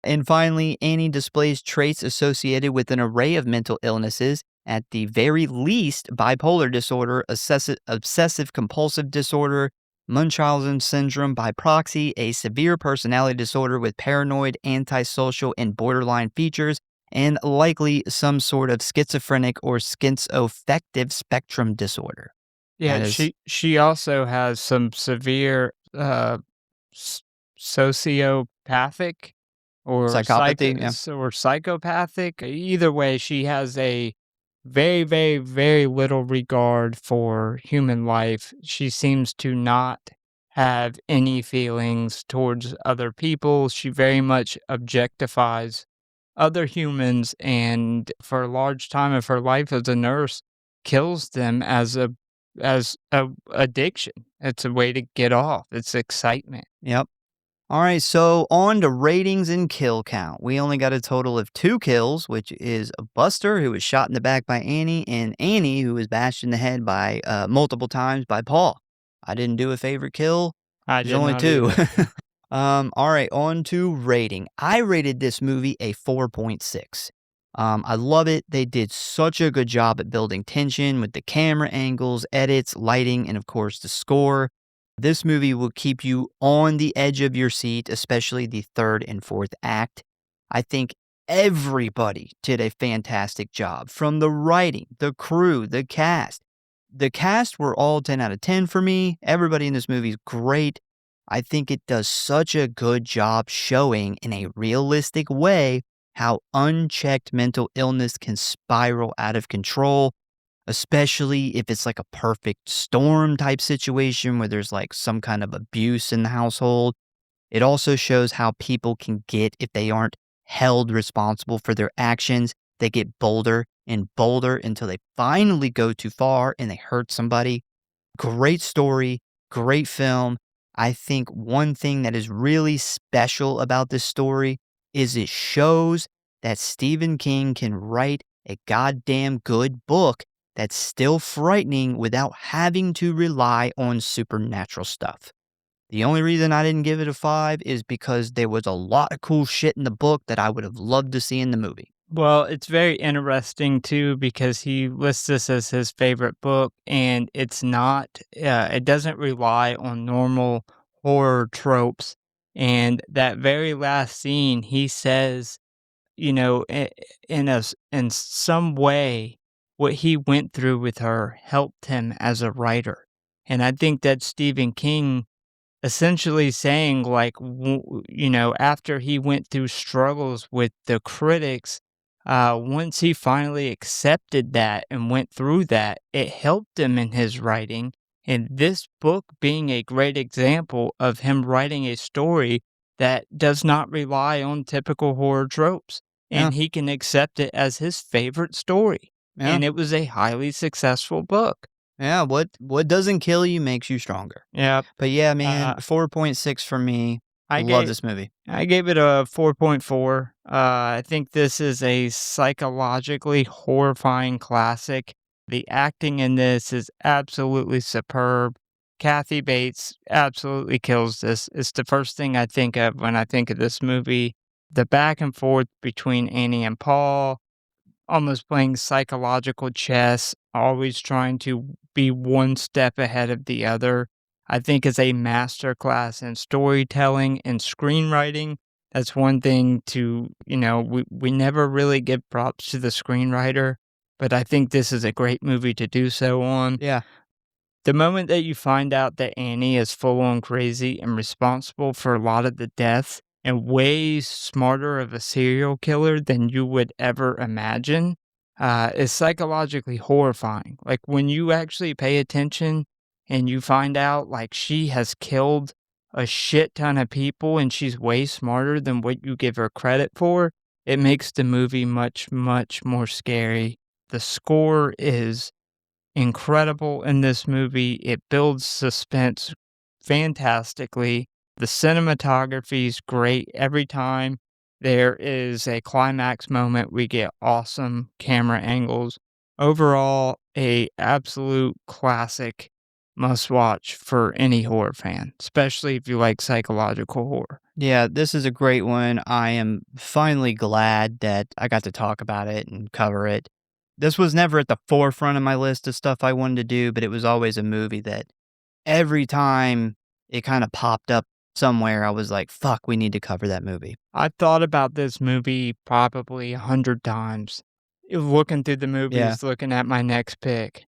And finally, Annie displays traits associated with an array of mental illnesses, at the very least bipolar disorder, obsessive compulsive disorder, Munchausen syndrome by proxy, a severe personality disorder with paranoid, antisocial, and borderline features, and likely some sort of schizophrenic or schizoaffective spectrum disorder. Yeah, she also has some severe sociopathic or Psychopathy, yeah. psychopathic. Either way, she has a very, very, very little regard for human life. She seems to not have any feelings towards other people. She very much objectifies other humans, and for a large time of her life as a nurse, kills them as a addiction. It's a way to get off. It's excitement. Yep. All right, so on to ratings and kill count. We only got a total of 2 kills, which is Buster, who was shot in the back by Annie, and Annie, who was bashed in the head by multiple times by Paul. I didn't do a favorite kill. I There's did only not 2. either. All right, on to rating. I rated this movie a 4.6. I love it. They did such a good job at building tension with the camera angles, edits, lighting, and of course the score. This movie will keep you on the edge of your seat, especially the third and fourth act. I think everybody did a fantastic job, from the writing, the crew, the cast. The cast were all 10 out of 10 for me. Everybody in this movie is great. I think it does such a good job showing in a realistic way how unchecked mental illness can spiral out of control, especially if it's like a perfect storm type situation where there's like some kind of abuse in the household. It also shows how people can get, if they aren't held responsible for their actions, they get bolder and bolder until they finally go too far and they hurt somebody. Great story, great film. I think one thing that is really special about this story is it shows that Stephen King can write a goddamn good book that's still frightening without having to rely on supernatural stuff. The only reason I didn't give it a 5 is because there was a lot of cool shit in the book that I would have loved to see in the movie. Well, it's very interesting too because he lists this as his favorite book, and it's not. It doesn't rely on normal horror tropes. And that very last scene, he says, you know, in some way, what he went through with her helped him as a writer, and I think that Stephen King essentially saying like after he went through struggles with the critics, once he finally accepted that and went through that, it helped him in his writing, and this book being a great example of him writing a story that does not rely on typical horror tropes, Yeah, and he can accept it as his favorite story, yeah, and it was a highly successful book. yeah. What doesn't kill you makes you stronger. Yep. But yeah, man, uh, 4.6 for me. I Love gave this movie. I gave it a 4.4. I think this is a psychologically horrifying classic. The acting in this is absolutely superb. Kathy Bates absolutely kills this. It's the first thing I think of when I think of this movie. The back and forth between Annie and Paul, almost playing psychological chess, always trying to be one step ahead of the other, I think is a masterclass in storytelling and screenwriting. That's one thing we never really give props to the screenwriter, but I think this is a great movie to do so on. Yeah, The moment that you find out that Annie is full on crazy and responsible for a lot of the deaths and way smarter of a serial killer than you would ever imagine, is psychologically horrifying. Like when you actually pay attention and you find out like she has killed a shit ton of people and she's way smarter than what you give her credit for, it makes the movie much, much more scary. The score is incredible in this movie. It builds suspense fantastically. The cinematography is great every time there is a climax moment. We get awesome camera angles. Overall, a absolute classic must watch for any horror fan, especially if you like psychological horror. yeah, this is a great one. I am finally glad that I got to talk about it and cover it. This was never at the forefront of my list of stuff I wanted to do, but it was always a movie that every time it kind of popped up somewhere, I was like, fuck, we need to cover that movie. I've thought about this movie probably 100 times. Looking through the Yeah. movies, looking at my next pick.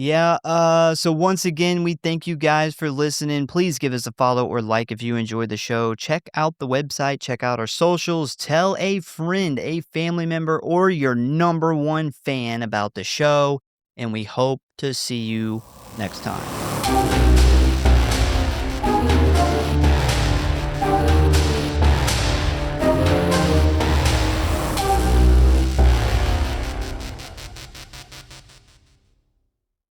Yeah, so once again, we thank you guys for listening. Please give us a follow or like if you enjoyed the show. Check out the website, check out our socials, tell a friend, a family member, or your number one fan about the show, and we hope to see you next time.